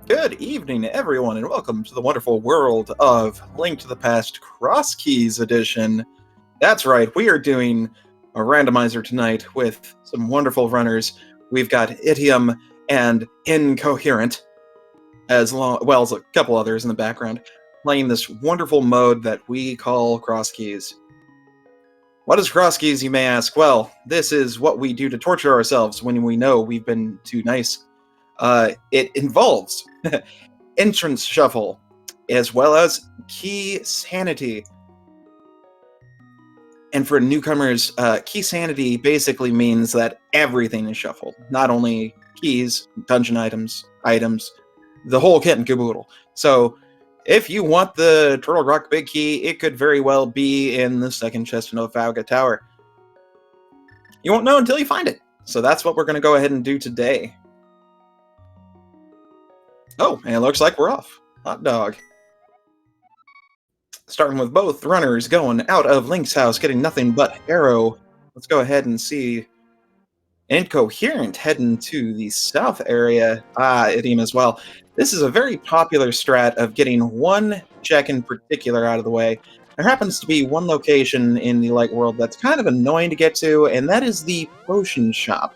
Good evening, everyone, and welcome to the wonderful world of Link to the Past Crosskeys edition. That's right, we are doing a randomizer tonight with some wonderful runners. We've got Idiom and Incoherent, well as a couple others in the background, playing this wonderful mode that we call Crosskeys. What is Crosskeys, you may ask? Well, this is what we do to torture ourselves when we know we've been too nice. It involves entrance shuffle, as well as key sanity. And for newcomers, key sanity basically means that everything is shuffled, not only keys, dungeon items, the whole kit and caboodle. So if you want the Turtle Rock Big Key, it could very well be in the second chest in Ofauga Tower. You won't know until you find it. So that's what we're going to go ahead and do today. Oh, and it looks like we're off. Hot dog. Starting with both runners going out of Link's house, getting nothing but arrow. Let's go ahead and see Incoherent heading to the south area. Idiom as well. This is a very popular strat of getting one check in particular out of the way. There happens to be one location in the light world that's kind of annoying to get to, and that is the potion shop.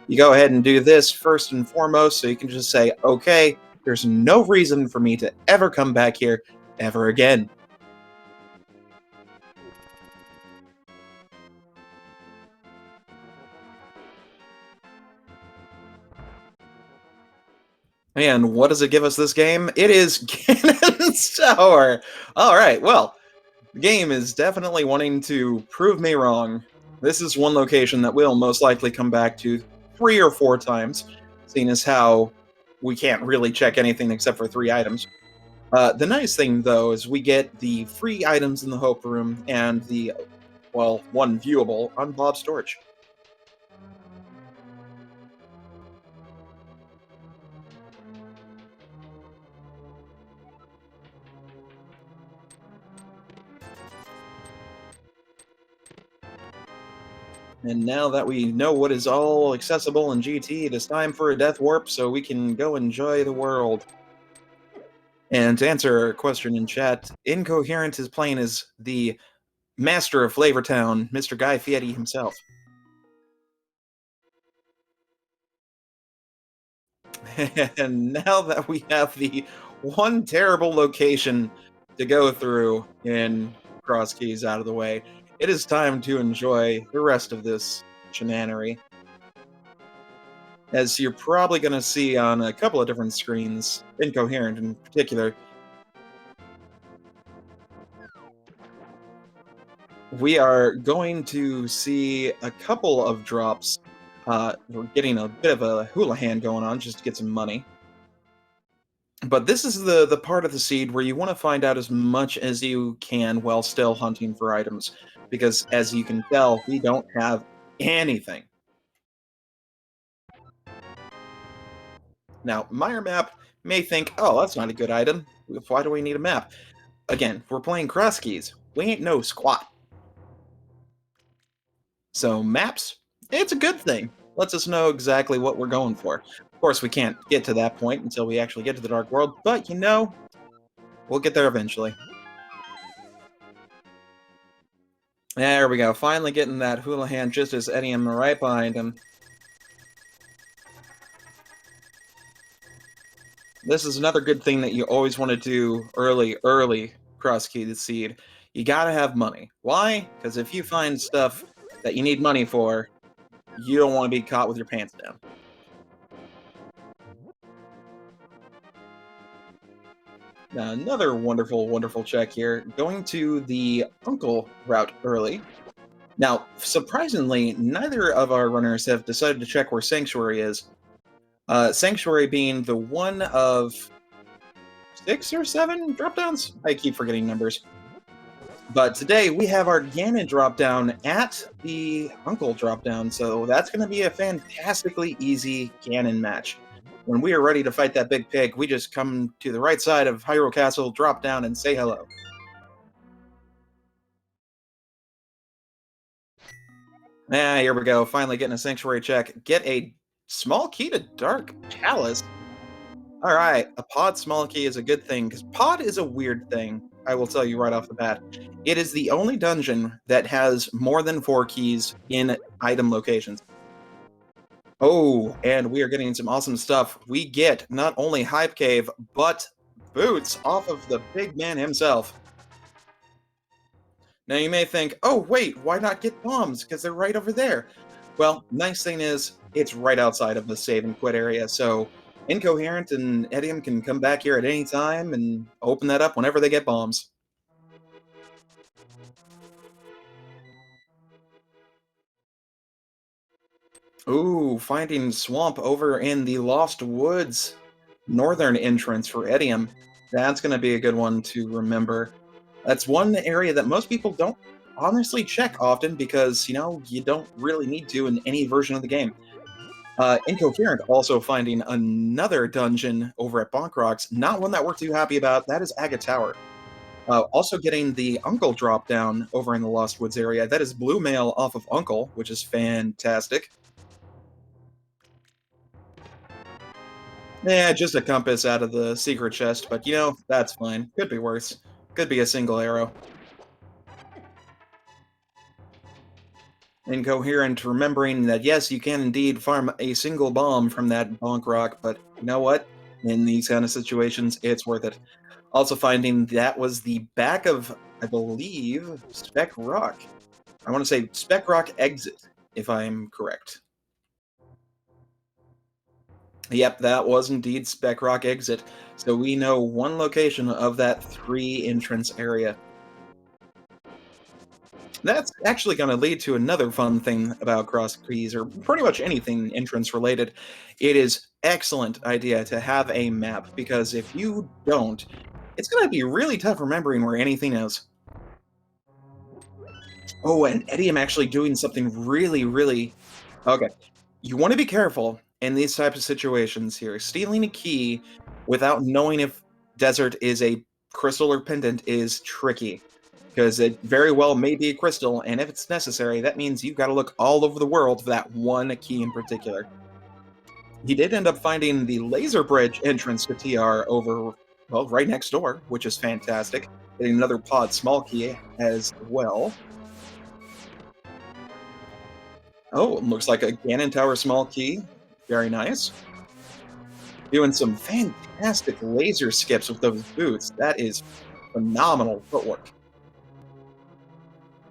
You go ahead and do this first and foremost, so you can just say, okay, there's no reason for me to ever come back here ever again. And what does it give us this game? It is Ganon's Tower! Alright, well, the game is definitely wanting to prove me wrong. This is one location that we'll most likely come back to 3 or 4 times, seeing as how we can't really check anything except for 3 items. The nice thing, though, is we get the free items in the Hope Room and the, well, one viewable on Bob's Storage. And now that we know what is all accessible in GT, it is time for a death warp so we can go enjoy the world. And to answer a question in chat, Incoherent is playing as the master of Flavortown, Mr. Guy Fieri himself. And now that we have the one terrible location to go through in Crosskeys out of the way, it is time to enjoy the rest of this shenanery. As you're probably going to see on a couple of different screens, Incoherent in particular, we are going to see a couple of drops. We're getting a bit of a houlihan going on just to get some money. But this is the part of the seed where you want to find out as much as you can while still hunting for items. Because as you can tell, we don't have anything. Now, Meyer Map may think, oh, that's not a good item. Why do we need a map? Again, we're playing Crosskeys. We ain't no squat. So maps, it's a good thing. Lets us know exactly what we're going for. Of course, we can't get to that point until we actually get to the Dark World, but you know, we'll get there eventually. There we go, finally getting that houlihan just as Eddie am right behind him. This is another good thing that you always want to do early cross-key seed. You gotta have money. Why? Because if you find stuff that you need money for, you don't want to be caught with your pants down. Now, another wonderful check here. Going to the Uncle route early. Now, surprisingly, neither of our runners have decided to check where Sanctuary is. Sanctuary being the one of 6 or 7 drop-downs? I keep forgetting numbers. But today we have our Ganon drop-down at the Uncle drop-down, so that's going to be a fantastically easy Ganon match. When we are ready to fight that big pig, we just come to the right side of Hyrule Castle, drop down, and say hello. Here we go. Finally getting a Sanctuary check. Get a small key to Dark Palace. All right, a pod small key is a good thing because pod is a weird thing. I will tell you right off the bat. It is the only dungeon that has more than 4 keys in item locations. Oh, and we are getting some awesome stuff. We get not only Hype Cave, but boots off of the big man himself. Now you may think, oh wait, why not get bombs? Because they're right over there. Well, nice thing is, it's right outside of the save and quit area, so Incoherent and Edium can come back here at any time and open that up whenever they get bombs. Ooh, finding Swamp over in the Lost Woods northern entrance for Edium. That's going to be a good one to remember. That's one area that most people don't honestly check often because, you don't really need to in any version of the game. Incoherent also finding another dungeon over at Bonk Rocks, not one that we're too happy about. That is Aga Tower. Also getting the Uncle drop down over in the Lost Woods area. That is Blue Mail off of Uncle, which is fantastic. Yeah, just a compass out of the secret chest, but that's fine. Could be worse. Could be a single arrow. Incoherent, remembering that yes, you can indeed farm a single bomb from that bonk rock, but you know what? In these kind of situations, it's worth it. Also finding that was the back of, I believe, Spec Rock. I want to say Spec Rock exit, if I'm correct. Yep, that was indeed Spec Rock exit. So we know one location of that 3 entrance area. That's actually going to lead to another fun thing about Crosskeys, or pretty much anything entrance related. It is excellent idea to have a map, because if you don't, it's going to be really tough remembering where anything is. Oh, and Eddie, I'm actually doing something really, really... Okay, you want to be careful in these types of situations here. Stealing a key without knowing if desert is a crystal or pendant is tricky, because it very well may be a crystal, and if it's necessary, that means you've got to look all over the world for that one key in particular. He did end up finding the laser bridge entrance to TR over, well, right next door, which is fantastic. Getting another pod small key as well. Oh, looks like a Ganon Tower small key. Very nice. Doing some fantastic laser skips with those boots. That is phenomenal footwork.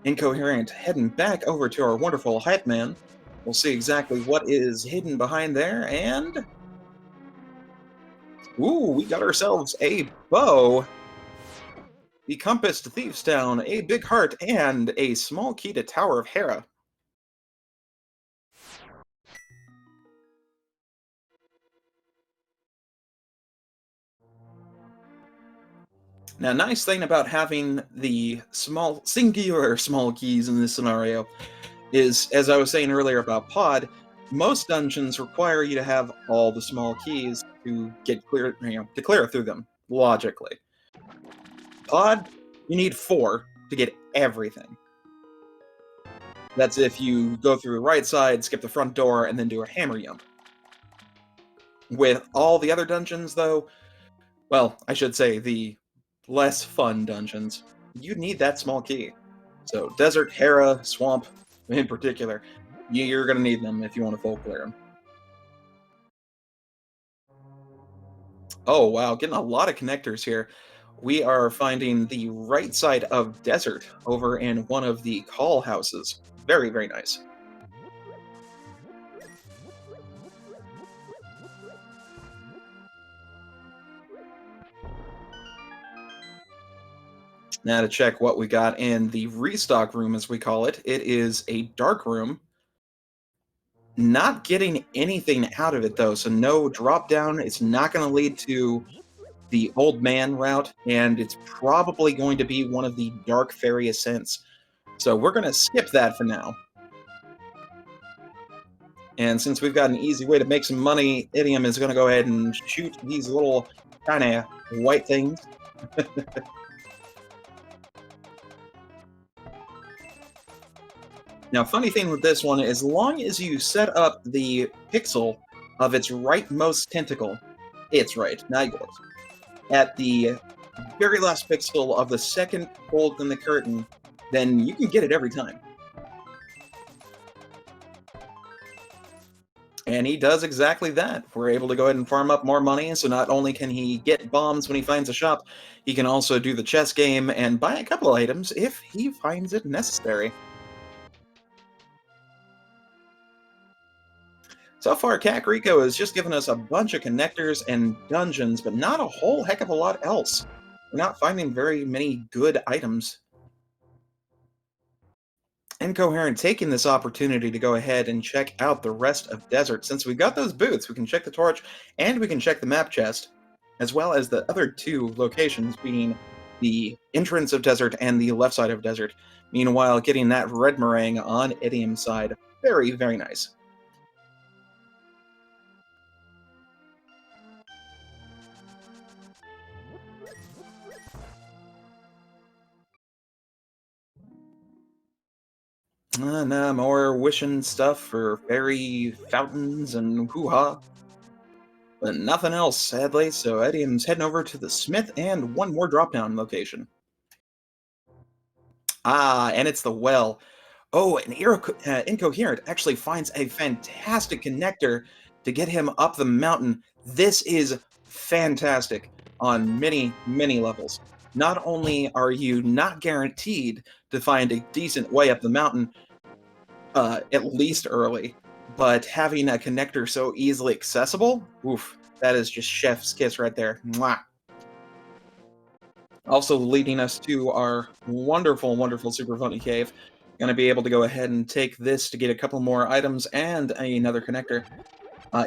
Incoherent heading back over to our wonderful hype man. We'll see exactly what is hidden behind there, and... Ooh, we got ourselves a bow. The compass to Thieves Town, a big heart, and a small key to Tower of Hera. Now, nice thing about having the singular small keys in this scenario is, as I was saying earlier about Pod, most dungeons require you to have all the small keys to get clear, to clear through them, logically. Pod, you need 4 to get everything. That's if you go through the right side, skip the front door, and then do a hammer jump. With all the other dungeons, though, well, I should say the less fun dungeons, you need that small key. So Desert, Hera, Swamp, in particular, you're going to need them if you want to full clear them. Oh, wow, getting a lot of connectors here. We are finding the right side of Desert over in one of the call houses. Very, very nice. Now to check what we got in the restock room, as we call it. It is a dark room. Not getting anything out of it, though, so no drop down. It's not going to lead to the old man route, and it's probably going to be one of the dark fairy ascents. So we're going to skip that for now. And since we've got an easy way to make some money, Idiom is going to go ahead and shoot these little kind of white things. Now, funny thing with this one, as long as you set up the pixel of its rightmost tentacle It's right, not yours. At the very last pixel of the second fold in the curtain, then you can get it every time. And he does exactly that. We're able to go ahead and farm up more money, so not only can he get bombs when he finds a shop, he can also do the chess game and buy a couple of items if he finds it necessary. So far, Kakariko has just given us a bunch of connectors and dungeons, but not a whole heck of a lot else. We're not finding very many good items. Incoherent taking this opportunity to go ahead and check out the rest of Desert. Since we've got those boots, we can check the torch and we can check the map chest, as well as the other two locations being the entrance of Desert and the left side of Desert. Meanwhile, getting that red meringue on Idiom's side. Very, very nice. Nah, more wishing stuff for fairy fountains and hoo-ha. But nothing else, sadly, so Idiom's heading over to the Smith and one more drop-down location. Ah, and it's the well. Oh, and Incoherent actually finds a fantastic connector to get him up the mountain. This is fantastic on many, many levels. Not only are you not guaranteed to find a decent way up the mountain, at least early, but having a connector so easily accessible, oof, that is just chef's kiss right there. Mwah. Also leading us to our wonderful, wonderful Super Funny Cave. Going to be able to go ahead and take this to get a couple more items and another connector.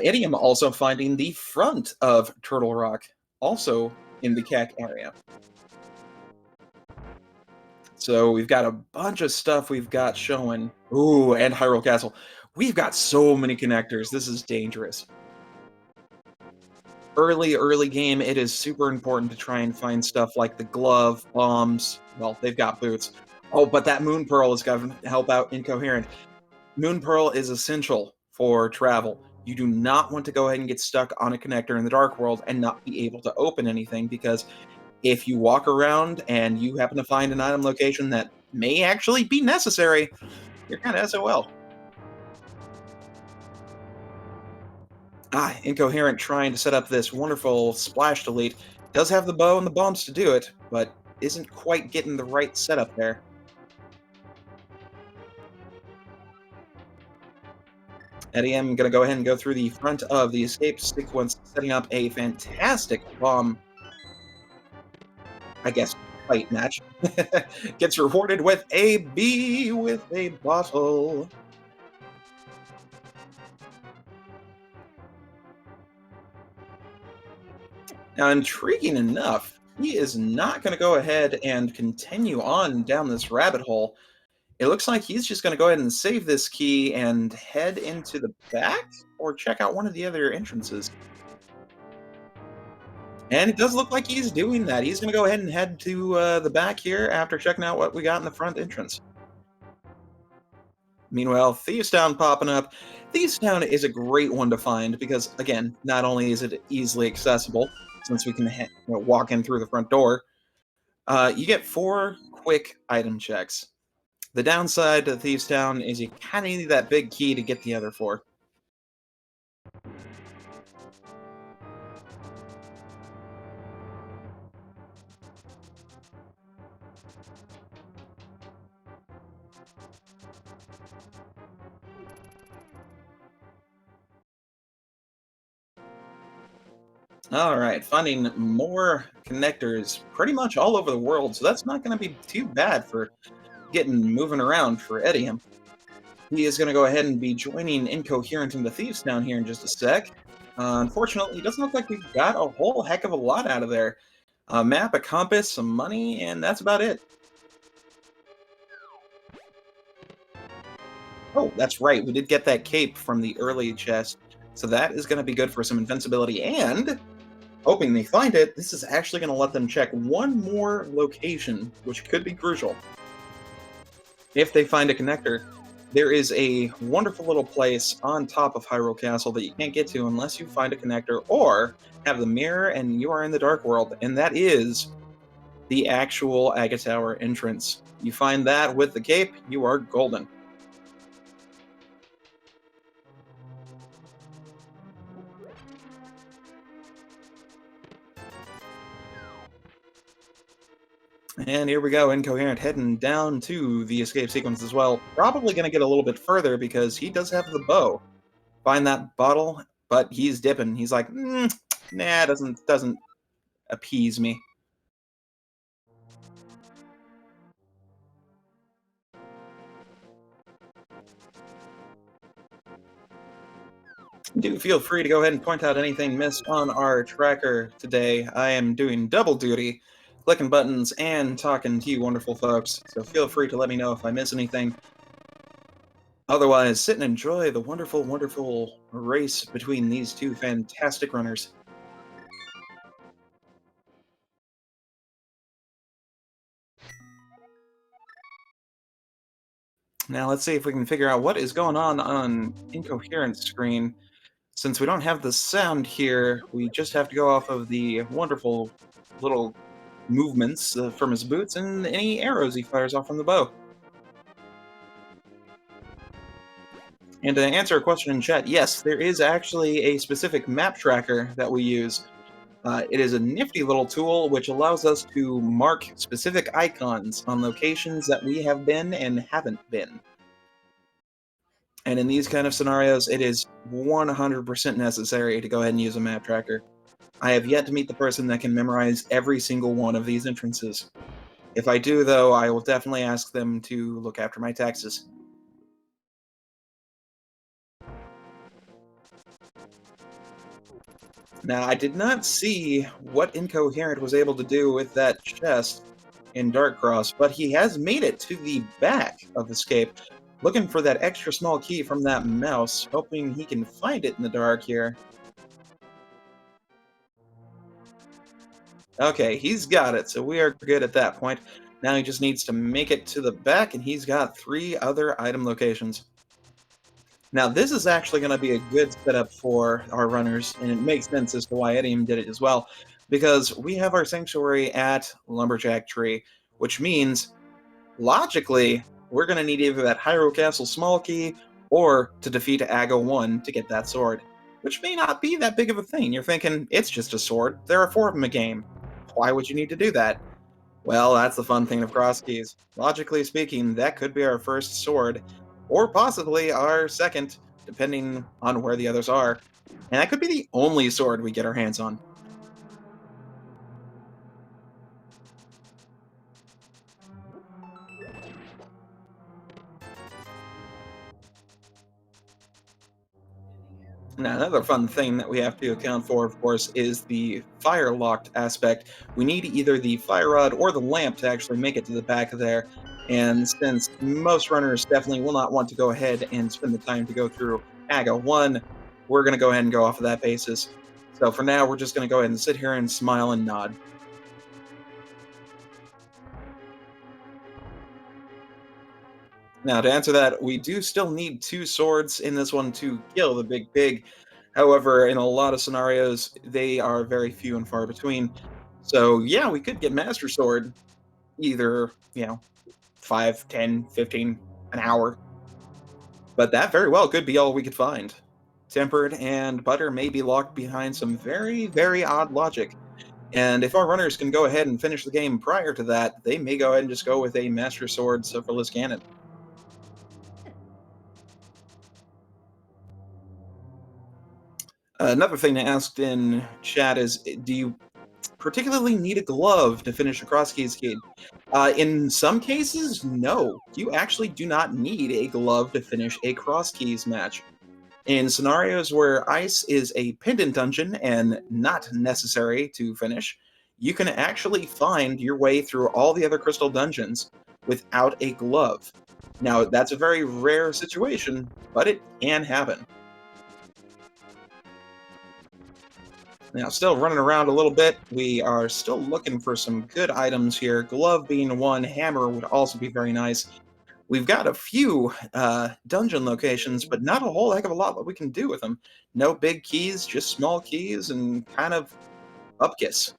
Idiom also finding the front of Turtle Rock, also in the CAC area. So we've got a bunch of stuff we've got showing. Ooh, and Hyrule Castle. We've got so many connectors. This is dangerous. Early game, it is super important to try and find stuff like the glove, bombs. Well, they've got boots. Oh, but that Moon Pearl is going to help out Incoherent. Moon Pearl is essential for travel. You do not want to go ahead and get stuck on a connector in the Dark World and not be able to open anything, because if you walk around and you happen to find an item location that may actually be necessary, you're kind of SOL. Incoherent trying to set up this wonderful splash delete. Does have the bow and the bombs to do it, but isn't quite getting the right setup there. Eddie M going to go ahead and go through the front of the escape sequence, setting up a fantastic bomb, I guess, fight match. Gets rewarded with a bee with a bottle. Now, intriguing enough, he is not going to go ahead and continue on down this rabbit hole. It looks like he's just going to go ahead and save this key and head into the back or check out one of the other entrances. And it does look like he's doing that. He's going to go ahead and head to the back here after checking out what we got in the front entrance. Meanwhile, Thieves Town popping up. Thieves Town is a great one to find because, again, not only is it easily accessible, since we can walk in through the front door, you get 4 quick item checks. The downside to Thieves Town is you kind of need that big key to get the other 4. Alright, finding more connectors pretty much all over the world, so that's not going to be too bad for getting moving around for Idiom. He is going to go ahead and be joining Incoherent in the Thieves Town here in just a sec. Unfortunately, it doesn't look like we've got a whole heck of a lot out of there. A map, a compass, some money, and that's about it. Oh, that's right, we did get that cape from the early chest, so that is going to be good for some invincibility, and hoping they find it, this is actually going to let them check one more location, which could be crucial. If they find a connector, there is a wonderful little place on top of Hyrule Castle that you can't get to unless you find a connector, or have the mirror, and you are in the Dark World, and that is the actual Agate Tower entrance. You find that with the cape, you are golden. And here we go, Incoherent heading down to the escape sequence as well. Probably going to get a little bit further because he does have the bow. Find that bottle, but he's dipping. He's like, nah, doesn't appease me. Do feel free to go ahead and point out anything missed on our tracker today. I am doing double duty, clicking buttons and talking to you wonderful folks, so feel free to let me know if I miss anything. Otherwise, sit and enjoy the wonderful, wonderful race between these two fantastic runners. Now let's see if we can figure out what is going on Incoherent screen. Since we don't have the sound here, we just have to go off of the wonderful little movements from his boots and any arrows he fires off from the bow. And to answer a question in chat, yes, there is actually a specific map tracker that we use. It is a nifty little tool which allows us to mark specific icons on locations that we have been and haven't been. And in these kind of scenarios, it is 100% necessary to go ahead and use a map tracker. I have yet to meet the person that can memorize every single one of these entrances. If I do, though, I will definitely ask them to look after my taxes. Now, I did not see what Incoherent was able to do with that chest in Darkcross, but he has made it to the back of Escape, looking for that extra small key from that mouse, hoping he can find it in the dark here. Okay, he's got it, so we are good at that point. Now he just needs to make it to the back, and he's got 3 other item locations. Now, this is actually going to be a good setup for our runners, and it makes sense as to why Edium did it as well, because we have our sanctuary at Lumberjack Tree, which means, logically, we're going to need either that Hyrule Castle small key, or to defeat Aga 1 to get that sword, which may not be that big of a thing. You're thinking, it's just a sword, there are 4 of them a game. Why would you need to do that? Well, that's the fun thing of Crosskeys. Logically speaking, that could be our first sword, or possibly our second, depending on where the others are. And that could be the only sword we get our hands on. Now, another fun thing that we have to account for, of course, is the fire-locked aspect. We need either the fire rod or the lamp to actually make it to the back of there. And since most runners definitely will not want to go ahead and spend the time to go through Aga 1, we're going to go ahead and go off of that basis. So for now, we're just going to go ahead and sit here and smile and nod. Now, to answer that, we do still need 2 swords in this one to kill the big pig. However, in a lot of scenarios, they are very few and far between. So, yeah, we could get Master Sword either, 5, 10, 15, an hour. But that very well could be all we could find. Tempered and Butter may be locked behind some very, very odd logic. And if our runners can go ahead and finish the game prior to that, they may go ahead and just go with a Master Sword Silverless Ganon. Another thing to ask in chat is, do you particularly need a glove to finish a Crosskeys key? In some cases, no. You actually do not need a glove to finish a Crosskeys match. In scenarios where Ice is a pendant dungeon and not necessary to finish, you can actually find your way through all the other crystal dungeons without a glove. Now, that's a very rare situation, but it can happen. Now, still running around a little bit, we are still looking for some good items here. Glove being one, hammer would also be very nice. We've got a few dungeon locations, but not a whole heck of a lot that we can do with them. No big keys, just small keys and kind of upkiss.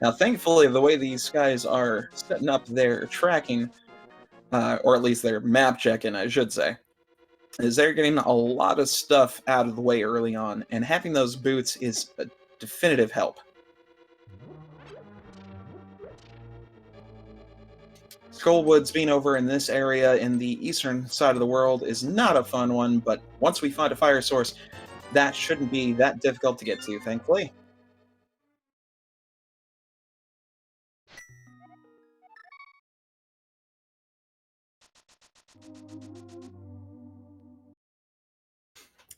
Now, thankfully, the way these guys are setting up their tracking, or at least their map checking, I should say, is they're getting a lot of stuff out of the way early on, and having those boots is a definitive help. Skullwoods being over in this area in the eastern side of the world is not a fun one, but once we find a fire source, that shouldn't be that difficult to get to, thankfully.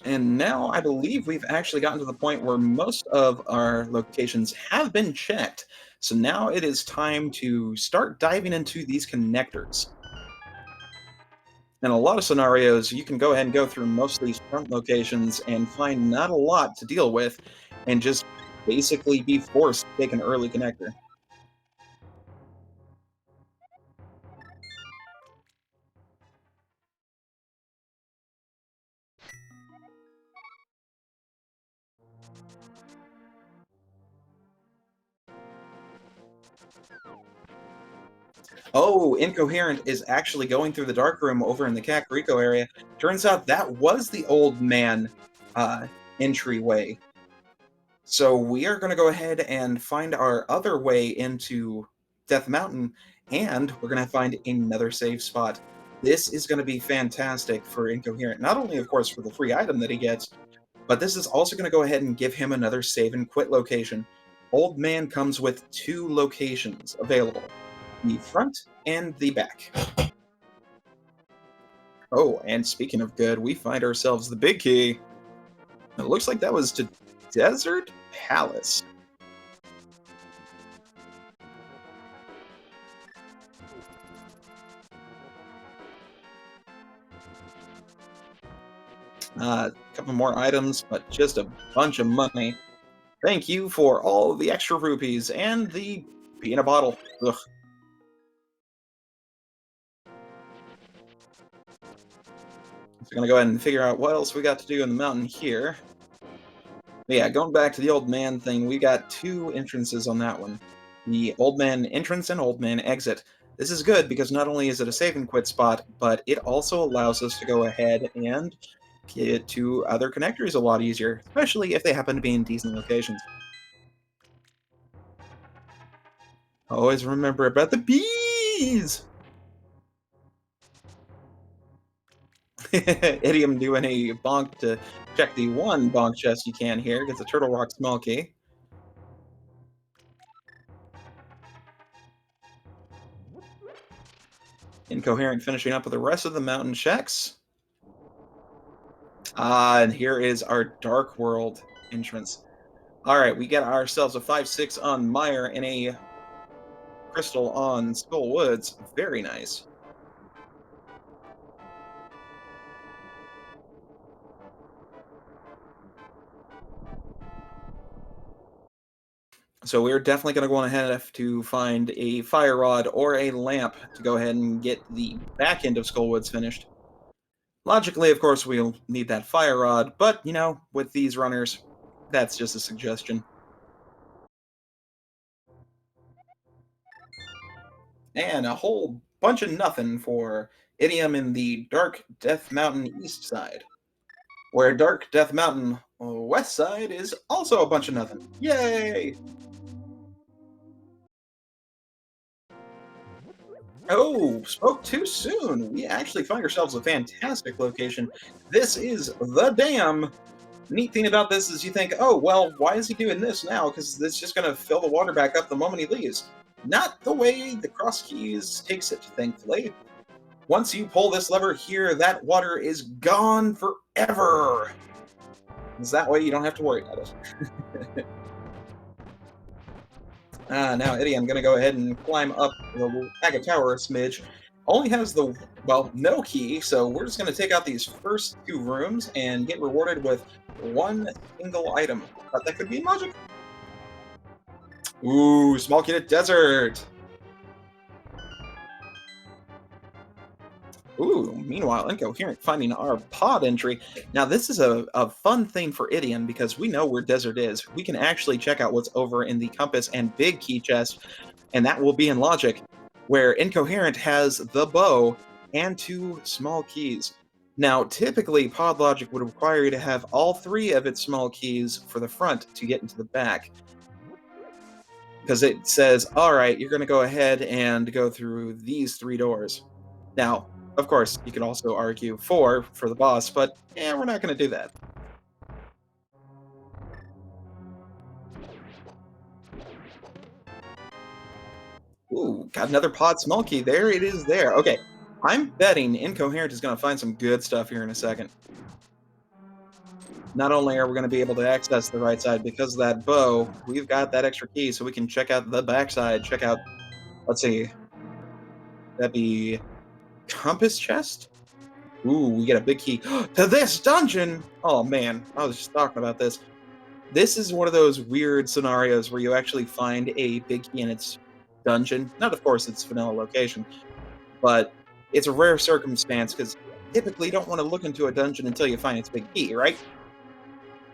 And now I believe we've actually gotten to the point where most of our locations have been checked. So now it is time to start diving into these connectors. In a lot of scenarios, you can go ahead and go through most of these front locations and find not a lot to deal with and just basically be forced to take an early connector. Oh, Incoherent is actually going through the dark room over in the Kakariko area. Turns out that was the old man uh, entryway. So we are going to go ahead and find our other way into Death Mountain, and we're going to find another save spot. This is going to be fantastic for Incoherent. Not only, of course, for the free item that he gets, but this is also going to go ahead and give him another save and quit location. Old Man comes with two locations available, the front and the back. Oh, and speaking of good, we find ourselves the big key. It looks like that was to Desert Palace. A couple more items, but just a bunch of money. Thank you for all the extra rupees and the peanut bottle. Ugh. So we're gonna go ahead and figure out what else we got to do in the mountain here. But yeah, going back to the old man thing, we got two entrances on that one. The old man entrance and old man exit. This is good because not only is it a save and quit spot, but it also allows us to go ahead and get to other connectors a lot easier, especially if they happen to be in decent locations. Always remember about the bees! Idiom doing a bonk to check the one bonk chest you can here, gets a Turtle Rock small key. Incoherent finishing up with the rest of the mountain checks. Ah, and here is our Dark World entrance. Alright, we get ourselves a 5-6 on Meyer and a crystal on Skull Woods. Very nice. So we're definitely going to go ahead to find a fire rod or a lamp to go ahead and get the back end of Skullwoods finished. Logically, of course, we'll need that fire rod, but, you know, with these runners, that's just a suggestion. And a whole bunch of nothing for Idiom in the Dark Death Mountain east side, where Dark Death Mountain west side is also a bunch of nothing. Yay! Oh, spoke too soon. We actually find ourselves a fantastic location. This is the dam. Neat thing about this is you think, oh, well, why is he doing this now? Because it's just going to fill the water back up the moment he leaves. Not the way the Crosskeys takes it, thankfully. Once you pull this lever here, that water is gone forever. Because that way you don't have to worry about it. Now, Eddie, I'm going to go ahead and climb up the Aga Tower a smidge. Only has the, well, no key, so we're just going to take out these first two rooms and get rewarded with one single item. But that could be magic. Ooh, small kid at desert. Ooh, meanwhile, Incoherent finding our pod entry. Now, this is a fun thing for Idiom because we know where desert is. We can actually check out what's over in the compass and big key chest, and that will be in logic, where Incoherent has the bow and 2 small keys. Now, typically, pod logic would require you to have all 3 of its small keys for the front to get into the back, because it says, all right, you're going to go ahead and go through these 3 doors. Now, of course, you could also argue 4 for the boss, but we're not going to do that. Ooh, got another pod small key. There it is there. Okay, I'm betting Incoherent is going to find some good stuff here in a second. Not only are we going to be able to access the right side because of that bow, we've got that extra key so we can check out the backside. Check out, let's see, that'd be compass chest? Ooh, we get a big key to this dungeon. Oh man, I was just talking about this. This is one of those weird scenarios where you actually find a big key in its dungeon. Not, of course, its vanilla location, but it's a rare circumstance because typically you don't want to look into a dungeon until you find its big key, right?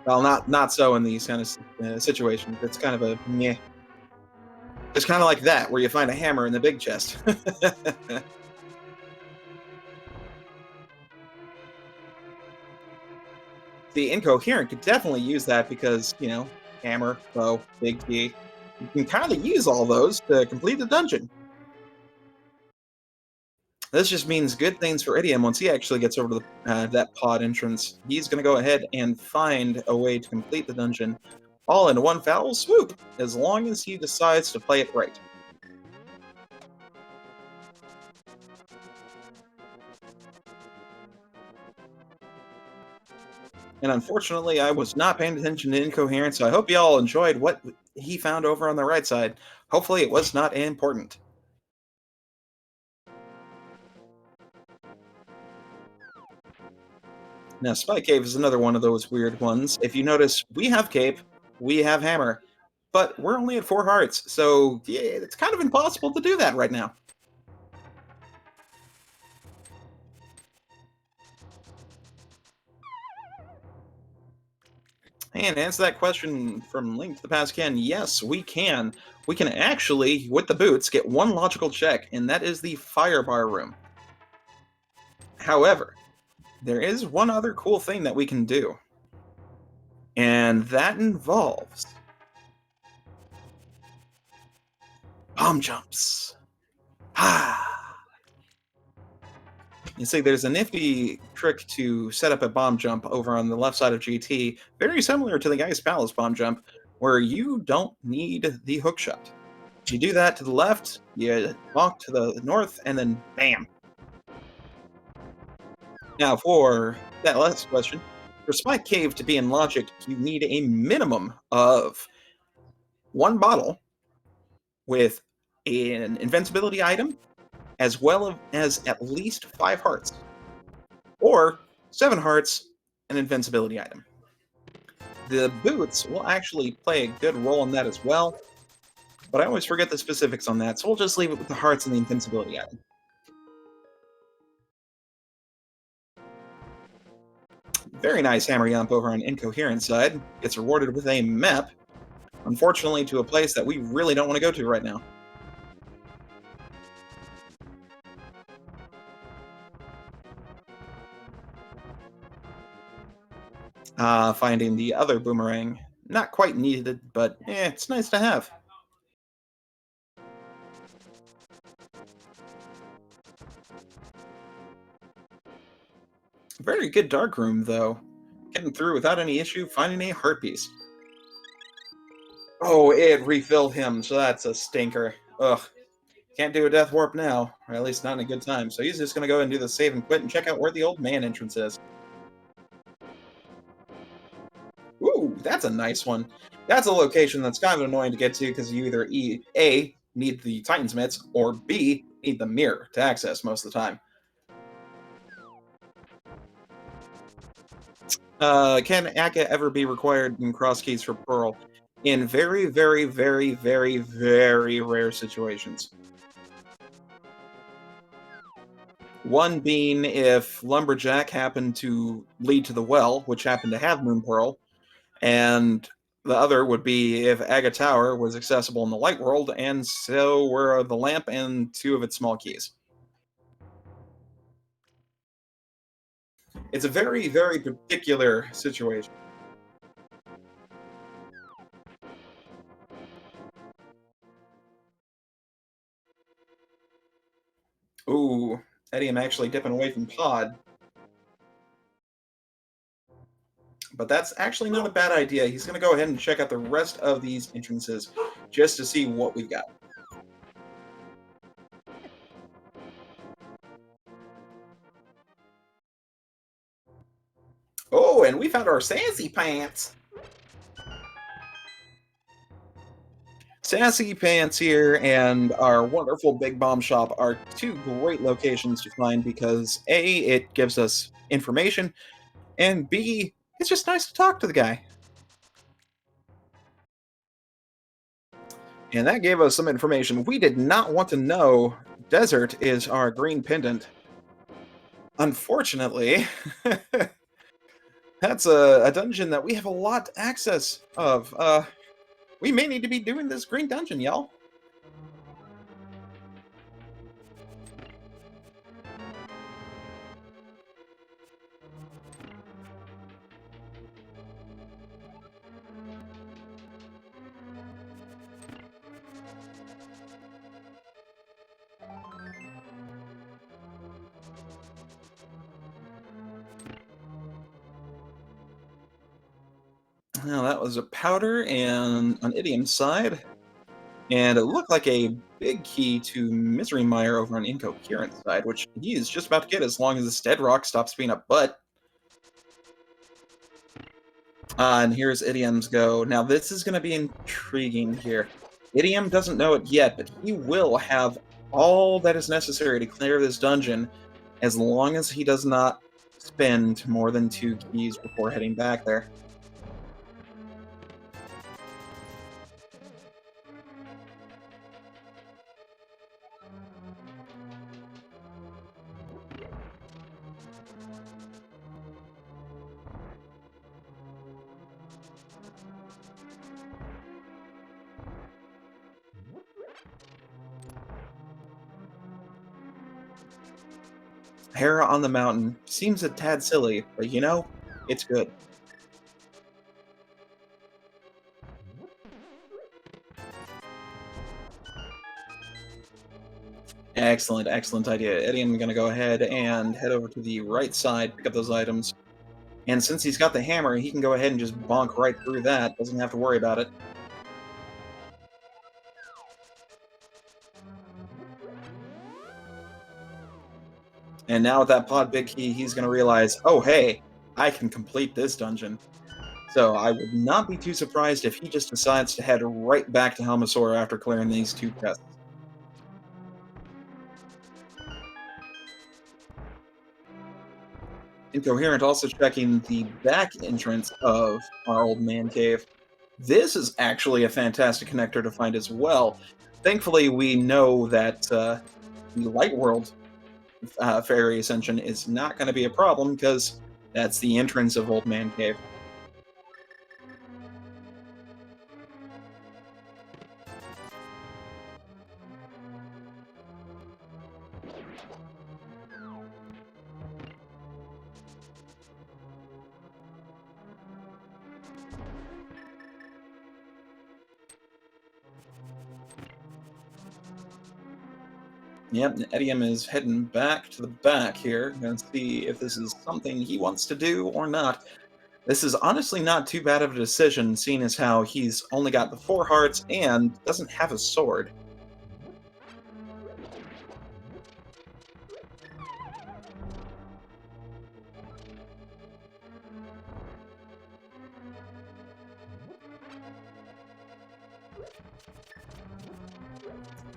Well, not so in these kind of situations. It's kind of a meh. It's kind of like that, where you find a hammer in the big chest. The Incoherent could definitely use that because, hammer, bow, big key. You can kind of use all those to complete the dungeon. This just means good things for Idiom once he actually gets over to that pod entrance. He's going to go ahead and find a way to complete the dungeon all in one foul swoop, as long as he decides to play it right. And unfortunately, I was not paying attention to Incoherent, so I hope you all enjoyed what he found over on the right side. Hopefully it was not important. Now, Spike Cave is another one of those weird ones. If you notice, we have Cape, we have Hammer, but we're only at 4 hearts, so yeah, it's kind of impossible to do that right now. And answer that question from Link to the Past Ken, yes, we can. We can actually, with the boots, get one logical check, and that is the Fire Bar Room. However, there is one other cool thing that we can do, and that involves bomb jumps. Ah! You see, there's a nifty trick to set up a bomb jump over on the left side of GT, very similar to the Ice Palace bomb jump, where you don't need the hookshot. You do that to the left, you walk to the north, and then bam. Now, for that last question, for Spike Cave to be in logic, you need a minimum of 1 bottle with an invincibility item, as well as at least 5 hearts, or 7 hearts, an invincibility item. The boots will actually play a good role in that as well, but I always forget the specifics on that, so we'll just leave it with the hearts and the invincibility item. Very nice hammer yump over on Incoherent side. Gets rewarded with a map, unfortunately to a place that we really don't want to go to right now. Finding the other boomerang. Not quite needed, but it's nice to have. Very good dark room, though. Getting through without any issue, finding a heart piece. Oh, it refilled him, so that's a stinker. Ugh. Can't do a death warp now, or at least not in a good time. So he's just going to go and do the save and quit and check out where the old man entrance is. Ooh, that's a nice one. That's a location that's kind of annoying to get to because you either A, need the Titan's mitts, or B, need the mirror to access most of the time. Can Akka ever be required in Crosskeys for Pearl? in very, very, very, very, very rare situations. One being if Lumberjack happened to lead to the well, which happened to have Moon Pearl, and the other would be if Aga Tower was accessible in the light world, and so were the lamp and two of its small keys. It's a very, very particular situation. Ooh, Eddie, I'm actually dipping away from Pod, but that's actually not a bad idea. He's going to go ahead and check out the rest of these entrances just to see what we've got. Oh, and we found our Sassy Pants. Sassy Pants here and our wonderful Big Bomb Shop are two great locations to find because A, it gives us information, and B, it's just nice to talk to the guy. And that gave us some information we did not want to know. Desert is our green pendant. Unfortunately, that's a dungeon that we have a lot access of. We may need to be doing this green dungeon, y'all. Now that was a powder and an idiom side, and it looked like a big key to Misery Mire over on Incoherent side, which he is just about to get as long as this dead rock stops being a butt. And here's Idiom's go. Now this is going to be intriguing here. Idiom doesn't know it yet, but he will have all that is necessary to clear this dungeon as long as he does not spend more than 2 keys before heading back there. Hera on the mountain seems a tad silly, but you know, it's good. Excellent, excellent idea. Eddie, I'm going to go ahead and head over to the right side, pick up those items. And since he's got the hammer, he can go ahead and just bonk right through that. Doesn't have to worry about it. And now with that pod big key, he's going to realize, oh, hey, I can complete this dungeon. So I would not be too surprised if he just decides to head right back to Helmasaur after clearing these 2 tests. Incoherent also checking the back entrance of our old man cave. This is actually a fantastic connector to find as well. Thankfully, we know that the Light World Fairy Ascension is not going to be a problem because that's the entrance of Old Man Cave. Yep, Edium is heading back to the back here. Gonna see if this is something he wants to do or not. This is honestly not too bad of a decision, seeing as how he's only got the 4 hearts and doesn't have a sword.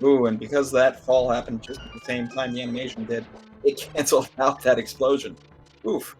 Ooh, and because that fall happened just at the same time the animation did, it canceled out that explosion. Oof.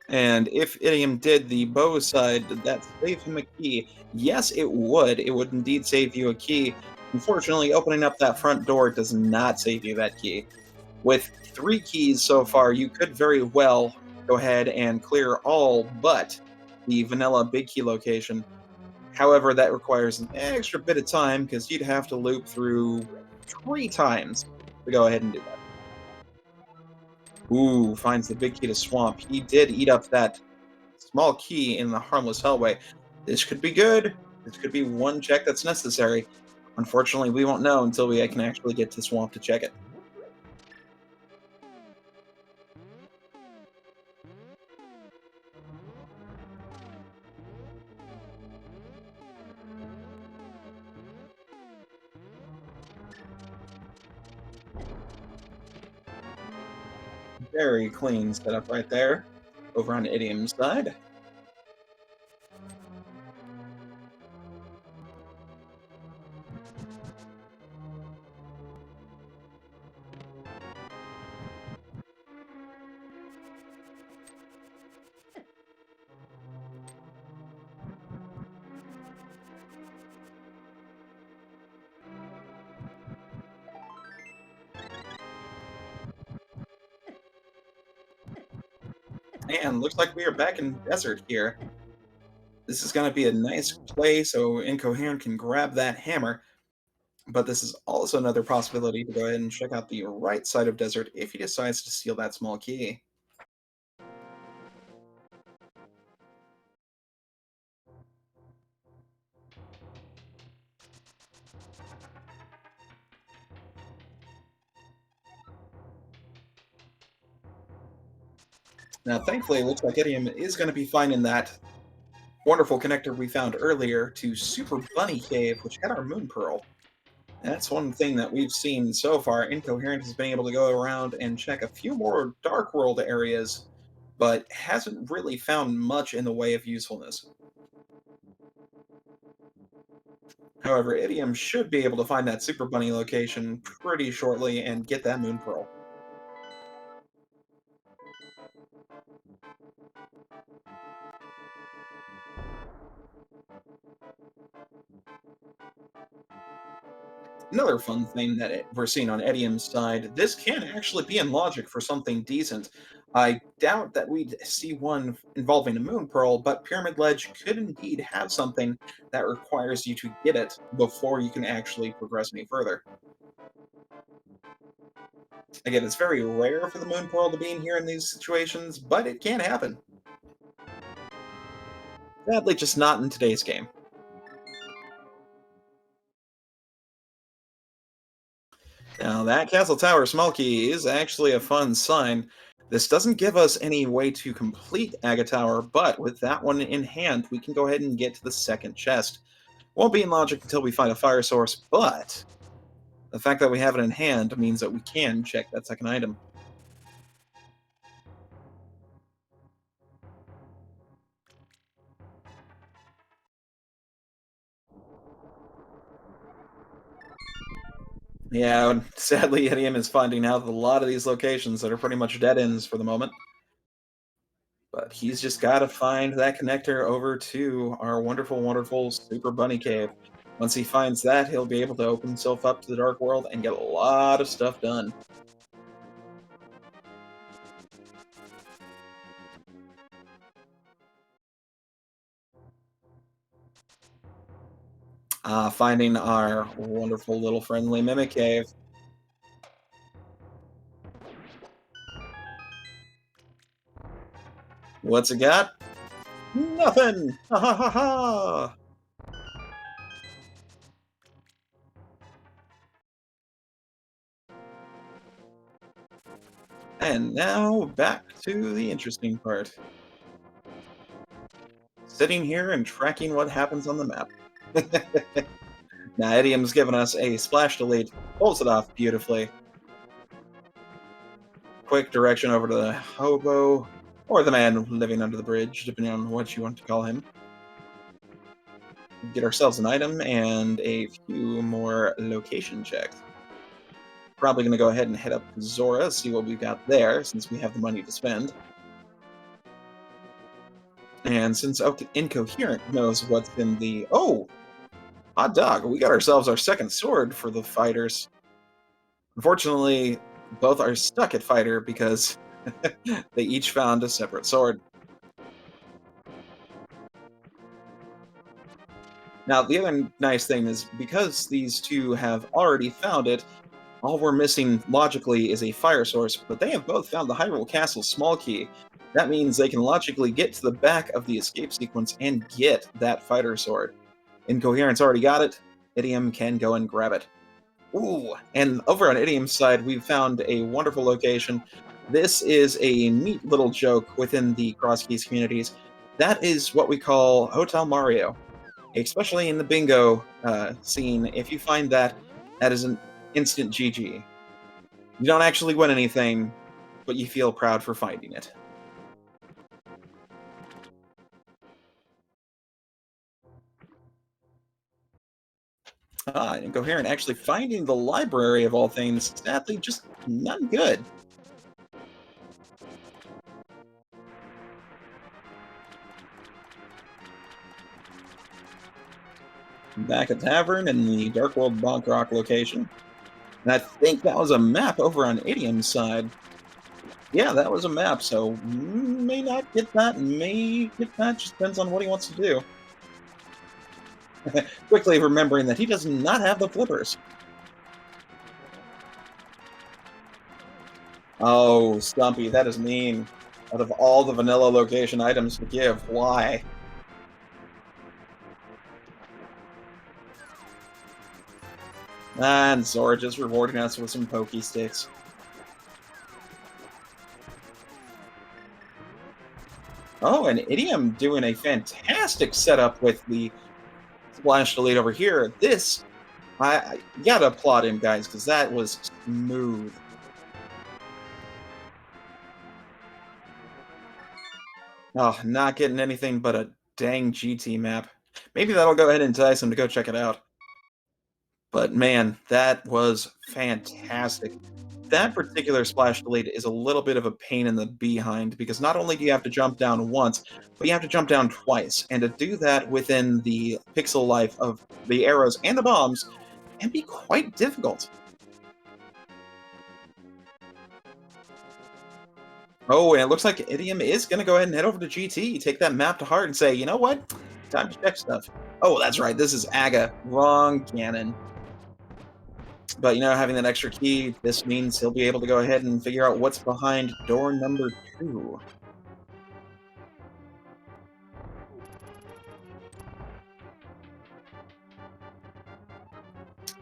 And if Idiom did the bow side, did that save him a key? Yes, it would. It would indeed save you a key. Unfortunately, opening up that front door does not save you that key. With 3 keys so far, you could very well go ahead and clear all but the vanilla big key location. However, that requires an extra bit of time because you'd have to loop through 3 times to go ahead and do that. Ooh, finds the big key to swamp. He did eat up that small key in the harmless hellway. This could be good. This could be one check that's necessary. Unfortunately, we won't know until we can actually get to swamp to check it. Very clean setup right there. Over on Idiom's side. And looks like we are back in desert here. This is going to be a nice play so Incoherent can grab that hammer. But this is also another possibility to go ahead and check out the right side of desert if he decides to steal that small key. Now, thankfully, it looks like Idiom is going to be finding that wonderful connector we found earlier to Super Bunny Cave, which had our Moon Pearl. That's one thing that we've seen so far. Incoherent has been able to go around and check a few more Dark World areas, but hasn't really found much in the way of usefulness. However, Idiom should be able to find that Super Bunny location pretty shortly and get that Moon Pearl. Another fun thing that we're seeing on Idiom's side, this can actually be in logic for something decent. I doubt that we'd see one involving a Moon Pearl, but Pyramid Ledge could indeed have something that requires you to get it before you can actually progress any further. Again, it's very rare for the Moon Pearl to be in here in these situations, but it can happen. Sadly, just not in today's game. Now, that Castle Tower small key is actually a fun sign. This doesn't give us any way to complete Aga Tower, but with that one in hand, we can go ahead and get to the second chest. Won't be in logic until we find a fire source, but the fact that we have it in hand means that we can check that second item. Yeah, and sadly, Idiom is finding out that a lot of these locations that are pretty much dead ends for the moment. But he's just got to find that connector over to our wonderful, wonderful Super Bunny Cave. Once he finds that, he'll be able to open himself up to the Dark World and get a lot of stuff done. Finding our wonderful little friendly Mimic Cave. What's it got? Nothing! Ha ha ha ha! And now back to the interesting part. Sitting here and tracking what happens on the map. Now, Idiom's given us a splash delete, pulls it off beautifully. Quick direction over to the hobo, or the man living under the bridge, depending on what you want to call him. Get ourselves an item and a few more location checks. Probably going to go ahead and head up to Zora, see what we've got there, since we have the money to spend. And since Incoherent knows what's in the... Oh! Hot dog! We got ourselves our second sword for the fighters. Unfortunately, both are stuck at fighter because they each found a separate sword. Now, the other nice thing is, because these two have already found it, all we're missing logically is a fire source, but they have both found the Hyrule Castle small key. That means they can logically get to the back of the escape sequence and get that fighter sword. Incoherent's already got it. Idiom can go and grab it. Ooh, and over on Idiom's side, we've found a wonderful location. This is a neat little joke within the Crosskeys communities. That is what we call Hotel Mario. Especially in the bingo scene, if you find that, that is an instant GG. You don't actually win anything, but you feel proud for finding it. Incoherent actually finding the library of all things, sadly just none good. Back at Tavern in the Dark World Bonk Rock location. And I think that was a map over on Idiom's side. Yeah, that was a map, so may not get that, may get that, just depends on what he wants to do. Quickly remembering that he does not have the flippers. Oh, Stumpy, that is mean. Out of all the vanilla location items to give, why? And Zora just rewarding us with some Pokey Sticks. Oh, and Idiom doing a fantastic setup with the Splash Delete over here. This, I gotta applaud him, guys, because that was smooth. Oh, not getting anything but a dang GT map. Maybe that'll go ahead and entice him to go check it out. But man, that was fantastic. That particular splash delete is a little bit of a pain in the behind because not only do you have to jump down once, but you have to jump down twice. And to do that within the pixel life of the arrows and the bombs can be quite difficult. Oh, and it looks like Idiom is going to go ahead and head over to GT, take that map to heart, and say, you know what? Time to check stuff. Oh, that's right. This is Aga. Wrong Ganon. But, you know, having that extra key, this means he'll be able to go ahead and figure out what's behind door number 2.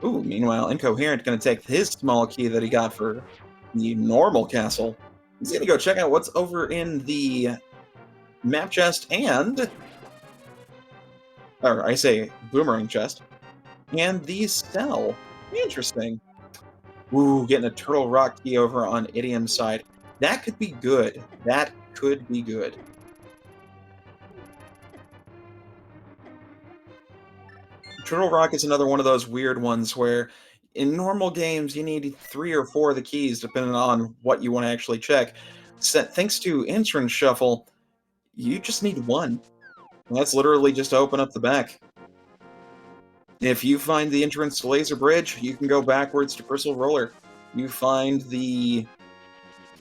Ooh, meanwhile, Incoherent going to take his small key that he got for the normal castle. He's going to go check out what's over in the map chest and... Or, I say boomerang chest. And the cell. Interesting. Ooh, getting a Turtle Rock key over on Idiom's side. That could be good. That could be good. Turtle Rock is another one of those weird ones where in normal games you need 3 or 4 of the keys depending on what you want to actually check. Thanks to Entrance Shuffle, you just need 1. And that's literally just to open up the back. If you find the entrance to Laser Bridge, you can go backwards to Crystal Roller. You find the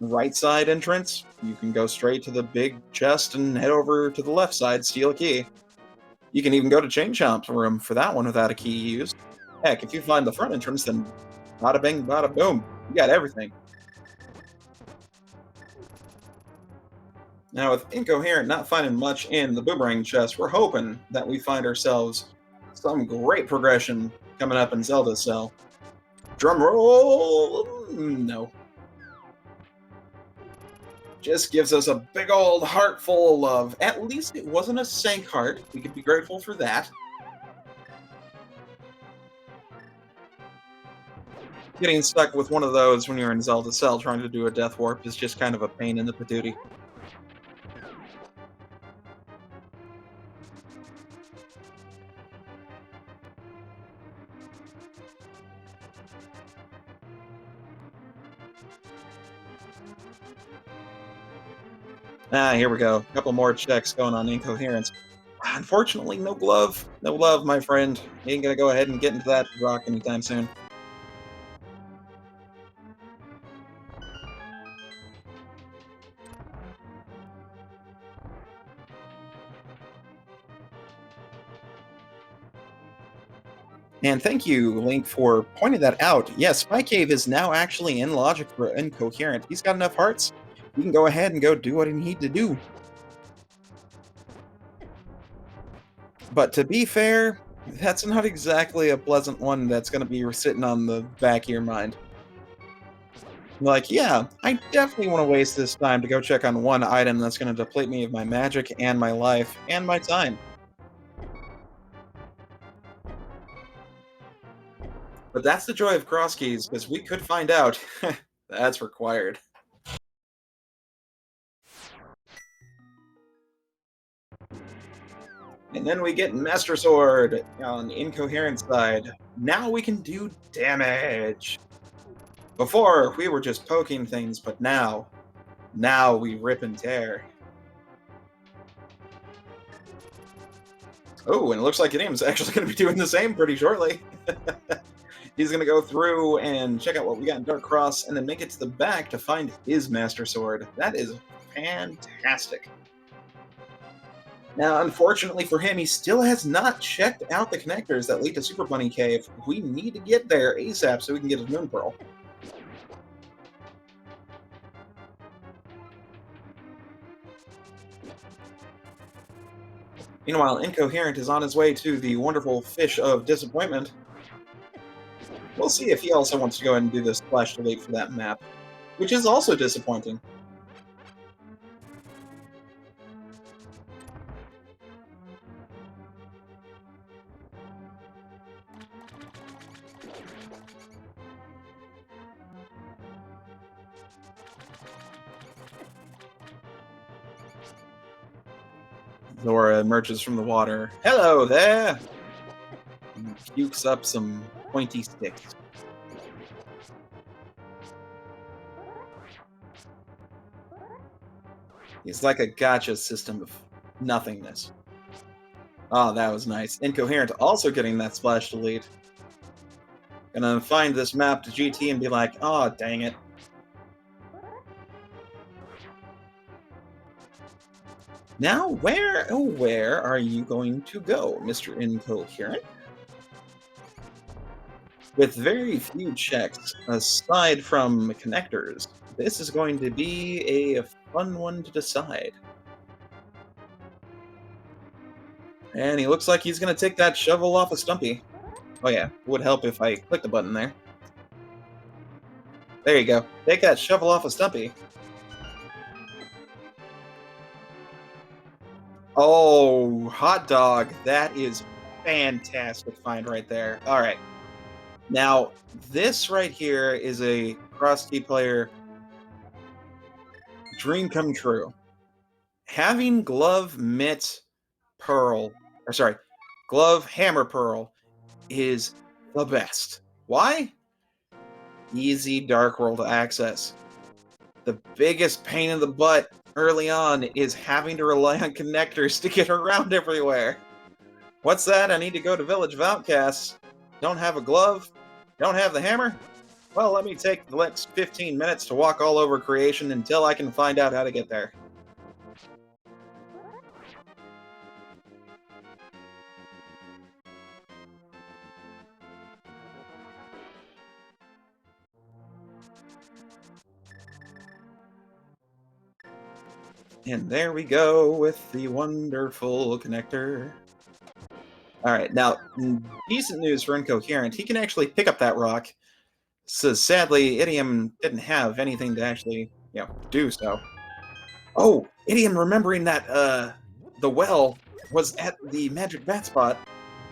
right side entrance, you can go straight to the big chest and head over to the left side, steal a key. You can even go to Chain Chomp's room for that one without a key used. Heck, if you find the front entrance, then bada bing, bada boom. You got everything. Now, with Incoherent not finding much in the boomerang chest, we're hoping that we find ourselves some great progression coming up in Zelda Cell. Drum roll! No. Just gives us a big old heart full of love. At least it wasn't a sank heart. We could be grateful for that. Getting stuck with one of those when you're in Zelda Cell trying to do a death warp is just kind of a pain in the patootie. Ah, here we go. A couple more checks going on incoherence. Unfortunately, no glove. No love, my friend. You ain't gonna go ahead and get into that rock anytime soon. And thank you, Link, for pointing that out. Yes, Spy Cave is now actually in logic for incoherent. He's got enough hearts. He can go ahead and go do what he needs to do. But to be fair, that's not exactly a pleasant one that's going to be sitting on the back of your mind. Like, yeah, I definitely want to waste this time to go check on one item that's going to deplete me of my magic and my life and my time. But that's the joy of Crosskeys, because we could find out that's required. And then we get Master Sword on the incoherent side. Now we can do damage. Before, we were just poking things, but now we rip and tear. Oh, and it looks like Idiom's actually going to be doing the same pretty shortly. He's going to go through and check out what we got in Dark Cross, and then make it to the back to find his Master Sword. That is fantastic. Now, unfortunately for him, he still has not checked out the connectors that lead to Super Bunny Cave. We need to get there ASAP so we can get his Moon Pearl. Meanwhile, Incoherent is on his way to the wonderful Fish of Disappointment. We'll see if he also wants to go ahead and do this Splash Delete for that map, which is also disappointing. Zora emerges from the water. Hello there! And pukes up some pointy sticks. He's like a gotcha system of nothingness. Oh, that was nice. Incoherent also getting that Splash Delete. Gonna find this map to GT and be like, oh, dang it. Now, where are you going to go, Mr. Incoherent? With very few checks, aside from connectors, this is going to be a fun one to decide. And he looks like he's going to take that shovel off of Stumpy. Oh yeah, would help if I click the button there. There you go. Take that shovel off of Stumpy. Oh, hot dog. That is fantastic find right there. All right. Now, this right here is a Cross-Key player dream come true. Having Glove, Mitt, Pearl, or sorry, Glove, Hammer, Pearl is the best. Why? Easy Dark World access. The biggest pain in the butt early on is having to rely on connectors to get around everywhere. What's that? I need to go to Village of Outcasts. Don't have a glove? Don't have the hammer? Well, let me take the next 15 minutes to walk all over creation until I can find out how to get there. And there we go with the wonderful connector. Alright, now, decent news for Incoherent. He can actually pick up that rock. So sadly, Idiom didn't have anything to actually, do so. Oh, Idiom remembering that the well was at the magic bat spot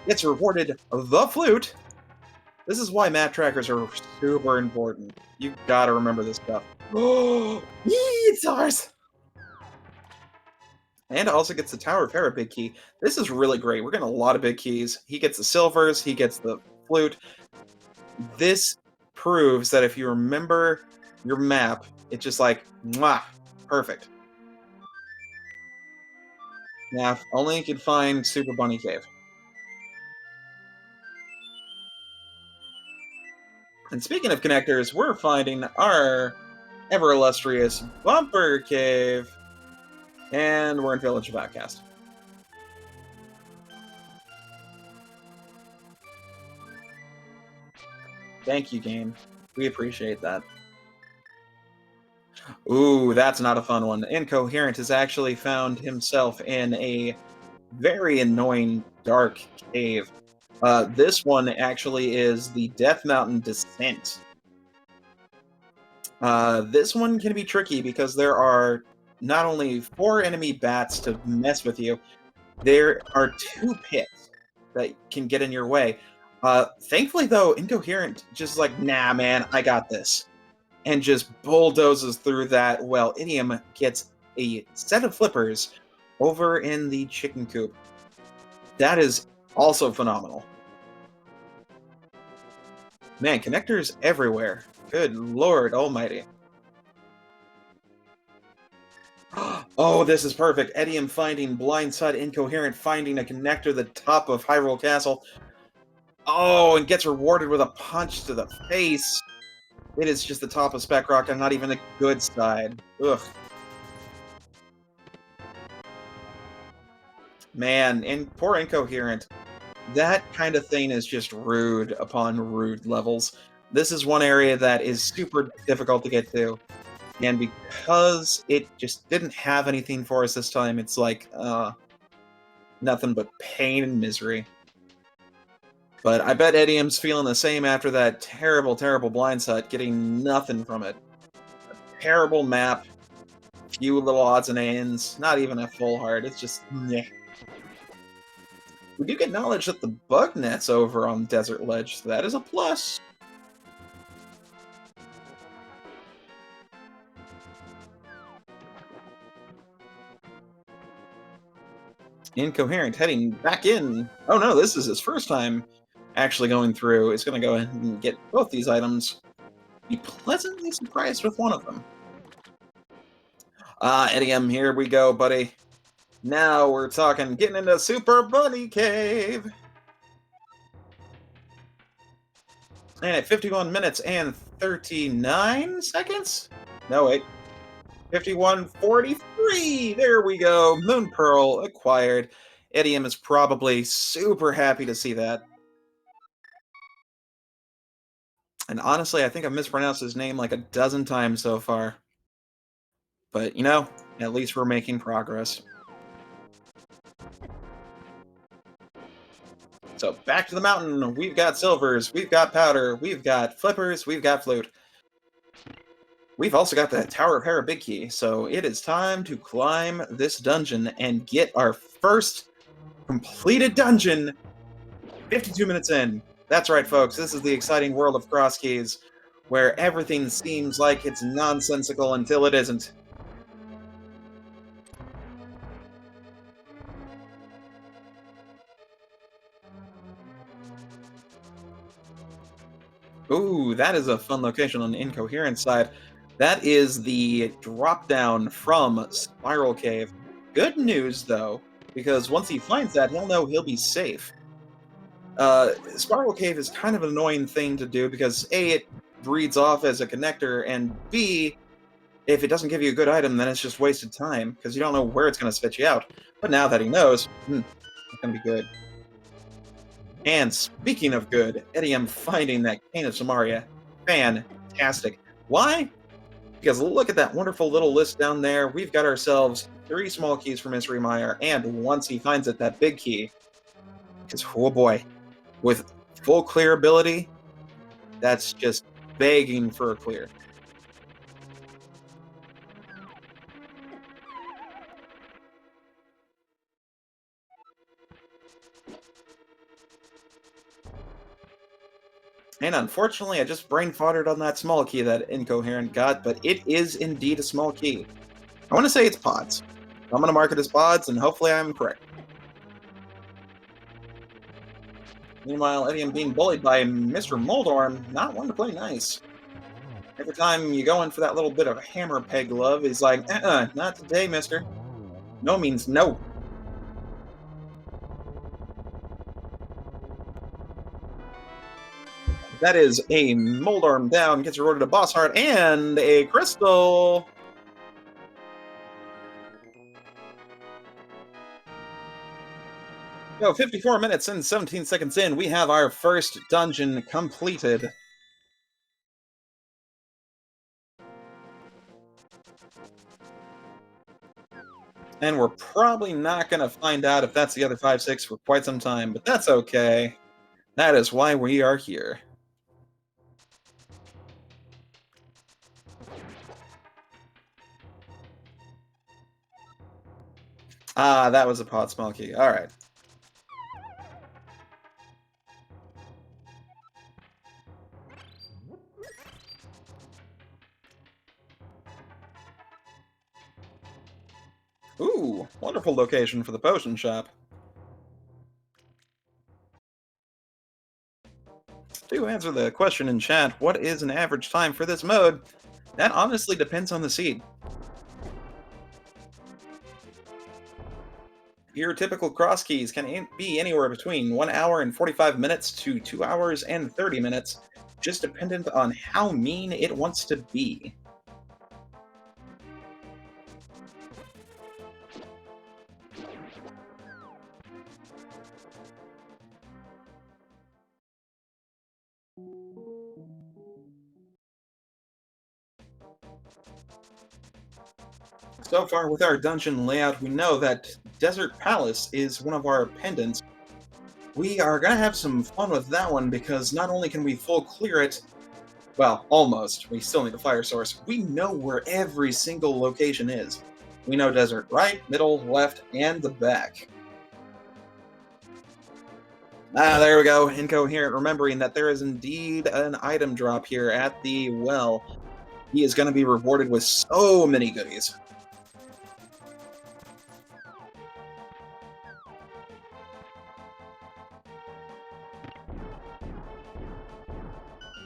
gets rewarded the flute. This is why map trackers are super important. You gotta remember this stuff. Oh, it's ours! And also gets the Tower of Hera big key. This is really great. We're getting a lot of big keys. He gets the silvers, he gets the flute. This proves that if you remember your map, it's just like, mwah, perfect. Yeah, if only you could find Super Bunny Cave. And speaking of connectors, we're finding our ever illustrious Bumper Cave, and we're in Village of Outcast. Thank you, game. We appreciate that. Ooh, that's not a fun one. Incoherent has actually found himself in a very annoying dark cave. This one actually is the Death Mountain Descent. This one can be tricky because there are not only 4 enemy bats to mess with you, there are 2 pits that can get in your way. Thankfully, though, Incoherent just like, nah, man, I got this. And just bulldozes through that. Well, Idiom gets a set of flippers over in the chicken coop. That is also phenomenal. Man, connectors everywhere. Good Lord Almighty. Oh, this is perfect. Idiom finding Blindside, Incoherent finding a connector at the top of Hyrule Castle. Oh, and gets rewarded with a punch to the face. It is just the top of Spec Rock and not even the good side. Ugh. Man, and poor Incoherent. That kind of thing is just rude upon rude levels. This is one area that is super difficult to get to. And because it just didn't have anything for us this time, it's like, nothing but pain and misery. But I bet Idiom's feeling the same after that terrible, terrible Blindside, getting nothing from it. A terrible map, few little odds and ends, not even a full heart, it's just, meh. We do get knowledge that the bug net's over on Desert Ledge, so that is a plus. Incoherent heading back in. Oh no, this is his first time actually going through. He's going to go ahead and get both these items. Be pleasantly surprised with one of them. Idiom, here we go, buddy. Now we're talking getting into Super Bunny Cave. And at 51 minutes and 39 seconds? No, wait. 51:43! There we go. Moon Pearl acquired. Idiom is probably super happy to see that. And honestly, I think I've mispronounced his name like a dozen times so far. But, you know, at least we're making progress. So, back to the mountain. We've got silvers, we've got powder, we've got flippers, we've got flute. We've also got the Tower of Hera Big Key, so it is time to climb this dungeon and get our first completed dungeon 52 minutes in. That's right, folks. This is the exciting world of Crosskeys, where everything seems like it's nonsensical until it isn't. Ooh, that is a fun location on the Incoherent side. That is the drop down from Spiral Cave. Good news, though, because once he finds that, he'll know he'll be safe. Spiral Cave is kind of an annoying thing to do because A, it breeds off as a connector, and B, if it doesn't give you a good item, then it's just wasted time, because you don't know where it's going to spit you out. But now that he knows, it's going to be good. And speaking of good, Idiom finding that Cane of Samaria. Fantastic. Why? Because look at that wonderful little list down there. We've got ourselves 3 small keys for Mystery Mire, and once he finds it, that big key. Because, oh boy, with full clear ability, that's just begging for a clear. And unfortunately, I just brain foddered on that small key that Incoherent got, but it is indeed a small key. I want to say it's pods. I'm going to mark it as pods, and hopefully I'm correct. Meanwhile, Idiom being bullied by Mr. Moldorm, not one to play nice. Every time you go in for that little bit of hammer peg love, he's like, not today, mister. No means no. That is a mold arm down, gets rewarded a boss heart and a crystal. So 54 minutes and 17 seconds in, we have our first dungeon completed. And we're probably not going to find out if that's the other 5-6 for quite some time, but that's okay. That is why we are here. Ah, that was a pot smell key. All right. Ooh, wonderful location for the potion shop. To answer the question in chat, what is an average time for this mode? That honestly depends on the seed. Your typical cross keys can be anywhere between 1 hour and 45 minutes to 2 hours and 30 minutes, just dependent on how mean it wants to be. So far with our dungeon layout, we know that Desert Palace is one of our pendants. We are going to have some fun with that one because not only can we full clear it, well, almost, we still need a fire source. We know where every single location is. We know desert right, middle, left, and the back. Ah, there we go. Incoherent remembering that there is indeed an item drop here at the well. He is going to be rewarded with so many goodies.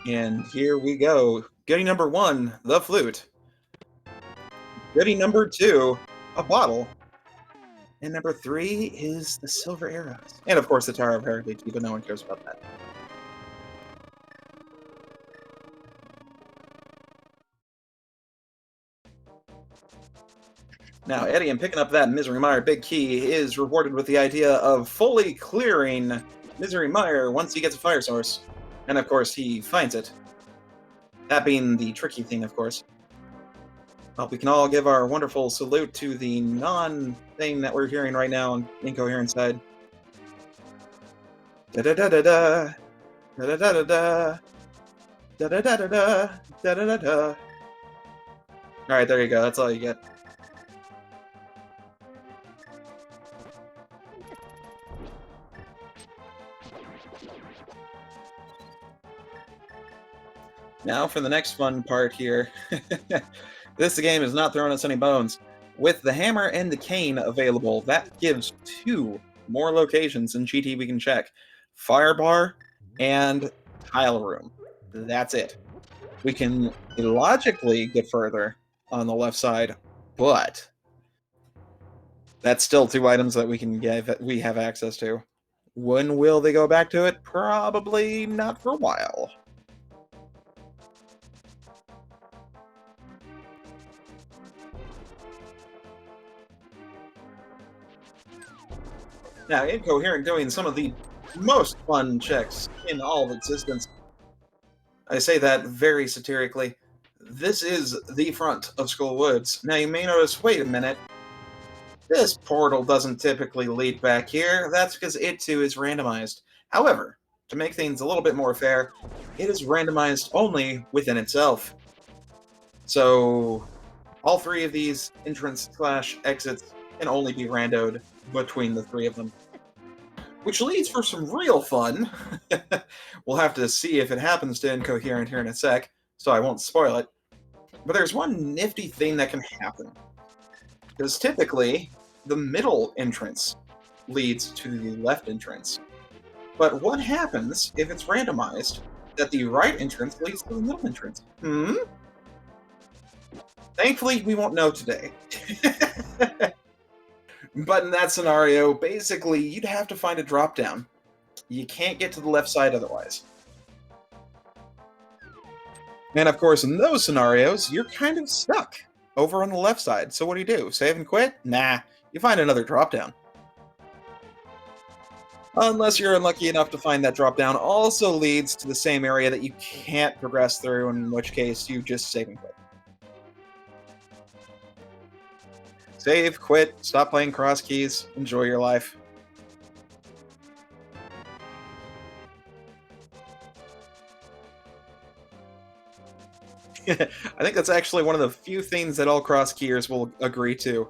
And here we go. Goodie number 1, the flute. Goodie number 2, a bottle. And number 3 is the silver arrows. And of course the Tower of Heritage, even no one cares about that. Now, Eddie, in picking up that Misery Mire big key, is rewarded with the idea of fully clearing Misery Mire once he gets a fire source. And of course, he finds it. That being the tricky thing, of course. Well, we can all give our wonderful salute to the non-thing that we're hearing right now on Incoherent side. Da-da-da-da-da. Da-da-da-da-da. Da-da-da-da-da. Da-da-da-da. Alright, there you go. That's all you get. Now for the next fun part here. This game is not throwing us any bones. With the hammer and the cane available, that gives 2 more locations in GT we can check. Fire bar and tile room. That's it. We can illogically get further on the left side, but that's still 2 items that we have access to. When will they go back to it? Probably not for a while. Now, Incoherent doing some of the most fun checks in all of existence. I say that very satirically. This is the front of Skull Woods. Now, you may notice, wait a minute, this portal doesn't typically lead back here. That's because it too is randomized. However, to make things a little bit more fair, it is randomized only within itself. So, all 3 of these entrance/exits can only be randoed between the 3 of them. Which leads for some real fun. We'll have to see if it happens to Incoherent here in a sec, so I won't spoil it. But there's one nifty thing that can happen. Because typically, the middle entrance leads to the left entrance. But what happens if it's randomized that the right entrance leads to the middle entrance? Thankfully, we won't know today. But in that scenario, basically, you'd have to find a drop-down. You can't get to the left side otherwise. And of course, in those scenarios, you're kind of stuck over on the left side. So what do? Save and quit? Nah, you find another drop down. Unless you're unlucky enough to find that drop down also leads to the same area that you can't progress through, in which case you just save and quit. Save, quit, stop playing Crosskeys, enjoy your life. I think that's actually one of the few things that all Crosskeyers will agree to.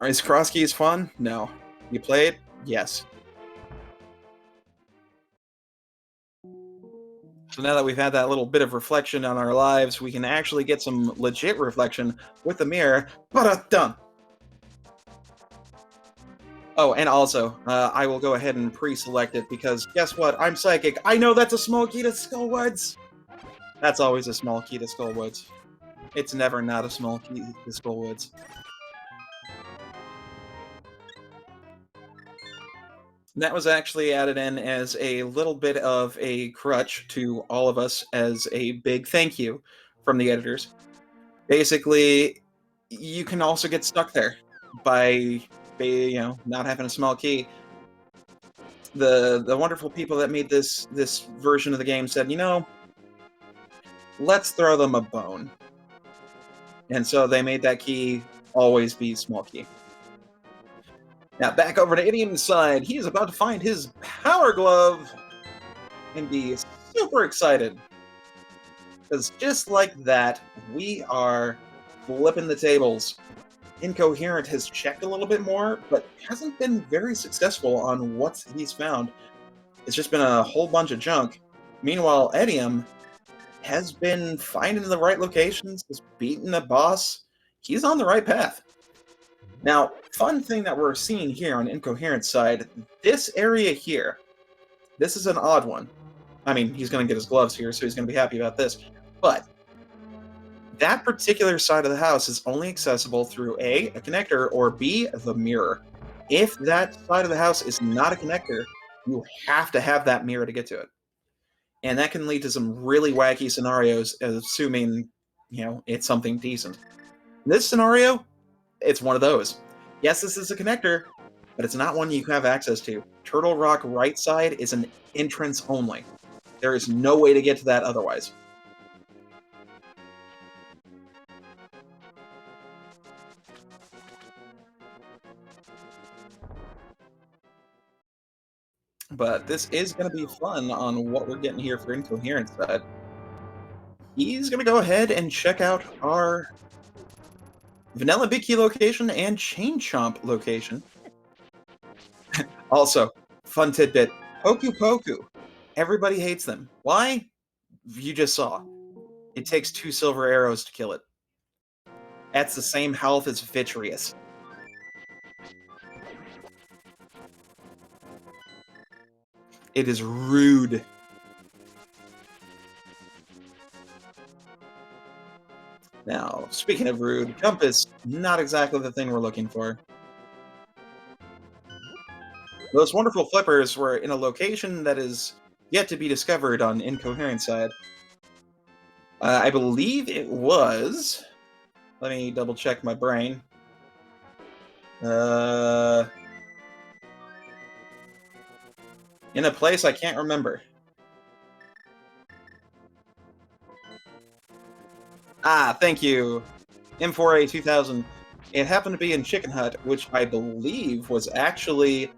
Is Crosskeys fun? No. You play it? Yes. So now that we've had that little bit of reflection on our lives, we can actually get some legit reflection with the mirror. Done. Oh, and also, I will go ahead and pre-select it because guess what? I'm psychic. I know that's a small key to Skullwoods. That's always a small key to Skullwoods. It's never not a small key to Skullwoods. That was actually added in as a little bit of a crutch to all of us as a big thank you from the editors. Basically, you can also get stuck there by not having a small key. The wonderful people that made this version of the game said, let's throw them a bone. And so they made that key always be small key. Now back over to Idiom's side. He is about to find his power glove and be super excited. Because just like that, we are flipping the tables. Incoherent has checked a little bit more, but hasn't been very successful on what he's found. It's just been a whole bunch of junk. Meanwhile, Idiom has been finding the right locations, has beaten the boss. He's on the right path. Now, fun thing that we're seeing here on Incoherent's side, this area here, this is an odd one. I mean, he's going to get his gloves here, so he's going to be happy about this. But that particular side of the house is only accessible through A, a connector, or B, the mirror. If that side of the house is not a connector, you have to have that mirror to get to it. And that can lead to some really wacky scenarios, assuming, it's something decent. In this scenario, it's one of those. Yes, this is a connector, but it's not one you have access to. Turtle Rock right side is an entrance only. There is no way to get to that otherwise. But this is going to be fun on what we're getting here for Incoherent's side. He's going to go ahead and check out our Vanilla Bicky location and Chain Chomp location. Also, fun tidbit, Poku Poku. Everybody hates them. Why? You just saw. It takes 2 silver arrows to kill it. That's the same health as Vitreous. It is rude. Now, speaking of rude, Jump is not exactly the thing we're looking for. Those wonderful flippers were in a location that is yet to be discovered on Incoherent side. I believe it was... Let me double check my brain. In a place I can't remember. Ah, thank you. M4A 2000. It happened to be in Chicken Hut, which I believe was actually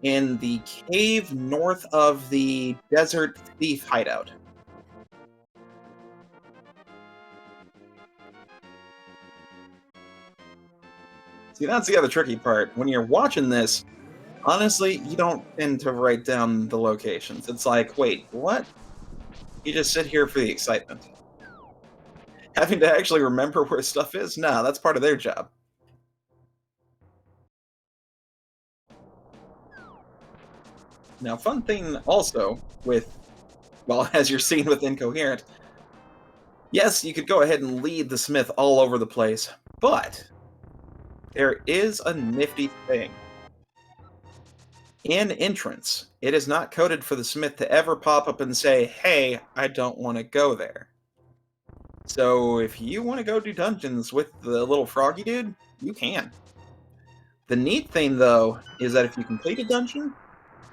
in the cave north of the Desert Thief hideout. See, that's the other tricky part. When you're watching this, honestly, you don't tend to write down the locations. It's like, wait, what? You just sit here for the excitement. Having to actually remember where stuff is? Nah, that's part of their job. Now, fun thing also with, well, as you're seeing with Incoherent, yes, you could go ahead and lead the Smith all over the place, but there is a nifty thing. In entrance, it is not coded for the smith to ever pop up and say, hey, I don't want to go there. So if you want to go do dungeons with the little froggy dude, you can. The neat thing, though, is that if you complete a dungeon,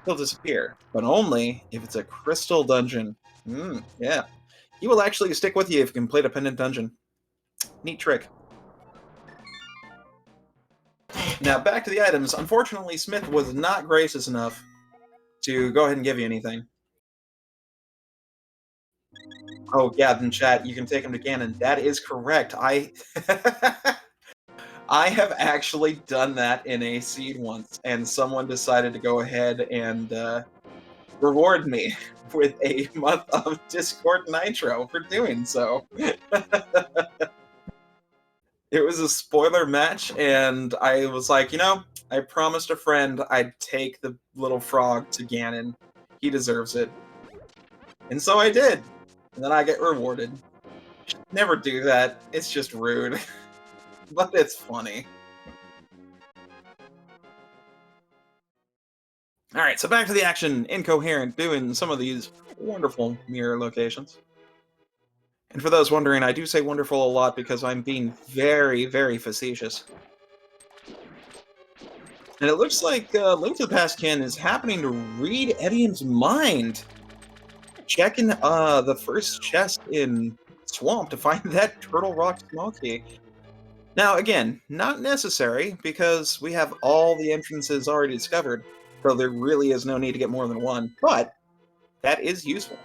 he'll disappear, but only if it's a crystal dungeon. Yeah. He will actually stick with you if you complete a pendant dungeon. Neat trick. Now, back to the items. Unfortunately, Smith was not gracious enough to go ahead and give you anything. Oh, yeah, in chat, you can take him to Ganon. That is correct. I have actually done that in a seed once, and someone decided to go ahead and reward me with a month of Discord Nitro for doing so. It was a spoiler match, and I was like, I promised a friend I'd take the little frog to Ganon. He deserves it. And so I did. And then I get rewarded. Never do that. It's just rude. But it's funny. Alright, so back to the action. Incoherent, doing some of these wonderful mirror locations. And for those wondering, I do say wonderful a lot because I'm being very, very facetious. And it looks like Link to the Past Ken is happening to read Edian's mind. Checking the first chest in Swamp to find that Turtle Rock Smoky. Now, again, not necessary, because we have all the entrances already discovered, so there really is no need to get more than one, but that is useful.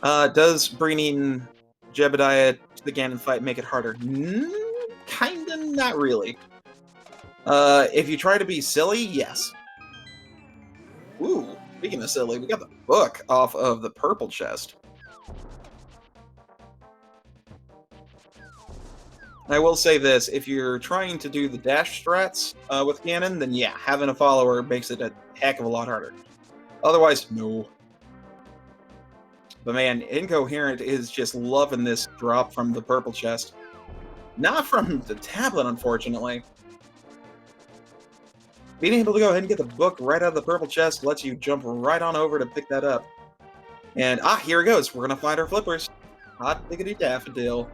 Does bringing Jebediah to the Ganon fight make it harder? Kinda not really. If you try to be silly, yes. Ooh, speaking of silly, we got the book off of the purple chest. I will say this, if you're trying to do the dash strats with Ganon, then yeah, having a follower makes it a heck of a lot harder. Otherwise, no. But man, Incoherent is just loving this drop from the purple chest. Not from the tablet, unfortunately. Being able to go ahead and get the book right out of the purple chest lets you jump right on over to pick that up. And, here it goes. We're going to find our flippers. Hot diggity daffodil.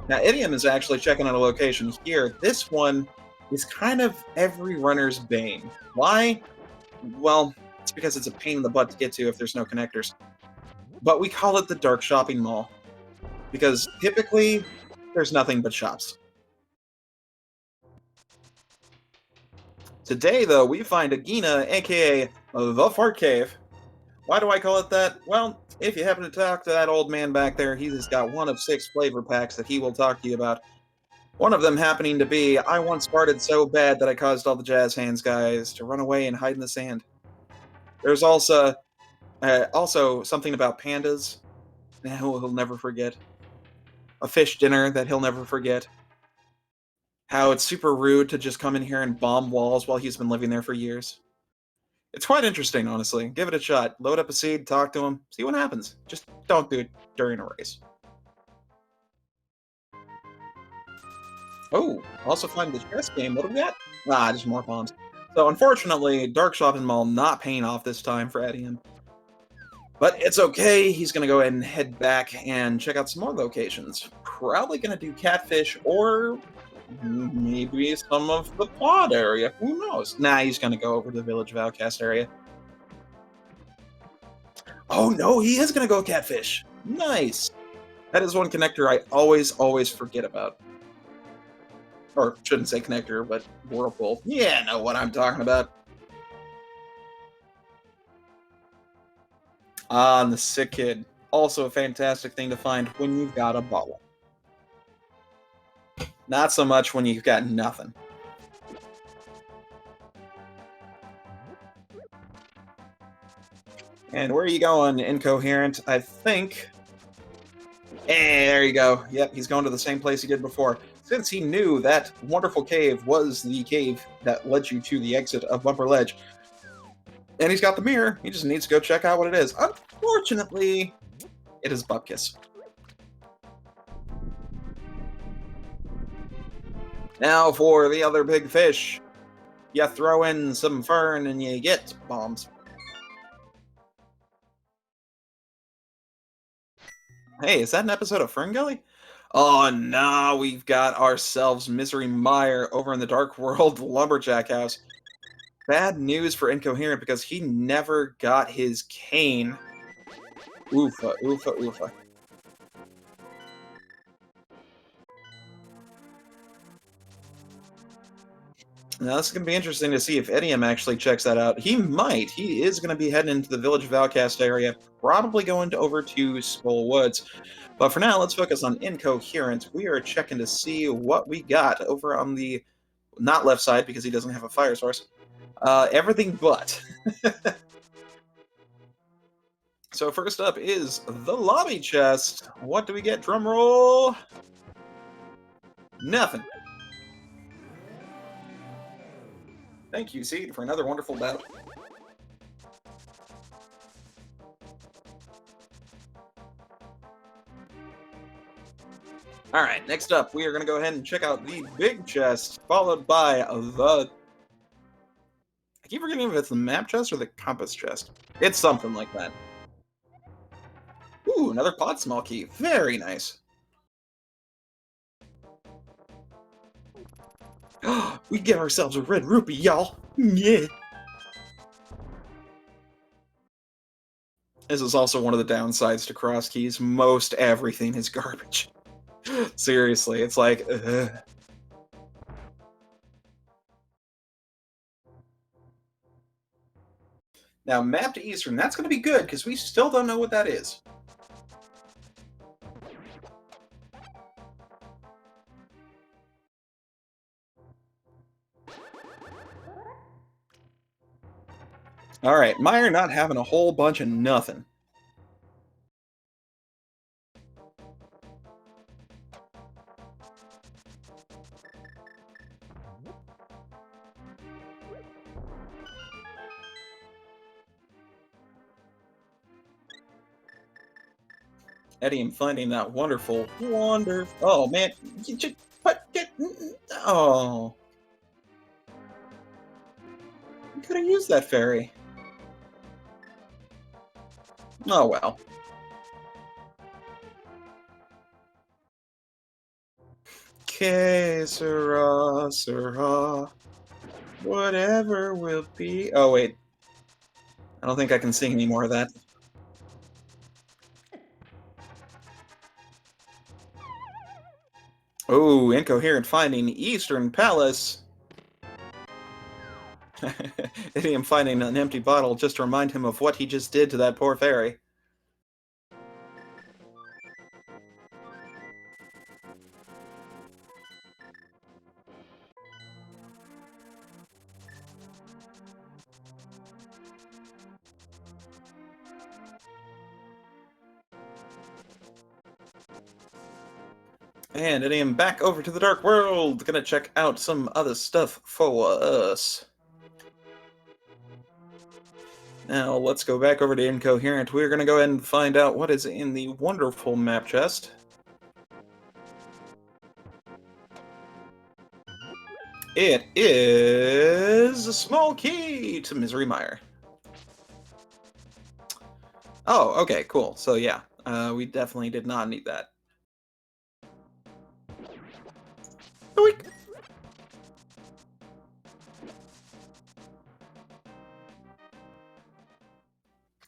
Now, Idiom is actually checking out a location here. This one is kind of every runner's bane. Why? Well, it's because it's a pain in the butt to get to if there's no connectors. But we call it the Dark Shopping Mall. Because typically, there's nothing but shops. Today, though, we find Agina, aka the Fart Cave. Why do I call it that? Well, if you happen to talk to that old man back there, he's got one of 6 flavor packs that he will talk to you about. One of them happening to be, I once farted so bad that I caused all the jazz hands guys to run away and hide in the sand. There's also something about pandas that he'll never forget. A fish dinner that he'll never forget. How it's super rude to just come in here and bomb walls while he's been living there for years. It's quite interesting, honestly. Give it a shot. Load up a seed, talk to him, see what happens. Just don't do it during a race. Oh, also find the chess game. What do we got? Just more bombs. So unfortunately, Dark Shopping Mall not paying off this time for Edian. But it's okay. He's going to go ahead and head back and check out some more locations. Probably going to do Catfish or maybe some of the pod area. Who knows? Nah, he's going to go over to the Village of Outcast area. Oh, no, he is going to go Catfish. Nice. That is one connector I always forget about. Or shouldn't say connector, but whirlpool. Yeah, know what I'm talking about. And the Sick Kid. Also a fantastic thing to find when you've got a bubble. Not so much when you've got nothing. And where are you going, Incoherent? I think... Hey, there you go. Yep, he's going to the same place he did before. Since he knew that wonderful cave was the cave that led you to the exit of Bumper Ledge. And he's got the mirror. He just needs to go check out what it is. Unfortunately, it is Bupkis. Now for the other big fish. You throw in some fern and you get bombs. Hey, is that an episode of Ferngully? Oh no, we've got ourselves Misery Mire over in the Dark World Lumberjack House. Bad news for Incoherent because he never got his cane. Oofa, oofa, oofa. Now, this is going to be interesting to see if Idiom actually checks that out. He might. He is going to be heading into the Village of Outcast area, probably going over to Skull Woods. But for now, let's focus on Incoherent. We are checking to see what we got over on the, not left side because he doesn't have a fire source. Everything but. So first up is the lobby chest. What do we get? Drum roll. Nothing. Thank you, Seed, for another wonderful battle. Alright, next up, we are going to go ahead and check out the big chest, followed by the... I keep forgetting if it's the map chest or the compass chest. It's something like that. Ooh, another pod small key. Very nice. We get ourselves a red rupee, y'all. Yeah. This is also one of the downsides to Crosskeys. Most everything is garbage. Seriously, it's like, ugh. Now, map to Eastern, that's going to be good, because we still don't know what that is. Alright, Meyer not having a whole bunch of nothing. Eddie, I'm finding that wonderful. Oh, man. You just, oh. You could have used that fairy. Oh, well. Que sera, sera. Whatever will be. Oh, wait. I don't think I can sing any more of that. Oh, incoherent finding Eastern Palace. Idiom finding an empty bottle just to remind him of what he just did to that poor fairy. And Idiom back over to the Dark World. Gonna check out some other stuff for us. Now, let's go back over to Incoherent. We're going to go ahead and find out what is in the wonderful map chest. It is a small key to Misery Mire. Oh, okay, cool. So yeah, we definitely did not need that. Boink.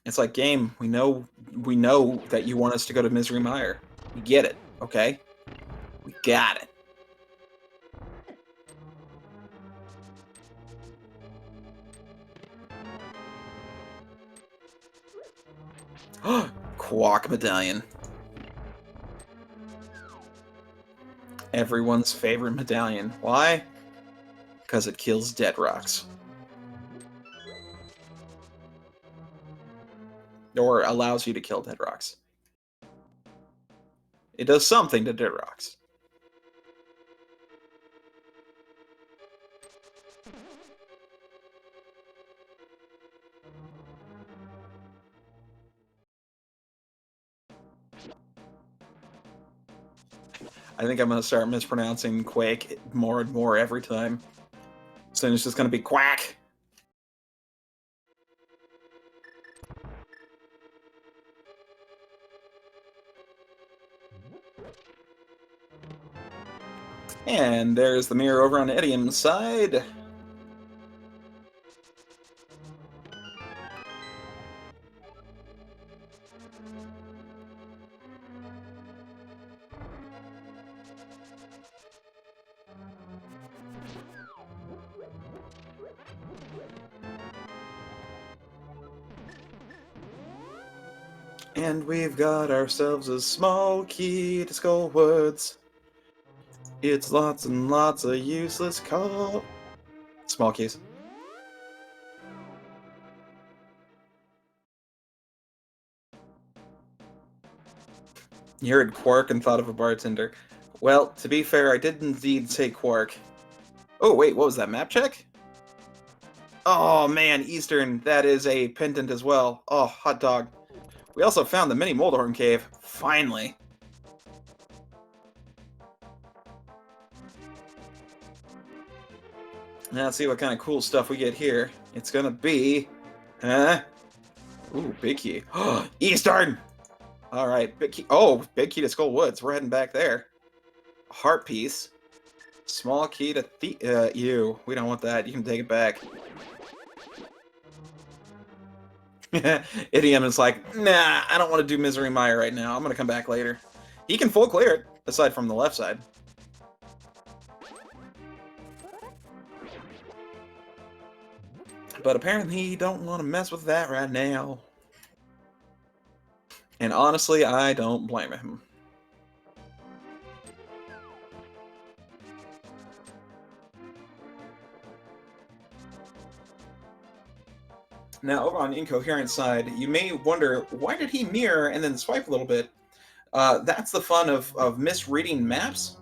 It's like, game, we know that you want us to go to Misery Mire. We get it, okay? We got it. Quack Medallion. Everyone's favorite medallion. Why? Because it kills dead rocks. Or allows you to kill dead rocks. It does something to dead rocks. I think I'm going to start mispronouncing Quake more and more every time. So it's just going to be Quack. And there's the mirror over on Idiom's side. And we've got ourselves a small key to Skullwoods. It's lots and lots of useless small keys. You heard Quark and thought of a bartender. Well, to be fair, I did indeed say Quark. Oh, wait, what was that, map check? Oh, man, Eastern, that is a pendant as well. Oh, hot dog. We also found the mini Moldhorn cave. Finally. Now let's see what kind of cool stuff we get here. It's gonna be... Ooh, big key. Eastern! Alright, big key. Oh, big key to Skull Woods. We're heading back there. Heart piece. Small key to ew. We don't want that. You can take it back. Idiom is like, nah, I don't want to do Misery Mire right now. I'm gonna come back later. He can full clear it, aside from the left side. But apparently he don't want to mess with that right now. And honestly, I don't blame him. Now, over on Incoherent side, you may wonder, why did he mirror and then swipe a little bit? That's the fun of misreading maps.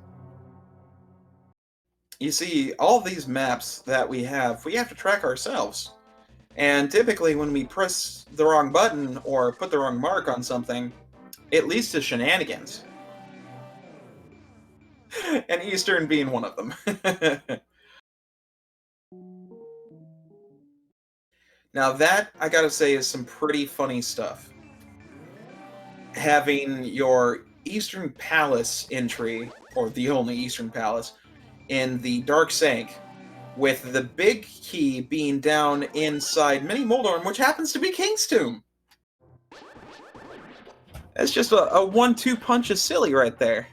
You see, all these maps that we have to track ourselves. And typically when we press the wrong button or put the wrong mark on something, it leads to shenanigans. And Eastern being one of them. Now that, I gotta say, is some pretty funny stuff. Having your Eastern Palace entry, or the only Eastern Palace, in the Dark Sank, with the big key being down inside Mini Moldorm, which happens to be King's Tomb. That's just a 1-2 punch of silly right there.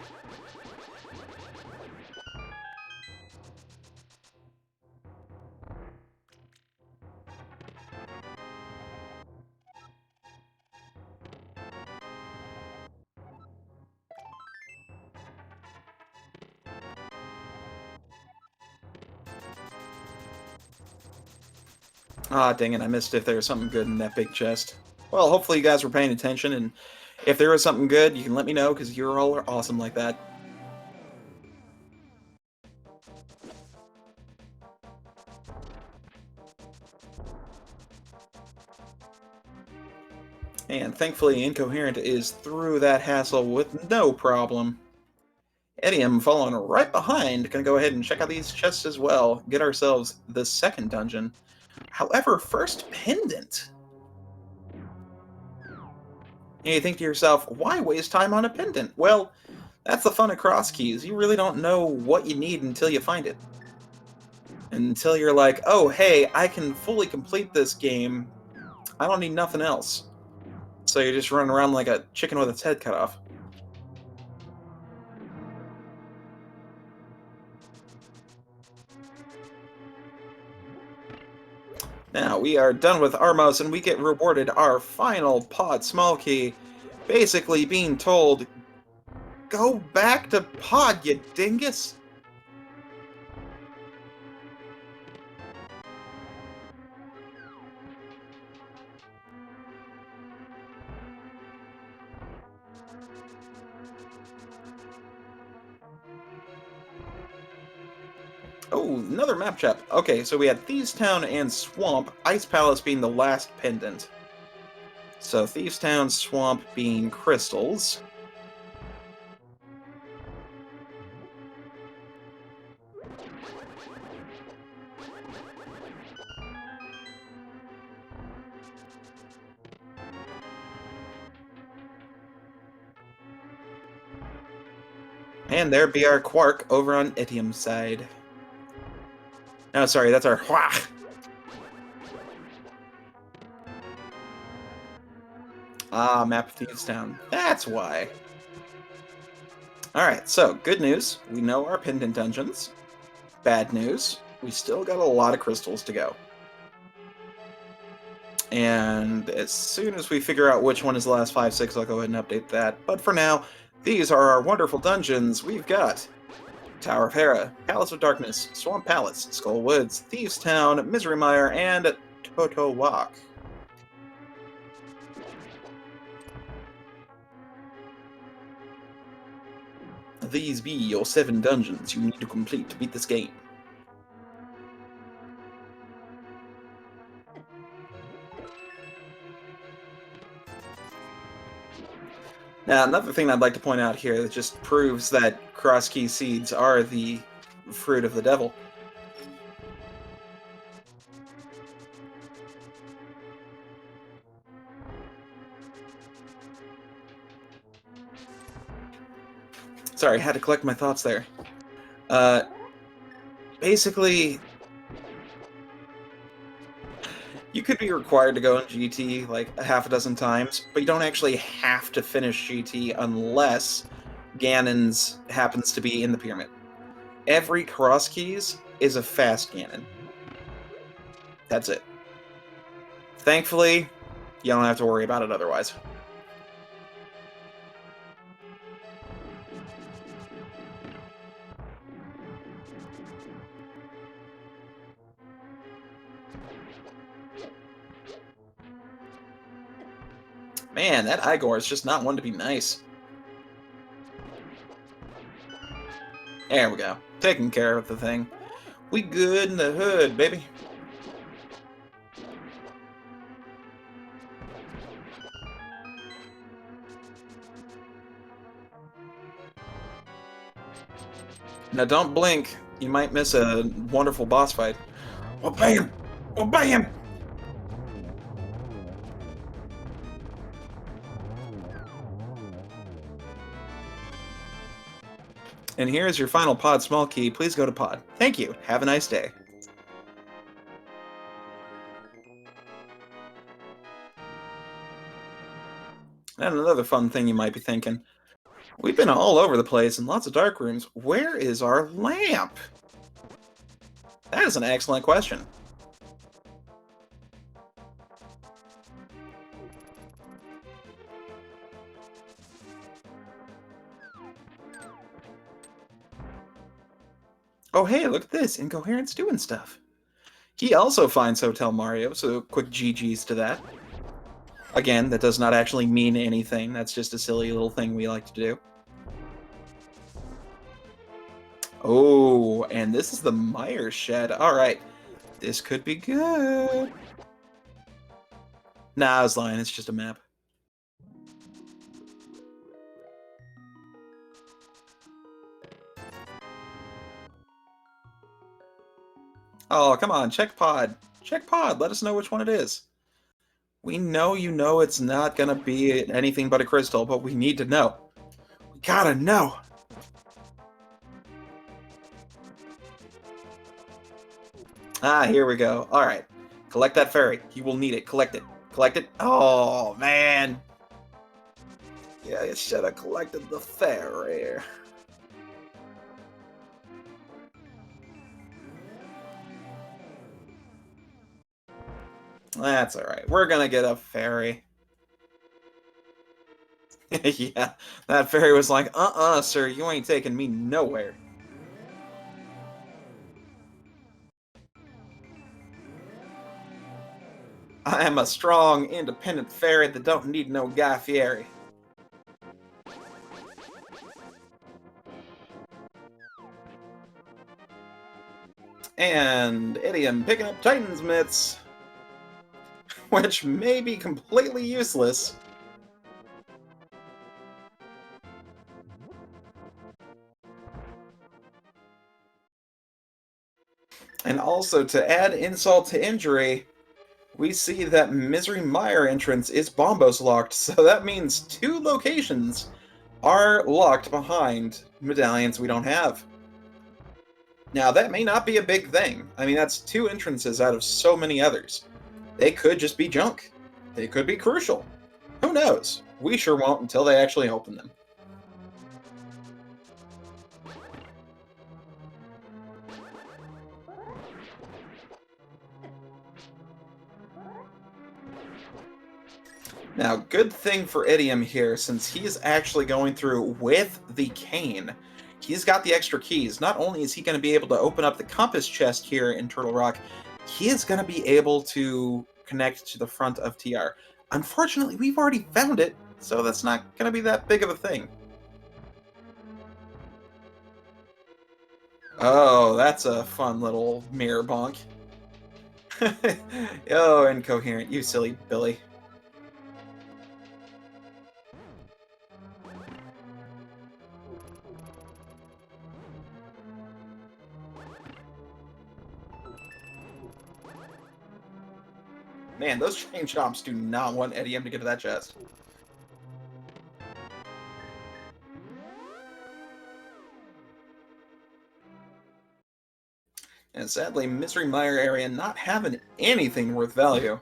Ah, dang it, I missed if there was something good in that big chest. Well, hopefully you guys were paying attention, and if there was something good, you can let me know, because you're all awesome like that. And thankfully, Incoherent is through that hassle with no problem. Idiom following right behind, gonna go ahead and check out these chests as well, get ourselves the second dungeon. However, first pendant. And you think to yourself, why waste time on a pendant? Well, that's the fun of Crosskeys. You really don't know what you need until you find it. Until you're like, oh, hey, I can fully complete this game. I don't need nothing else. So you're just running around like a chicken with its head cut off. Now, we are done with Armos, and we get rewarded our final pod small key, basically being told, go back to pod, you dingus! Oh, another map chap. Okay, so we had Thieves Town and Swamp, Ice Palace being the last pendant. So Thieves Town, Swamp being crystals. And there be our Quark over on Itium's side. No, sorry, that's our Hua. Ah, map of Thieves Town. That's why. Alright, so, good news. We know our pendant dungeons. Bad news. We still got a lot of crystals to go. And as soon as we figure out which one is the last 5, 6, I'll go ahead and update that. But for now, these are our wonderful dungeons. We've got Tower of Hera, Palace of Darkness, Swamp Palace, Skull Woods, Thieves Town, Misery Mire, and Toto Walk. These be your 7 dungeons you need to complete to beat this game. Now, another thing I'd like to point out here that just proves that Crosskey seeds are the fruit of the devil. Sorry, I had to collect my thoughts there. Basically, you could be required to go in GT like a half a dozen times, but you don't actually have to finish GT unless Ganon's happens to be in the pyramid. Every Crosskeys is a fast Ganon. That's it. Thankfully, you don't have to worry about it otherwise. Man, that Igor is just not one to be nice. There we go. Taking care of the thing. We good in the hood, baby. Now don't blink. You might miss a wonderful boss fight. Obey him! Obey him! And here's your final pod small key. Please go to pod. Thank you. Have a nice day. And another fun thing you might be thinking. We've been all over the place in lots of dark rooms. Where is our lamp? That is an excellent question. Oh hey, look at this. Incoherent's doing stuff. He also finds Hotel Mario, so quick GG's to that. Again, that does not actually mean anything. That's just a silly little thing we like to do. Oh, and this is the Mire Shed. Alright. This could be good. Nah, I was lying. It's just a map. Oh, come on. Check pod. Check pod. Let us know which one it is. We know you know it's not gonna be anything but a crystal, but we need to know. We gotta know. Ah, here we go. Alright. Collect that fairy. You will need it. Collect it. Collect it. Oh, man. Yeah, you should have collected the fairy. That's alright. We're gonna get a fairy. Yeah, that fairy was like, sir, you ain't taking me nowhere. I am a strong, independent fairy that don't need no Guy Fieri. And Idiom picking up Titan's mitts, which may be completely useless. And also, to add insult to injury, we see that Misery Mire entrance is bombos locked, so that means 2 locations are locked behind medallions we don't have. Now, that may not be a big thing. I mean, that's 2 entrances out of so many others. They could just be junk. They could be crucial. Who knows? We sure won't until they actually open them. Now, good thing for Idiom here, since he is actually going through with the cane. He's got the extra keys. Not only is he going to be able to open up the compass chest here in Turtle Rock, he is going to be able to connect to the front of TR. Unfortunately, we've already found it, so that's not going to be that big of a thing. Oh, that's a fun little mirror bonk. Oh, incoherent, you silly Billy. Man, those chain chomps do not want Eddie M to get to that chest. And sadly, Mystery Mire area not having anything worth value.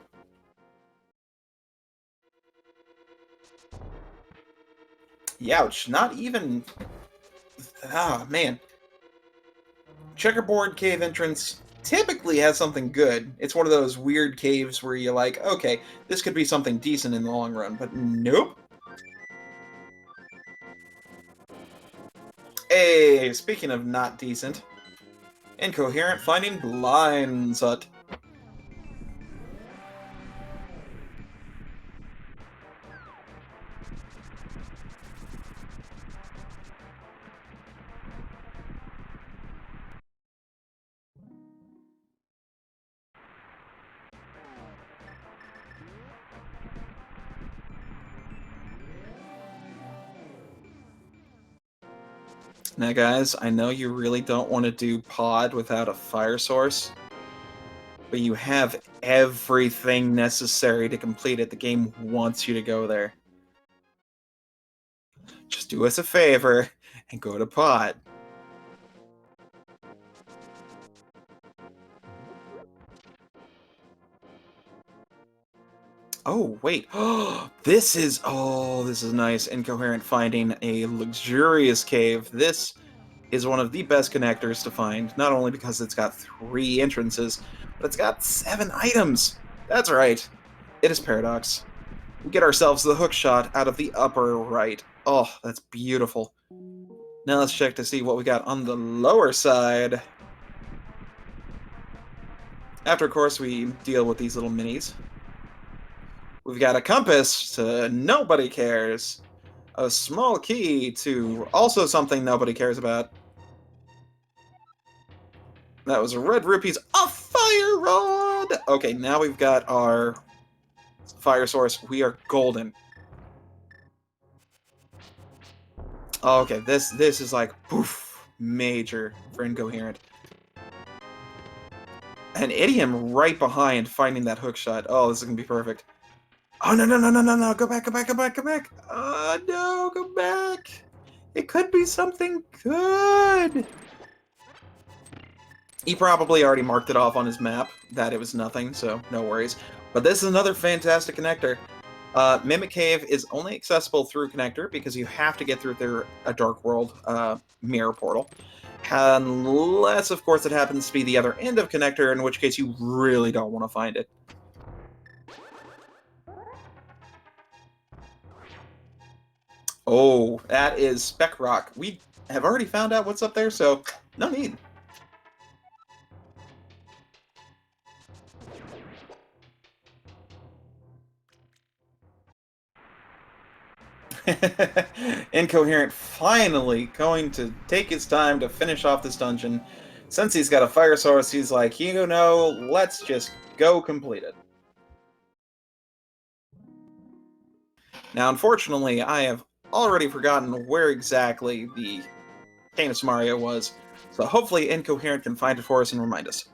Youch, not even... Ah, man. Checkerboard cave entrance typically has something good. It's one of those weird caves where you're like, okay, this could be something decent in the long run, but nope. Hey, speaking of not decent, incoherent finding Blind Sut. Now guys, I know you really don't want to do pod without a fire source, but you have everything necessary to complete it. The game wants you to go there. Just do us a favor and go to pod. Oh, wait. This is nice. Incoherent finding a luxurious cave. This is one of the best connectors to find, not only because it's got 3 entrances, but it's got 7 items. That's right. It is Paradox. We get ourselves the hook shot out of the upper right. Oh, that's beautiful. Now let's check to see what we got on the lower side. After, of course, we deal with these little minis. We've got a compass to nobody cares. A small key to also something nobody cares about. That was a red rupees. A fire rod! Okay, now we've got our fire source. We are golden. Okay, this is like poof, major for incoherent. An idiom right behind finding that hook shot. Oh, this is gonna be perfect. Oh no, go back. No, go back. It could be something good. He probably already marked it off on his map that it was nothing, so no worries. But this is another fantastic connector. Mimic Cave is only accessible through connector because you have to get through a Dark World mirror portal. Unless, of course, it happens to be the other end of connector, in which case you really don't want to find it. Oh, that is Spec Rock. We have already found out what's up there, so no need. Incoherent finally going to take his time to finish off this dungeon. Since he's got a fire source, he's like, you know, let's just go complete it. Now, unfortunately, I have already forgotten where exactly the Canis Mario was, so hopefully Incoherent can find it for us and remind us.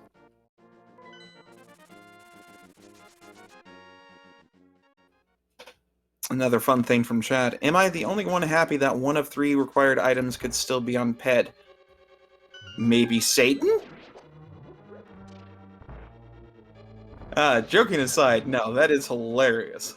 Another fun thing from chat. Am I the only one happy that one of 3 required items could still be on PED? Maybe Satan? Joking aside, no, that is hilarious.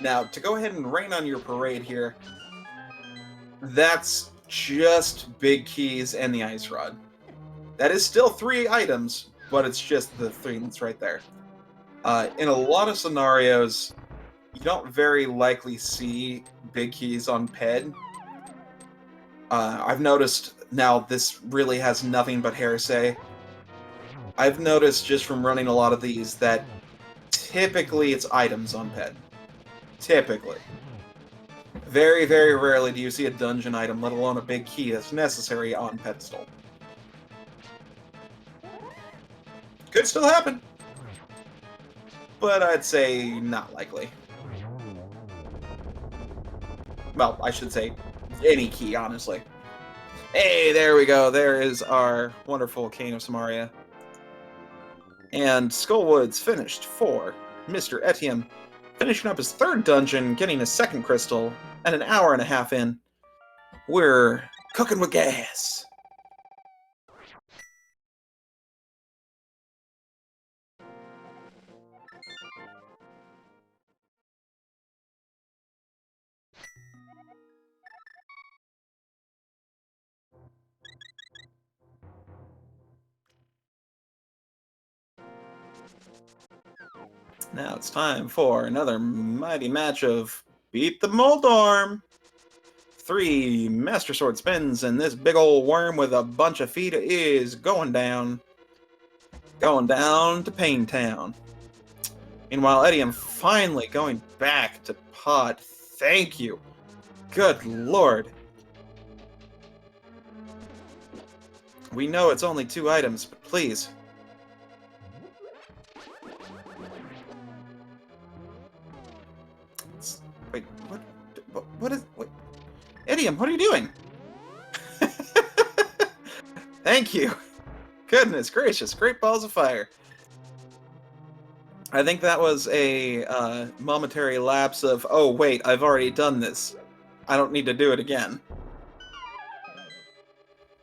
Now, to go ahead and rain on your parade here, that's just big keys and the ice rod. That is still 3 items, but it's just the 3 that's right there. In a lot of scenarios, you don't very likely see big keys on PED. I've noticed, now this really has nothing but hearsay, I've noticed just from running a lot of these that typically it's items on PED. Typically. Very, very rarely do you see a dungeon item, let alone a big key that's necessary on pedestal. Could still happen, but I'd say not likely. Well, I should say any key, honestly. Hey, there we go. There is our wonderful Cane of Samaria. And Skullwood's finished for Mr. Etienne, finishing up his 3rd dungeon, getting his 2nd crystal, and an hour and a half in, we're cooking with gas. Now it's time for another mighty match of Beat the Moldorm. 3 Master Sword spins, and this big old worm with a bunch of feet is going down. Going down to Pain Town. Meanwhile, Eddie, I'm finally going back to Pod. Thank you. Good lord. We know it's only 2 items, but please. Wait, what is... What? Idiom, what are you doing? Thank you. Goodness gracious, great balls of fire. I think that was a momentary lapse of, oh wait, I've already done this. I don't need to do it again.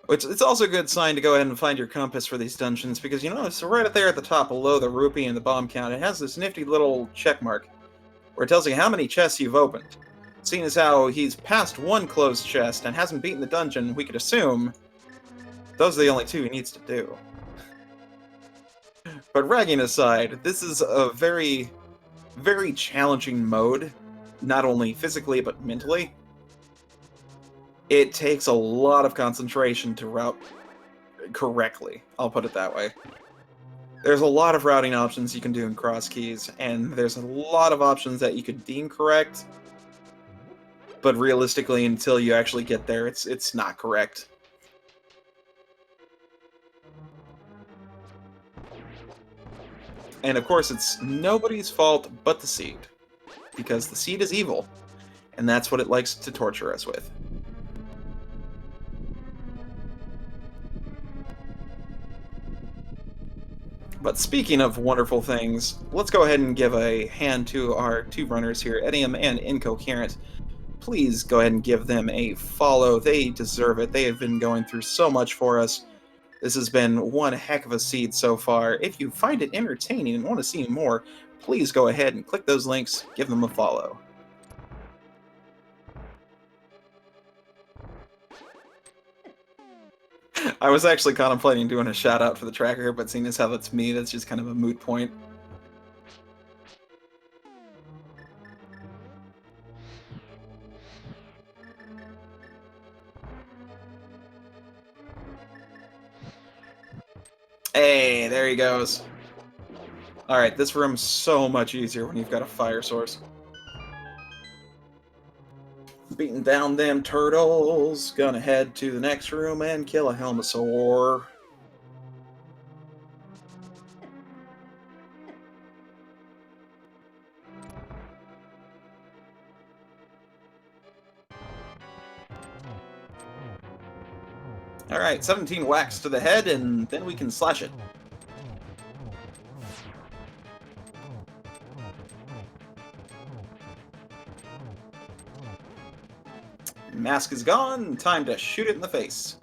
Which, it's also a good sign to go ahead and find your compass for these dungeons, because you notice right up there at the top below the rupee and the bomb count, it has this nifty little check mark, where it tells you how many chests you've opened. Seeing as how he's passed 1 closed chest and hasn't beaten the dungeon, we could assume those are the only 2 he needs to do. But ragging aside, this is a very, very challenging mode, not only physically but mentally. It takes a lot of concentration to route correctly, I'll put it that way. There's a lot of routing options you can do in Crosskeys, and there's a lot of options that you could deem correct, but realistically, until you actually get there, it's not correct. And of course, it's nobody's fault but the seed, because the seed is evil, and that's what it likes to torture us with. But speaking of wonderful things, let's go ahead and give a hand to our 2 runners here, Edium and Incoherent. Please go ahead and give them a follow. They deserve it. They have been going through so much for us. This has been one heck of a seed so far. If you find it entertaining and want to see more, please go ahead and click those links, give them a follow. I was actually contemplating doing a shout out for the tracker, but seeing as how that's me, that's just kind of a moot point. Hey, there he goes. Alright, this room's so much easier when you've got a fire source. Beating down them turtles. Gonna head to the next room and kill a Helmosaur. Alright, 17 whacks to the head, and then we can slash it. Mask is gone, time to shoot it in the face.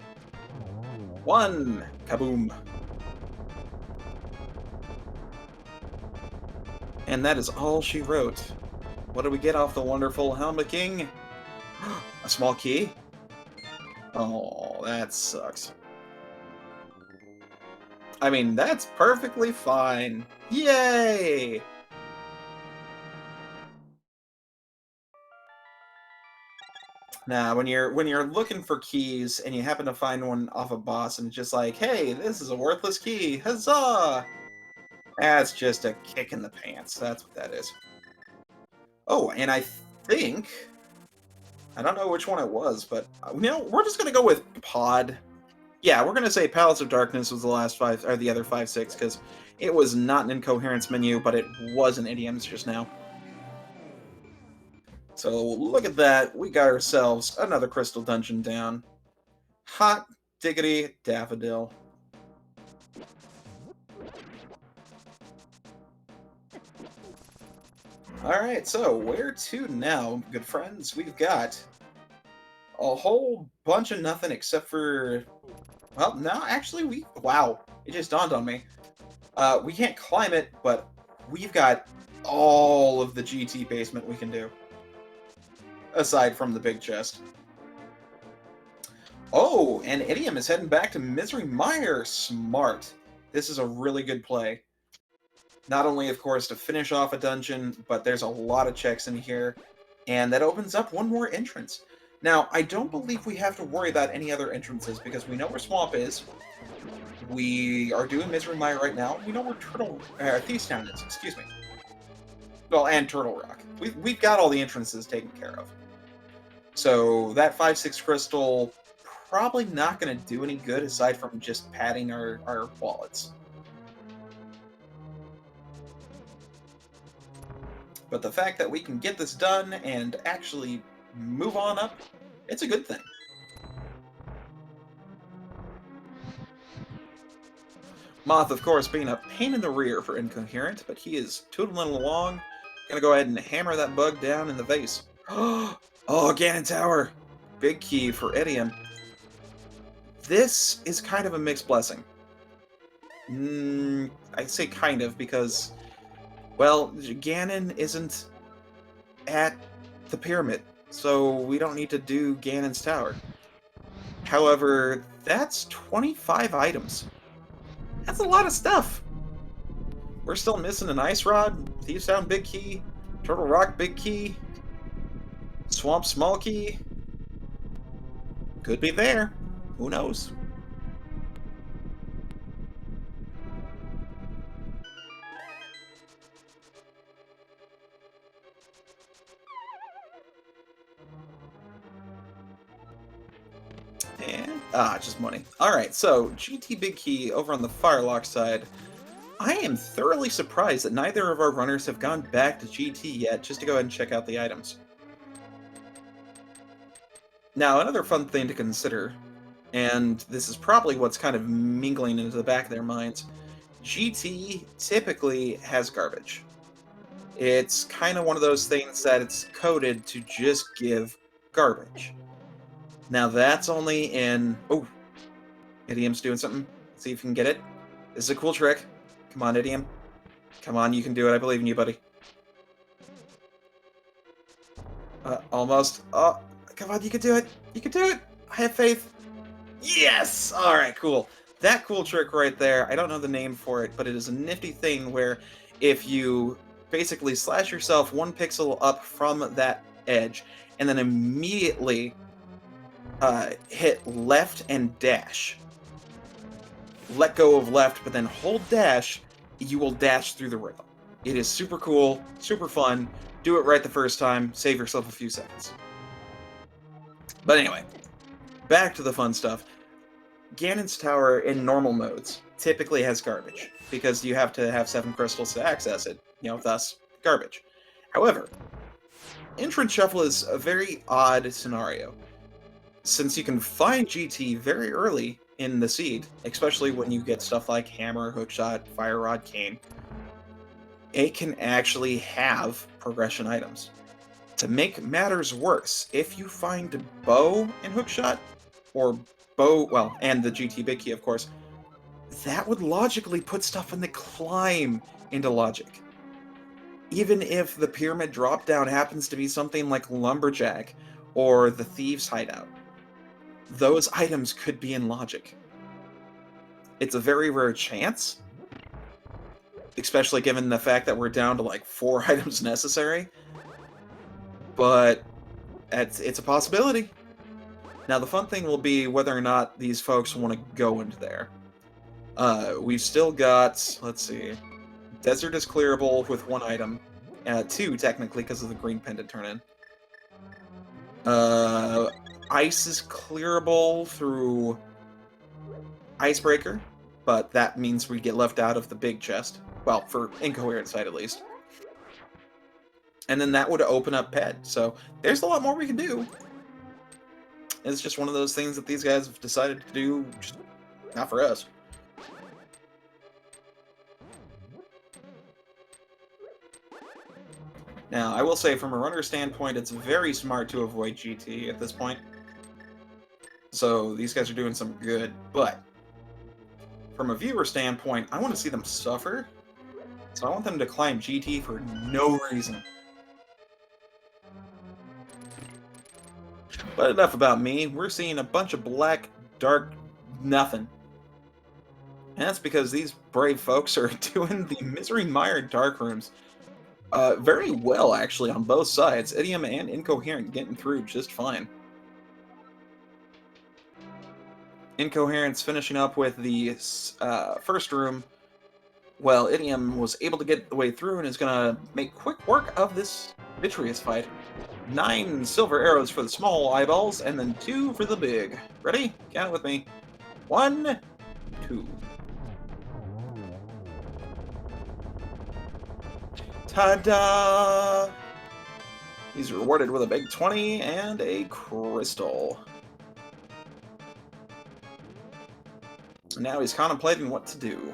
1, kaboom. And that is all she wrote. What do we get off the wonderful Helmet King? A small key? Oh, that sucks. I mean, that's perfectly fine. Yay! Now, when you're looking for keys and you happen to find one off a boss and it's just like, hey, this is a worthless key, huzzah! That's just a kick in the pants. That's what that is. Oh, and I think I don't know which one it was, but we're just gonna go with Pod. Yeah, we're gonna say Palace of Darkness was the last 5, or the other 5, 6, because it was not an incoherence menu, but it was an idioms just now. So look at that, we got ourselves another crystal dungeon down. Hot diggity daffodil. Alright, so where to now, good friends? We've got a whole bunch of nothing except for... Well, no, actually, wow, it just dawned on me. We can't climb it, but we've got all of the GT basement we can do. Aside from the big chest. Oh, and Idiom is heading back to Misery Mire. Smart. This is a really good play. Not only, of course, to finish off a dungeon, but there's a lot of checks in here, and that opens up one more entrance. Now, I don't believe we have to worry about any other entrances, because we know where Swamp is. We are doing Misery Mire right now. We know where Thieves Town is, excuse me. Well, and Turtle Rock. We've got all the entrances taken care of. So, that 5-6 crystal, probably not going to do any good aside from just padding our wallets. But the fact that we can get this done and actually move on up, it's a good thing. Moth, of course, being a pain in the rear for Incoherent, but he is tootling along. Gonna go ahead and hammer that bug down in the vase. Oh, Ganon Tower! Big key for Idiom. This is kind of a mixed blessing. I say kind of because... Well, Ganon isn't at the pyramid, so we don't need to do Ganon's Tower. However, that's 25 items. That's a lot of stuff! We're still missing an Ice Rod, Thieves Town Big Key, Turtle Rock Big Key, Swamp Small Key. Could be there. Who knows? And, just money. Alright, so, GT Big Key over on the Firelock side. I am thoroughly surprised that neither of our runners have gone back to GT yet, just to go ahead and check out the items. Now, another fun thing to consider, and this is probably what's kind of mingling into the back of their minds, GT typically has garbage. It's kind of one of those things that it's coded to just give garbage. Now that's only in... Oh! Idiom's doing something. Let's see if you can get it. This is a cool trick. Come on, Idiom. Come on, you can do it. I believe in you, buddy. Almost. Oh, come on, you can do it. You can do it. I have faith. Yes! Alright, cool. That cool trick right there, I don't know the name for it, but it is a nifty thing where if you basically slash yourself 1 pixel up from that edge, and then immediately hit left and dash. Let go of left, but then hold dash, you will dash through the rail. It is super cool, super fun. Do it right the first time, save yourself a few seconds. But anyway, back to the fun stuff. Ganon's Tower in normal modes typically has garbage, because you have to have 7 crystals to access it, thus garbage. However, Entrance Shuffle is a very odd scenario. since you can find GT very early in the seed, especially when you get stuff like Hammer, Hookshot, Fire Rod, Cane, it can actually have progression items. To make matters worse, if you find Bow in Hookshot, or Bow, well, and the GT Big Key, of course, that would logically put stuff in the climb into logic. Even if the pyramid drop-down happens to be something like Lumberjack or the Thieves' Hideout, those items could be in logic. It's a very rare chance, especially given the fact that we're down to like 4 items necessary, but it's a possibility. Now, the fun thing will be whether or not these folks want to go into there. We've still got, let's see, Desert is clearable with 1 item. 2, technically, because of the green pendant turn-in. Ice is clearable through Icebreaker, but that means we get left out of the big chest. Well, for Incoherent side, at least. And then that would open up Ped, so there's a lot more we can do. It's just one of those things that these guys have decided to do, just not for us. Now, I will say, from a runner standpoint, it's very smart to avoid GT at this point. So these guys are doing some good, but from a viewer standpoint, I want to see them suffer. So I want them to climb GT for no reason. But enough about me. We're seeing a bunch of black, dark, nothing. And that's because these brave folks are doing the Misery Mire Dark Rooms very well, actually, on both sides. Idiom and Incoherent getting through just fine. Incoherent's finishing up with the first room. Well, Idiom was able to get the way through and is going to make quick work of this Vitreous fight. 9 silver arrows for the small eyeballs, and then 2 for the big. Ready? Count it with me. 1, 2. Ta-da! He's rewarded with a big 20 and a crystal. Now he's contemplating what to do.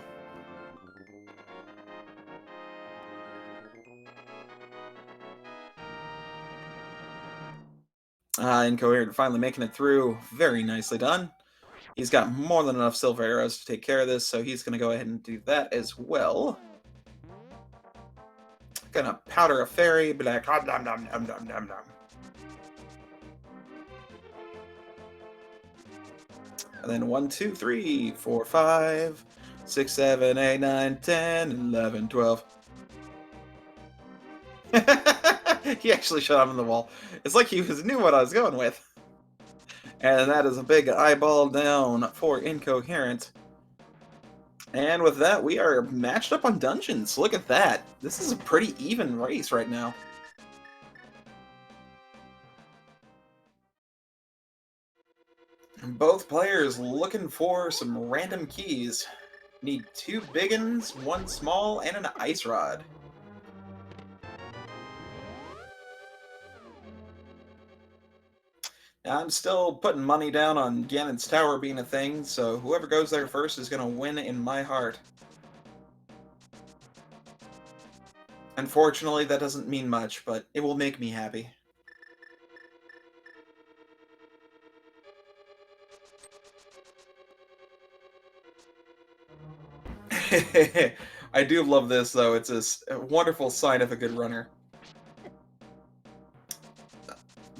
Incoherent finally making it through. Very nicely done. He's got more than enough silver arrows to take care of this, so he's going to go ahead and do that as well. Gonna powder a fairy, be like, nom nom nom nom nom nom nom. And then 1, 2, 3, 4, 5, 6, 7, 8, 9, 10, 11, 12. He actually shot him in the wall. It's like he knew what I was going with. And that is a big eyeball down for Incoherent. And with that, we are matched up on dungeons. Look at that. This is a pretty even race right now. Both players looking for some random keys. Need 2 big ones, 1 small, and an ice rod. I'm still putting money down on Ganon's Tower being a thing, so whoever goes there first is going to win in my heart. Unfortunately, that doesn't mean much, but it will make me happy. I do love this, though. It's a wonderful sign of a good runner.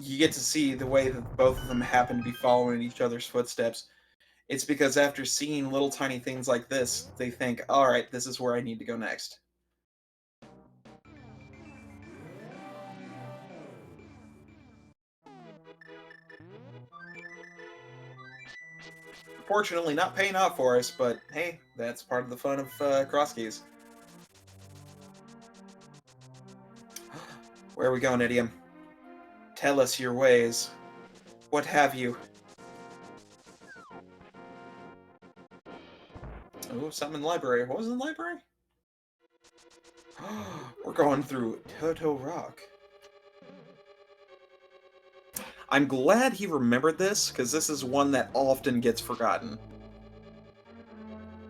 You get to see the way that both of them happen to be following each other's footsteps. It's because after seeing little tiny things like this, they think, alright, this is where I need to go next. Fortunately, not paying off for us, but hey, that's part of the fun of Crosskeys. Where are we going, Idiom? Tell us your ways. What have you? Oh, something in the library. What was in the library? We're going through Toto Rock. I'm glad he remembered this, because this is one that often gets forgotten.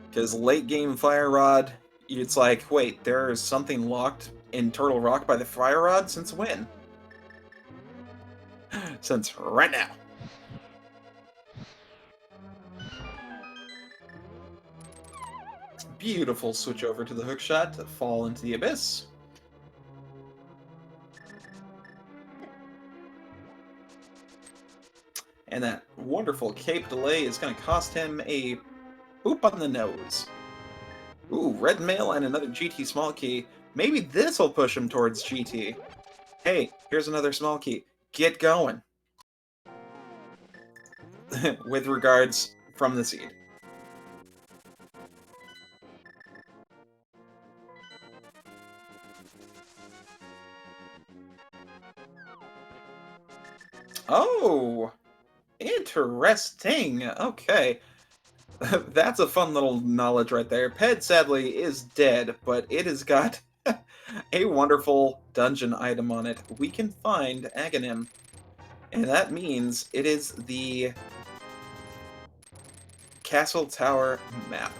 Because late game Fire Rod, it's like, wait, there's something locked in Turtle Rock by the Fire Rod? Since when? Since right now. Beautiful switch over to the hook shot to fall into the abyss. And that wonderful cape delay is going to cost him a boop on the nose. Ooh, red mail and another GT small key. Maybe this will push him towards GT. Hey, here's another small key. Get going. With regards from the seed. Oh, interesting. Okay. That's a fun little knowledge right there. Ped, sadly, is dead, but it has got a wonderful dungeon item on it. We can find Aghanim, and that means it is the Castle Tower map.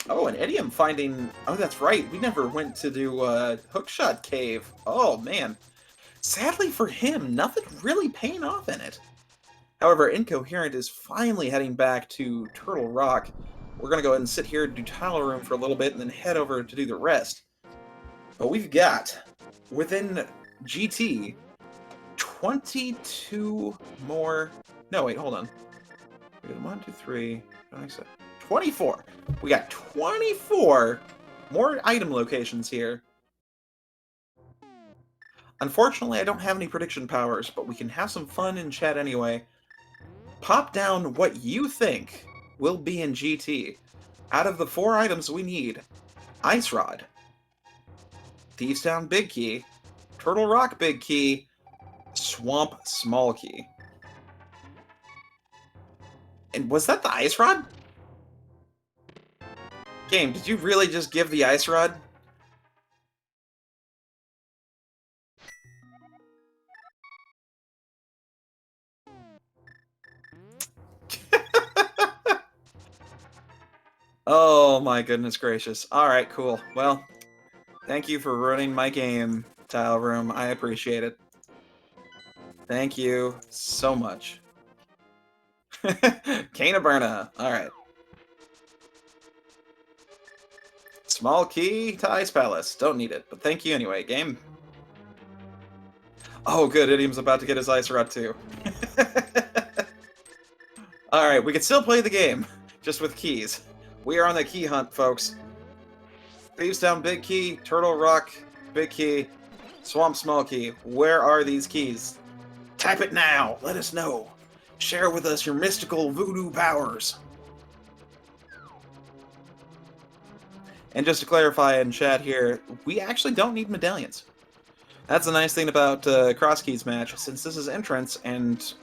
Oh, and Idiom finding... Oh, that's right. We never went to do Hookshot Cave. Oh, man. Sadly for him, nothing really paying off in it. However, Incoherent is finally heading back to Turtle Rock. We're going to go ahead and sit here, do Tile Room for a little bit, and then head over to do the rest. But we've got, within GT, 22 more... No, wait, hold on. We got 1, 2, 3, 24. We got 24 more item locations here. Unfortunately, I don't have any prediction powers, but we can have some fun in chat anyway. Pop down what you think will be in GT. Out of the 4 items we need, Ice Rod, Thieves Town Big Key, Turtle Rock Big Key, Swamp Small Key. And was that the Ice Rod? Game, did you really just give the Ice Rod? Oh my goodness gracious. Alright, cool. Well, thank you for running my game, Tile Room. I appreciate it. Thank you so much. Canaburna. Alright. Small key to Ice Palace. Don't need it, but thank you anyway, game. Oh, good. Idiom's about to get his Ice Rod, too. Alright, we can still play the game, just with keys. We are on the key hunt, folks. Thieves Town Big Key, Turtle Rock Big Key, Swamp Small Key. Where are these keys? Type it now. Let us know. Share with us your mystical voodoo powers. And just to clarify in chat here, we actually don't need medallions. That's the nice thing about Crosskeys match. Since this is entrance and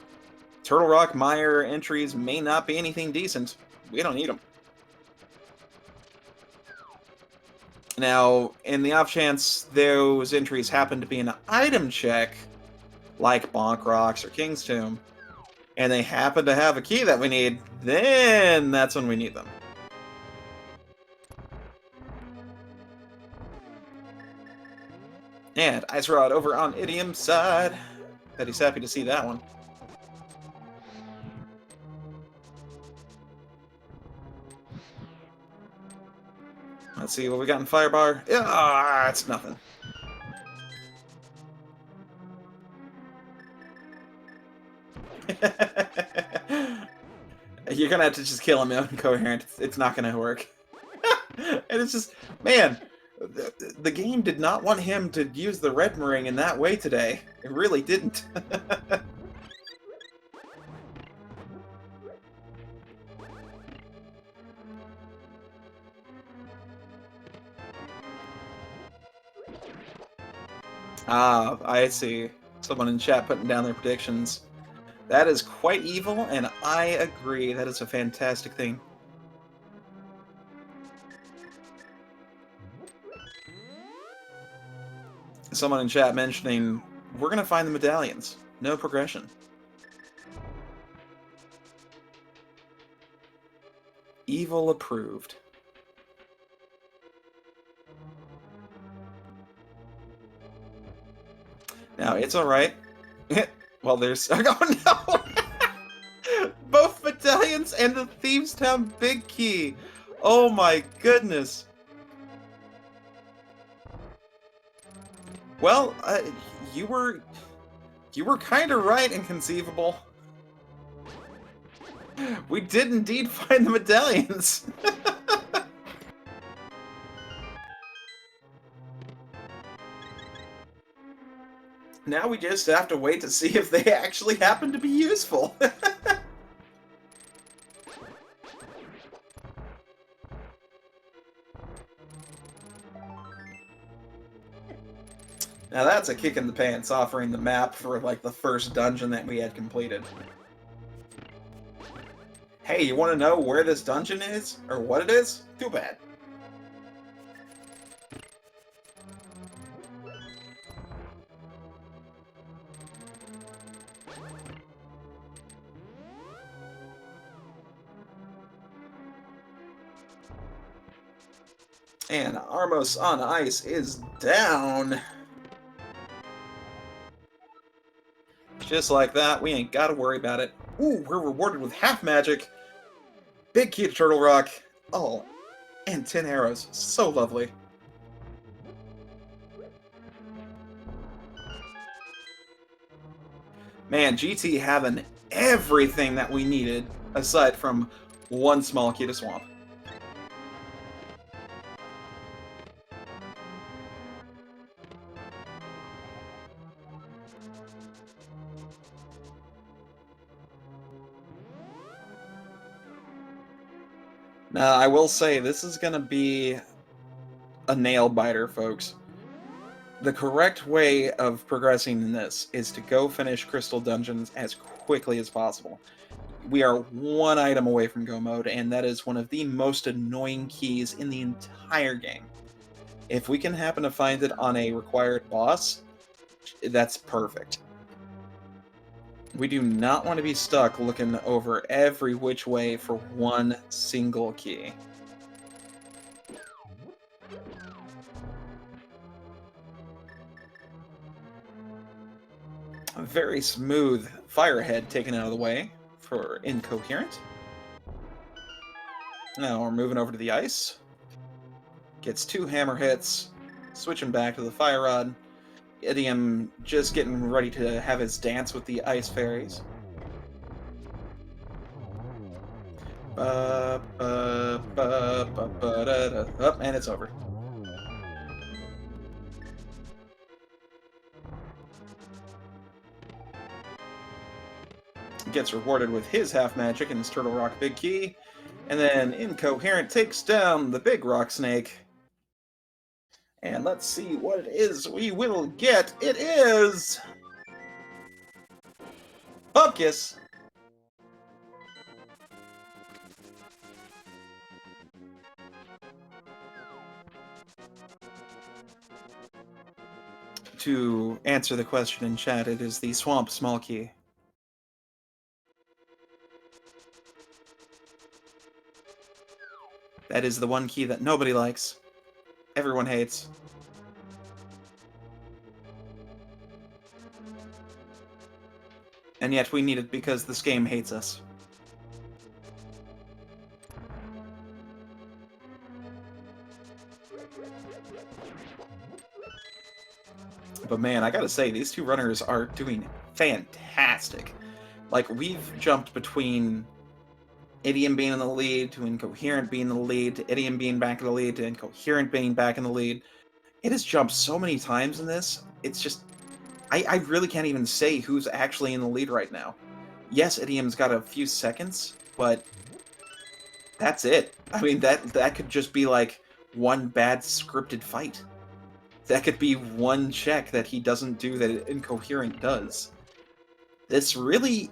Turtle Rock Mire entries may not be anything decent, we don't need them. Now, in the off chance those entries happen to be an item check, like Bonk Rocks or King's Tomb, and they happen to have a key that we need, then that's when we need them. And Ice Rod over on Idiom's side. Bet he's happy to see that one. Let's see what we got in Firebar. Ah, it's nothing. You're gonna have to just kill him incoherent. It's not gonna work. And it's just, man, the game did not want him to use the red ring in that way today. It really didn't. Ah, I see. Someone in chat putting down their predictions. That is quite evil, and I agree. That is a fantastic thing. Someone in chat mentioning we're gonna find the medallions. No progression. Evil approved. Now, it's alright. Well, there's... Oh, no! Both medallions and the Thieves' Town Big Key! Oh my goodness! Well, you were kind of right, Inconceivable. We did indeed find the medallions! Now we just have to wait to see if they actually happen to be useful. Now that's a kick in the pants, offering the map for, like, the first dungeon that we had completed. Hey, you want to know where this dungeon is? Or what it is? Too bad. And Armos on Ice is down. Just like that, we ain't gotta worry about it. Ooh, we're rewarded with half magic. Big key to Turtle Rock. Oh, and 10 arrows. So lovely. Man, GT having everything that we needed, aside from one small key to Swamp. Now, I will say, this is going to be a nail-biter, folks. The correct way of progressing in this is to go finish Crystal Dungeons as quickly as possible. We are one item away from Go Mode, and that is one of the most annoying keys in the entire game. If we can happen to find it on a required boss, that's perfect. We do not want to be stuck looking over every which way for one single key. A very smooth Firehead taken out of the way for Incoherent. Now we're moving over to the ice. Gets 2 hammer hits, switching back to the Fire Rod. Idiom just getting ready to have his dance with the ice fairies. Oh, and it's over. Gets rewarded with his half magic and his Turtle Rock Big Key. And then Incoherent takes down the big rock snake. And let's see what it is we will get. It is... Bupkis! To answer the question in chat, it is the Swamp Small Key. That is the one key that nobody likes. Everyone hates. And yet we need it because this game hates us. But man, I gotta say, these two runners are doing fantastic. Like, we've jumped between Idiom being in the lead, to Incoherent being in the lead, to Idiom being back in the lead, to Incoherent being back in the lead. It has jumped so many times in this, it's just... I really can't even say who's actually in the lead right now. Yes, Idiom's got a few seconds, but that's it. I mean, that could just be like one bad scripted fight. That could be one check that he doesn't do that Incoherent does. This really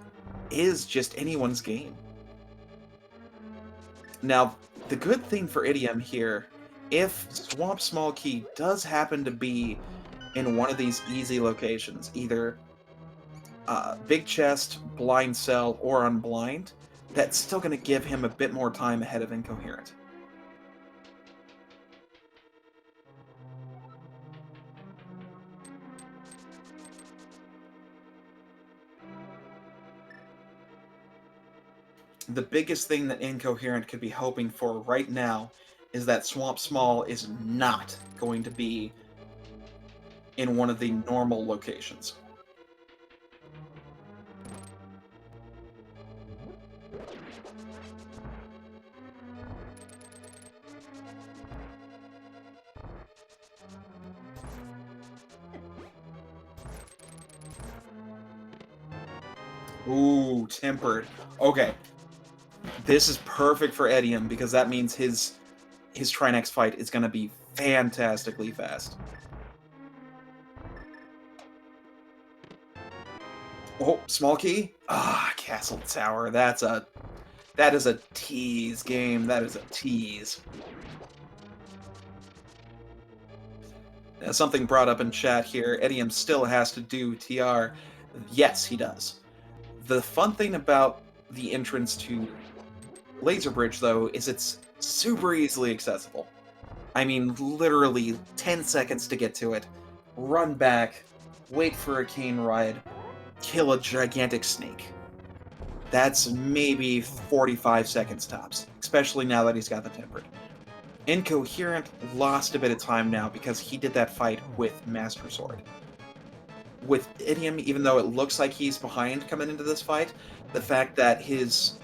is just anyone's game. Now, the good thing for Idiom here, if Swamp Small Key does happen to be in one of these easy locations, either big chest, blind cell, or unblind, that's still going to give him a bit more time ahead of Incoherent. The biggest thing that Incoherent could be hoping for right now is that Swamp Small is not going to be in one of the normal locations. Ooh, tempered. Okay, this is perfect for Edium because that means his Trinex fight is going to be fantastically fast. Oh, small key? Ah, Castle Tower. That is a tease game. That is a tease. Now, something brought up in chat here. Edium still has to do TR. Yes, he does. The fun thing about the entrance to Laser Bridge, though, is it's super easily accessible. I mean, literally 10 seconds to get to it. Run back, wait for a cane ride, kill a gigantic snake. That's maybe 45 seconds tops, especially now that he's got the tempered. Incoherent lost a bit of time now because he did that fight with Master Sword. With Idiom, even though it looks like he's behind coming into this fight, the fact that his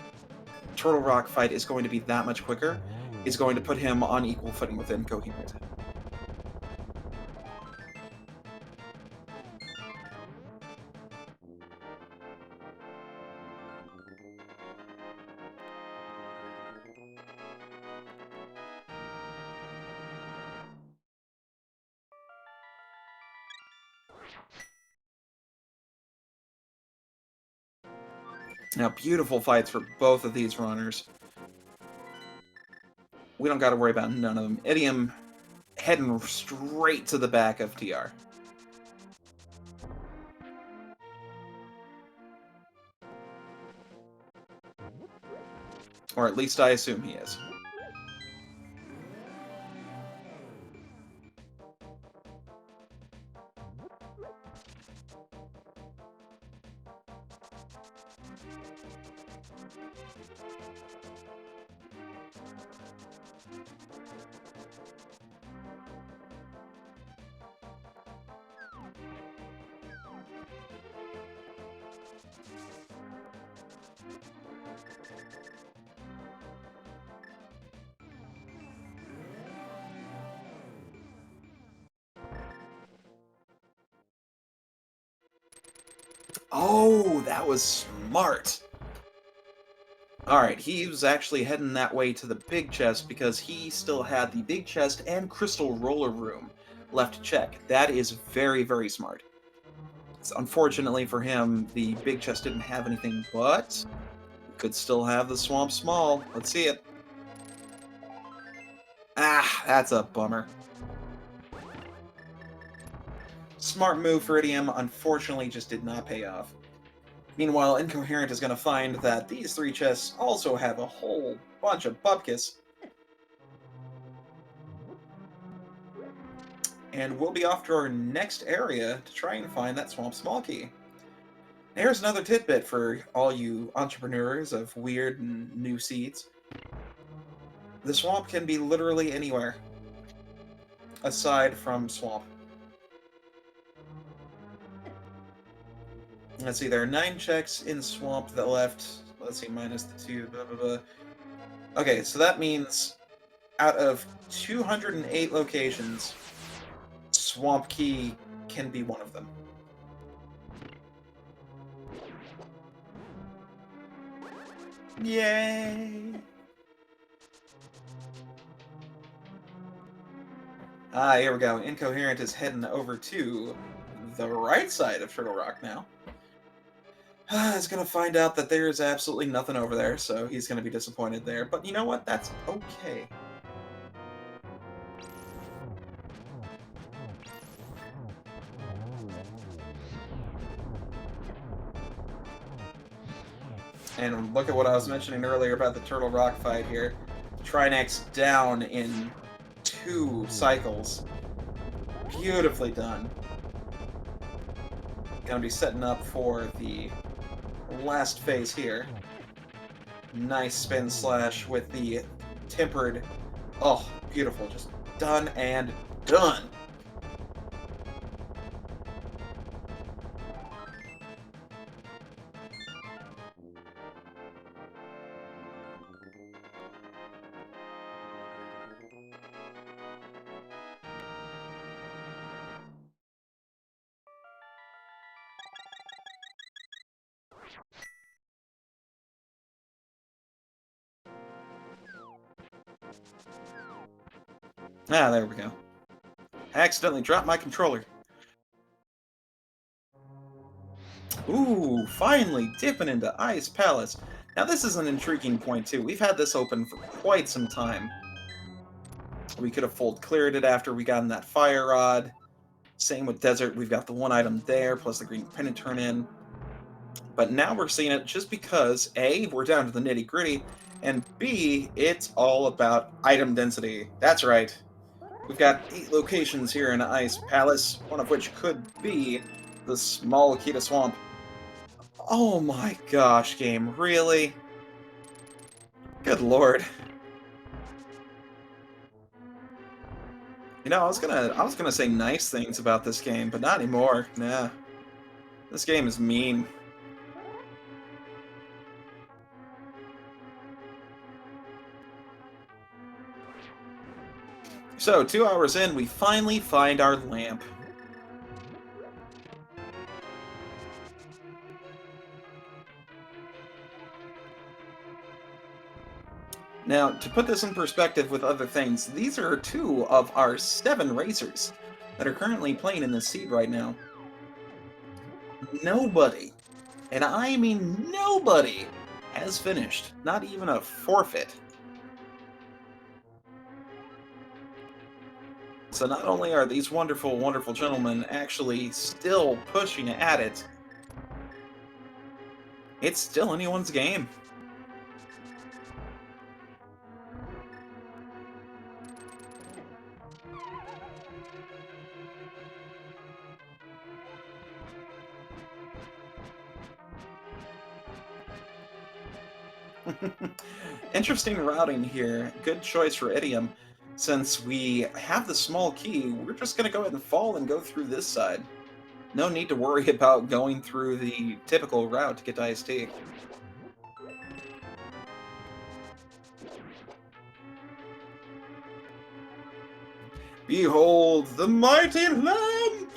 Turtle Rock fight is going to be that much quicker is going to put him on equal footing with Incoherent. Now, beautiful fights for both of these runners. We don't got to worry about none of them. Idiom heading straight to the back of TR. Or at least I assume he is. Oh, that was smart. Alright, he was actually heading that way to the big chest because he still had the big chest and crystal roller room left to check. That is very, very smart. Unfortunately for him, the big chest didn't have anything, but could still have the Swamp Small. Let's see it. Ah, that's a bummer. Smart move for Idiom, unfortunately just did not pay off. Meanwhile, Incoherent is going to find that these three chests also have a whole bunch of bupkis. And we'll be off to our next area to try and find that Swamp Small Key. Here's another tidbit for all you entrepreneurs of weird and new seeds. The swamp can be literally anywhere, aside from swamp. Let's see, there are 9 checks in swamp that left. Let's see, minus the 2, blah, blah, blah. Okay, so that means out of 208 locations, Swamp Key can be one of them. Yay! Ah, here we go. Incoherent is heading over to the right side of Turtle Rock now. He's gonna find out that there's absolutely nothing over there, so he's gonna be disappointed there. But you know what? That's okay. And look at what I was mentioning earlier about the Turtle Rock fight here. Trinex down in 2 cycles. Beautifully done. Gonna be setting up for the last phase here. Nice spin slash with the tempered. Oh, beautiful. Just done and done. Ah, there we go. I accidentally dropped my controller. Ooh, finally dipping into Ice Palace. Now this is an intriguing point too. We've had this open for quite some time. We could have full cleared it after we got in that fire rod. Same with Desert, we've got the one item there, plus the green pennant turn in. But now we're seeing it just because A, we're down to the nitty gritty, and B, it's all about item density. That's right. We've got 8 locations here in Ice Palace, one of which could be the small Akita Swamp. Oh my gosh, game, really? Good lord. You know, I was gonna say nice things about this game, but not anymore. Nah. This game is mean. So, 2 hours in, we finally find our lamp. Now, to put this in perspective with other things, these are 2 of our 7 racers that are currently playing in this seed right now. Nobody, and I mean nobody, has finished. Not even a forfeit. So not only are these wonderful, wonderful gentlemen actually still pushing at it, it's still anyone's game. Interesting routing here. Good choice for Idiom. Since we have the small key, we're just going to go ahead and fall and go through this side. No need to worry about going through the typical route to get to IST. Behold the mighty lamp!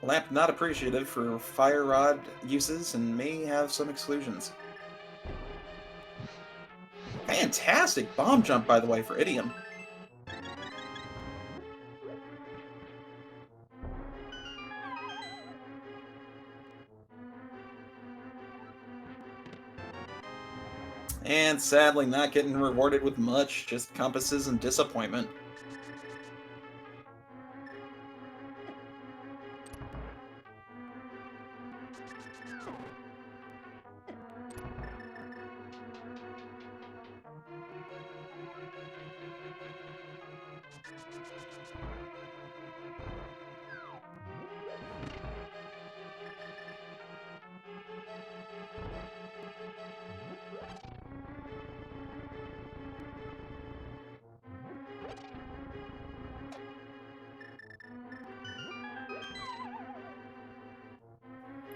Lamp not appreciative for fire rod uses and may have some exclusions. Fantastic bomb jump, by the way, for Idiom. And sadly not getting rewarded with much, just compasses and disappointment.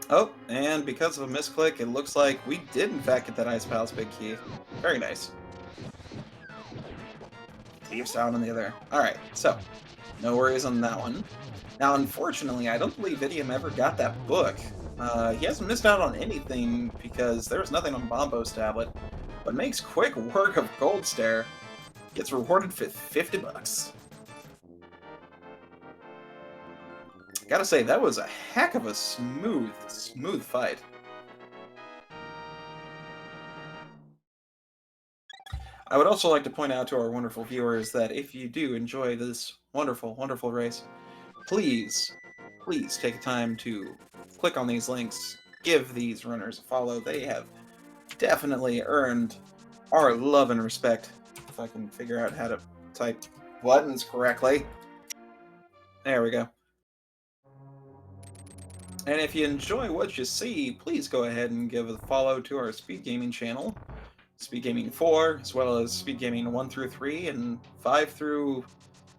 Oh, and because of a misclick, it looks like we did in fact get that Ice Palace big key. Very nice. Leave sound on the other. Alright, so, no worries on that one. Now, unfortunately, I don't believe Idiom ever got that book. He hasn't missed out on anything because there was nothing on Bombo's tablet, but makes quick work of Gold Stare. Gets rewarded with 50 bucks. Gotta say, that was a heck of a smooth fight. I would also like to point out to our wonderful viewers that if you do enjoy this wonderful, wonderful race, please, please take time to click on these links, give these runners a follow. They have definitely earned our love and respect. If I can figure out how to type buttons correctly. There we go. And if you enjoy what you see, please go ahead and give a follow to our Speed Gaming channel, Speed Gaming 4, as well as Speed Gaming 1 through 3, and 5 through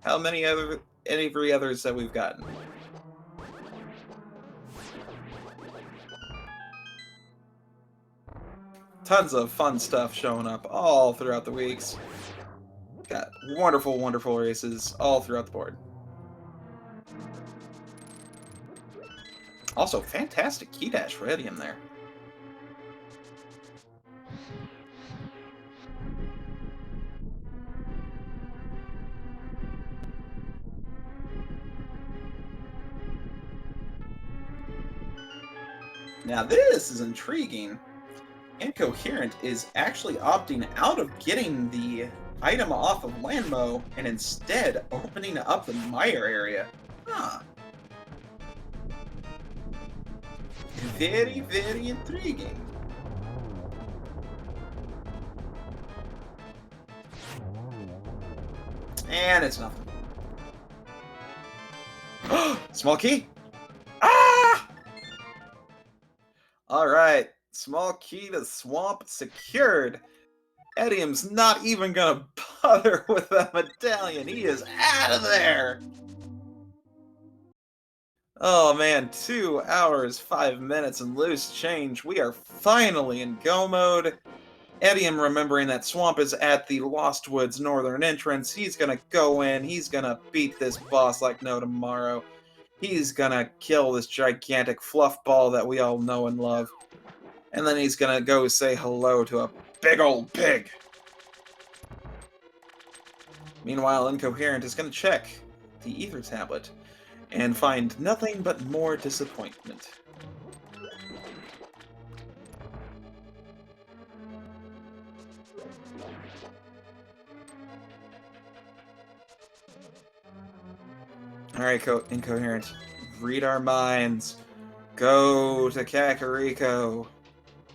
how many other every others that we've gotten. Tons of fun stuff showing up all throughout the weeks. Got wonderful, wonderful races all throughout the board. Also, fantastic key dash for Idiom there. Now this is intriguing. Incoherent is actually opting out of getting the item off of Landmo and instead opening up the Mire area. Huh. Very, very intriguing. And it's nothing. Small key? Ah! Alright. Small key to swamp secured. Edium's not even gonna bother with that medallion. He is out of there. Oh man, 2 hours, 5 minutes, and loose change. We are finally in go mode. Edium, remembering that Swamp is at the Lost Woods northern entrance, he's gonna go in, he's gonna beat this boss like no tomorrow. He's gonna kill this gigantic fluff ball that we all know and love. And then he's gonna go say hello to a big old pig. Meanwhile, Incoherent is gonna check the Ether Tablet and find nothing but more disappointment. Alright, Incoherent. Read our minds. Go to Kakariko.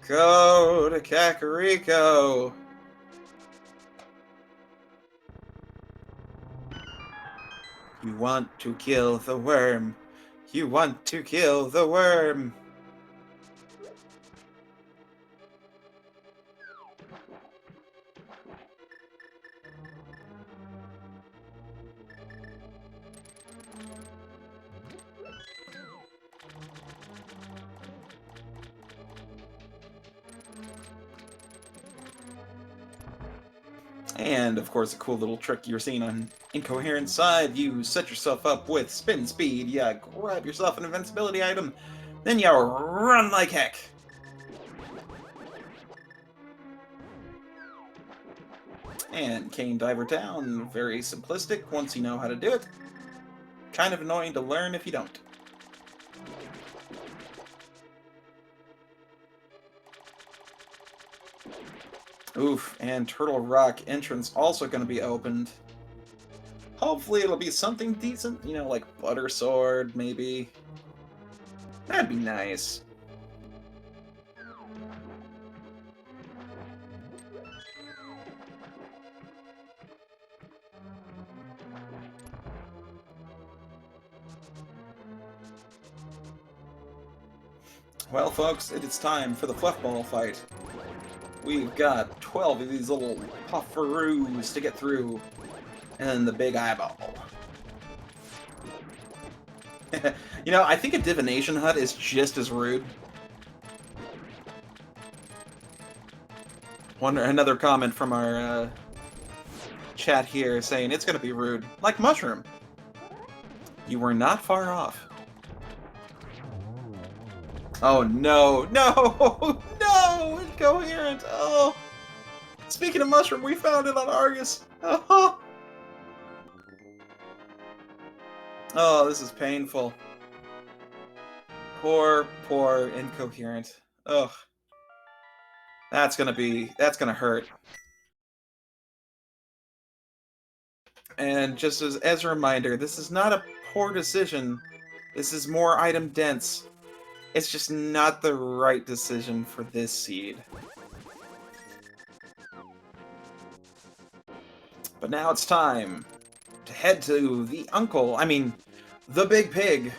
Go to Kakariko. You want to kill the worm. You want to kill the worm. And, of course, a cool little trick you're seeing on Incoherent side, you set yourself up with spin speed, you grab yourself an invincibility item, then you run like heck. And Cane Diver down, very simplistic once you know how to do it. Kind of annoying to learn if you don't. Oof, and Turtle Rock entrance also going to be opened. Hopefully it'll be something decent, you know, like Butter Sword, maybe. That'd be nice. Well, folks, it is time for the Fluffball fight. We've got 12 of these little pufferoos to get through, and then the big eyeball. You know, I think a divination hut is just as rude. Another comment from our chat here saying it's going to be rude. Like Mushroom. You were not far off. Oh no, no, no, Incoherent, oh. Speaking of Mushroom, we found it on Argus. Oh, oh, this is painful. Poor, poor Incoherent. Ugh. That's gonna hurt. And just as a reminder, this is not a poor decision. This is more item dense. It's just not the right decision for this seed. But now it's time to head to the Big Pig.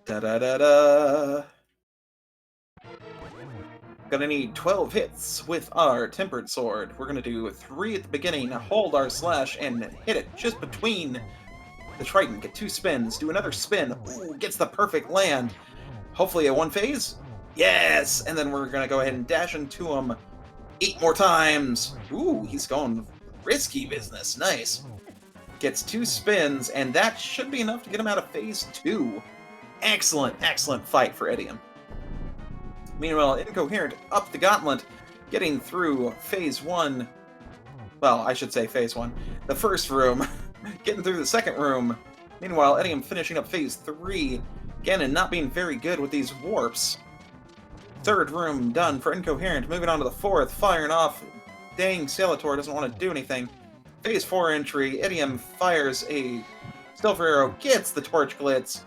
Da-da-da-da. Gonna need 12 hits with our Tempered Sword. We're gonna do 3 at the beginning, hold our slash, and hit it just between the Triton. Get 2 spins, do another spin. Ooh, gets the perfect land. Hopefully a 1 phase. Yes! And then we're gonna go ahead and dash into him 8 more times. Ooh, he's going risky business. Nice. Gets 2 spins, and that should be enough to get him out of phase 2. Excellent, excellent fight for Idiom. Meanwhile, Incoherent up the gauntlet, getting through phase 1. Well, I should say phase 1. The first room, getting through the second room. Meanwhile, Idiom finishing up phase 3. Ganon not being very good with these warps. Third room done for Incoherent. Moving on to the fourth, firing off. Dang, Sailor doesn't want to do anything. Phase 4 entry, Idiom fires a Silver Arrow, gets the Torch Glitz.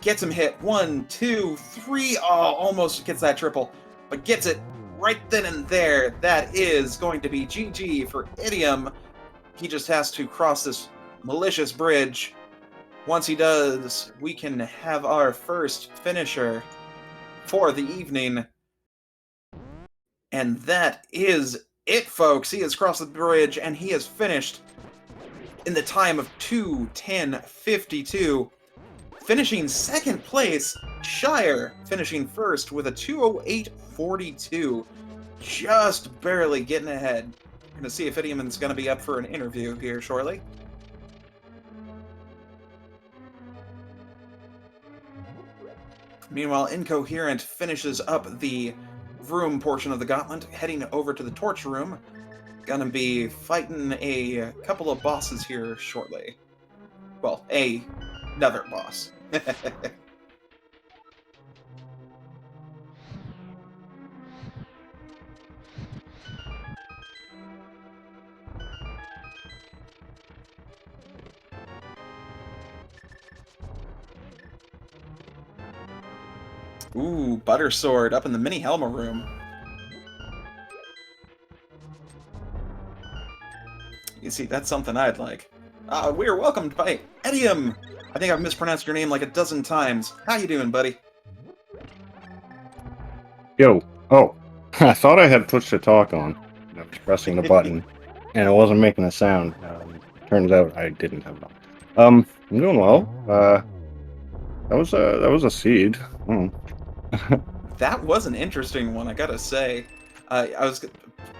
Gets him hit. 1, 2, 3. Oh, almost gets that triple. But gets it right then and there. That is going to be GG for Idiom. He just has to cross this malicious bridge. Once he does, we can have our first finisher for the evening. And that is it, folks. He has crossed the bridge, and he has finished in the time of 2:10:52. Finishing second place, Shire finishing first with a 2:08:42. Just barely getting ahead. We're going to see if Idiom is going to be up for an interview here shortly. Meanwhile, Incoherent finishes up the room portion of the gauntlet, heading over to the torch room. Gonna be fighting a couple of bosses here shortly. Well, another boss. Ooh, Butter Sword up in the Mini Helma room. You see, that's something I'd like. We are welcomed by Idiom. I think I've mispronounced your name like a dozen times. How you doing, buddy? Yo. Oh. I thought I had push to talk on. I was pressing the button, and it wasn't making a sound. Turns out I didn't have it on. I'm doing well. That was a seed. That was an interesting one, I gotta say. I was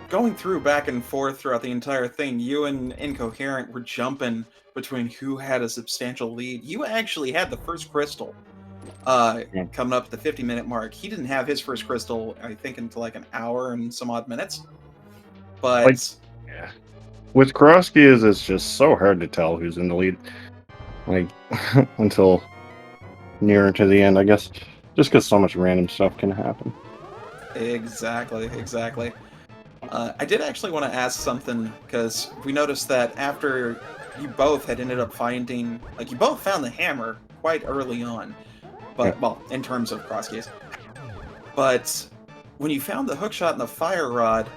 going through back and forth throughout the entire thing. You and Incoherent were jumping between who had a substantial lead. You actually had the first crystal coming up at the 50-minute mark. He didn't have his first crystal, I think, until like an hour and some odd minutes. But yeah, with Crosskeys, it's just so hard to tell who's in the lead. Like until nearer to the end, I guess, just because so much random stuff can happen. Exactly. I did actually want to ask something, because we noticed that after you both had ended up finding, like, you both found the hammer quite early on, but, yeah. well, in terms of Crosskeys. But when you found the hookshot and the fire rod,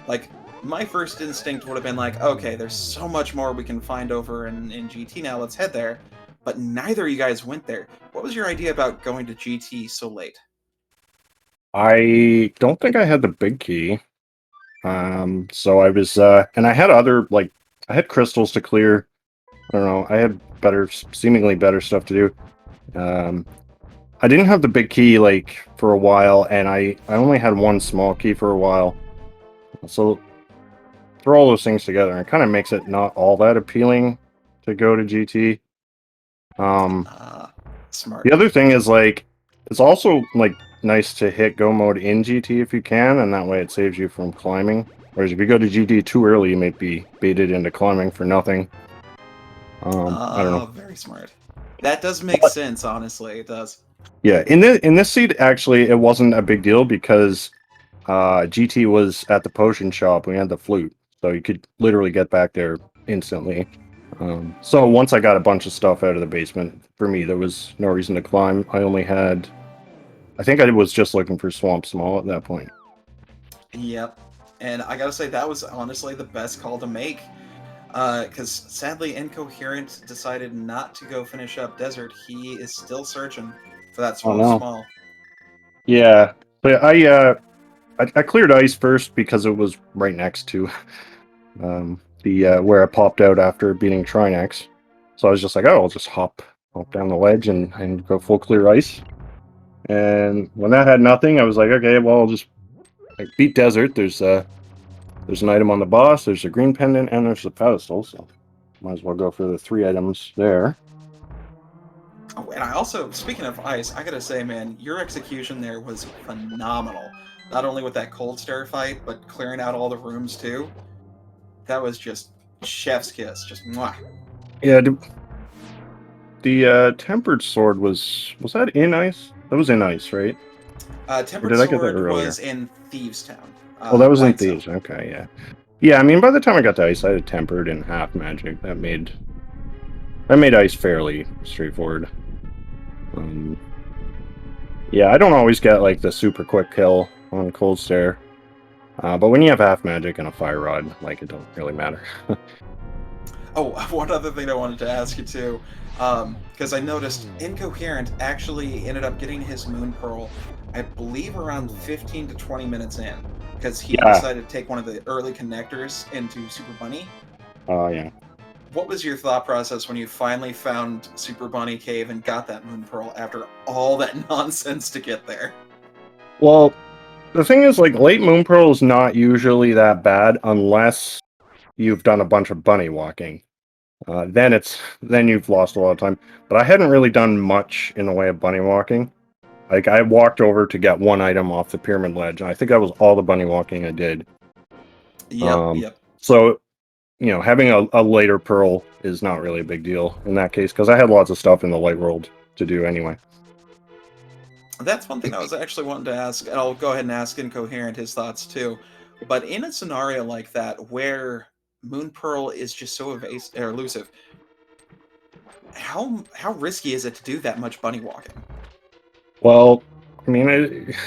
like, my first instinct would have been like, okay, there's so much more we can find over in GT now, let's head there. But neither of you guys went there. What was your idea about going to GT so late? I don't think I had the big key. So I was, and I had other, like, I had crystals to clear. I don't know, I had seemingly better stuff to do. I didn't have the big key, like, for a while, and I only had one small key for a while. So, throw all those things together, and it kind of makes it not all that appealing to go to GT. Smart. The other thing is, like, it's also, like, nice to hit go mode in GT if you can, and that way it saves you from climbing. Whereas if you go to GT too early, you might be baited into climbing for nothing. I don't know. Very smart. That does make sense, honestly. It does. Yeah, in this seed, actually, it wasn't a big deal because GT was at the potion shop. We had the flute, so you could literally get back there instantly. So once I got a bunch of stuff out of the basement, for me, there was no reason to climb. I think I was just looking for Swamp Small at that point. Yep. And I gotta say, that was honestly the best call to make. Because sadly, Incoherent decided not to go finish up Desert. He is still searching for that Oh Swamp no. Small. Yeah, but I cleared ice first because it was right next to the where I popped out after beating Trinex. So I was just like, oh, I'll just hop down the ledge and go full clear ice. And when that had nothing, I was like, okay, well, I'll just beat Desert. There's an item on the boss, there's a green pendant, and there's the pedestal. So might as well go for the 3 items there. Oh, and I also, speaking of ice, I gotta say, man, your execution there was phenomenal. Not only with that cold stare fight, but clearing out all the rooms too. That was just chef's kiss, just mwah. Yeah, the tempered sword was that in ice? That was in ice, right? Or Tempered did I get that Sword earlier? was in Thieves Town. Oh, that was in White Zone. Thieves. Okay, yeah. Yeah, I mean, by the time I got to ice, I had tempered and half magic. That made ice fairly straightforward. Yeah, I don't always get like the super quick kill on cold stare, but when you have half magic and a fire rod, like it don't really matter. Oh, one other thing I wanted to ask you too, because I noticed Incoherent actually ended up getting his Moon Pearl, I believe around 15 to 20 minutes in, because he Yeah. decided to take one of the early connectors into Super Bunny. Oh yeah. What was your thought process when you finally found Super Bunny Cave and got that Moon Pearl after all that nonsense to get there? Well, the thing is, like, late Moon Pearl is not usually that bad unless you've done a bunch of bunny walking. Then you've lost a lot of time. But I hadn't really done much in the way of bunny walking. Like, I walked over to get one item off the pyramid ledge, and I think that was all the bunny walking I did. Yep. So, having a later pearl is not really a big deal in that case, because I had lots of stuff in the light world to do anyway. That's one thing I was actually wanting to ask, and I'll go ahead and ask Incoherent his thoughts too. But in a scenario like that, where Moon Pearl is just so elusive, how risky is it to do that much bunny walking? Well, I mean,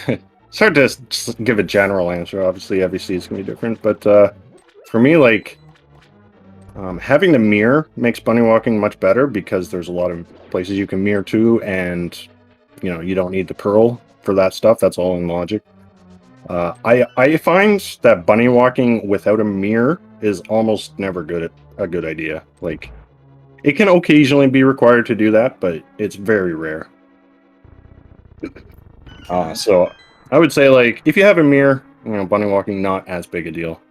it's hard to give a general answer. Obviously, every season's gonna be different, but for me, like, having the mirror makes bunny walking much better because there's a lot of places you can mirror to, and you don't need the pearl for that stuff. That's all in logic. I find that bunny walking without a mirror is almost never a good idea. Like, it can occasionally be required to do that, but it's very rare. So I would say, like, if you have a mirror, bunny walking not as big a deal.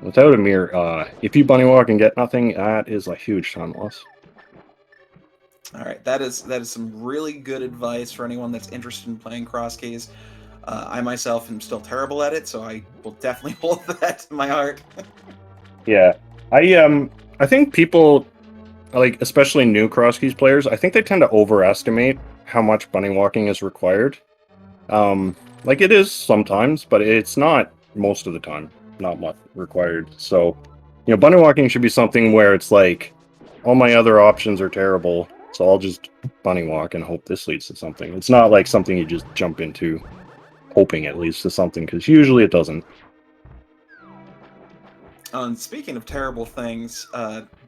Without a mirror, if you bunny walk and get nothing, that is a huge time loss. All right, that is some really good advice for anyone that's interested in playing Crosskeys. I myself am still terrible at it, so I will definitely hold that to my heart. Yeah, I think people, like, especially new Crosskeys players, I think they tend to overestimate how much bunny walking is required. Like, it is sometimes, but it's not most of the time. Not much required. So, bunny walking should be something where it's like, all my other options are terrible, so I'll just bunny walk and hope this leads to something. It's not like something you just jump into, hoping it leads to something, because usually it doesn't. Speaking of terrible things,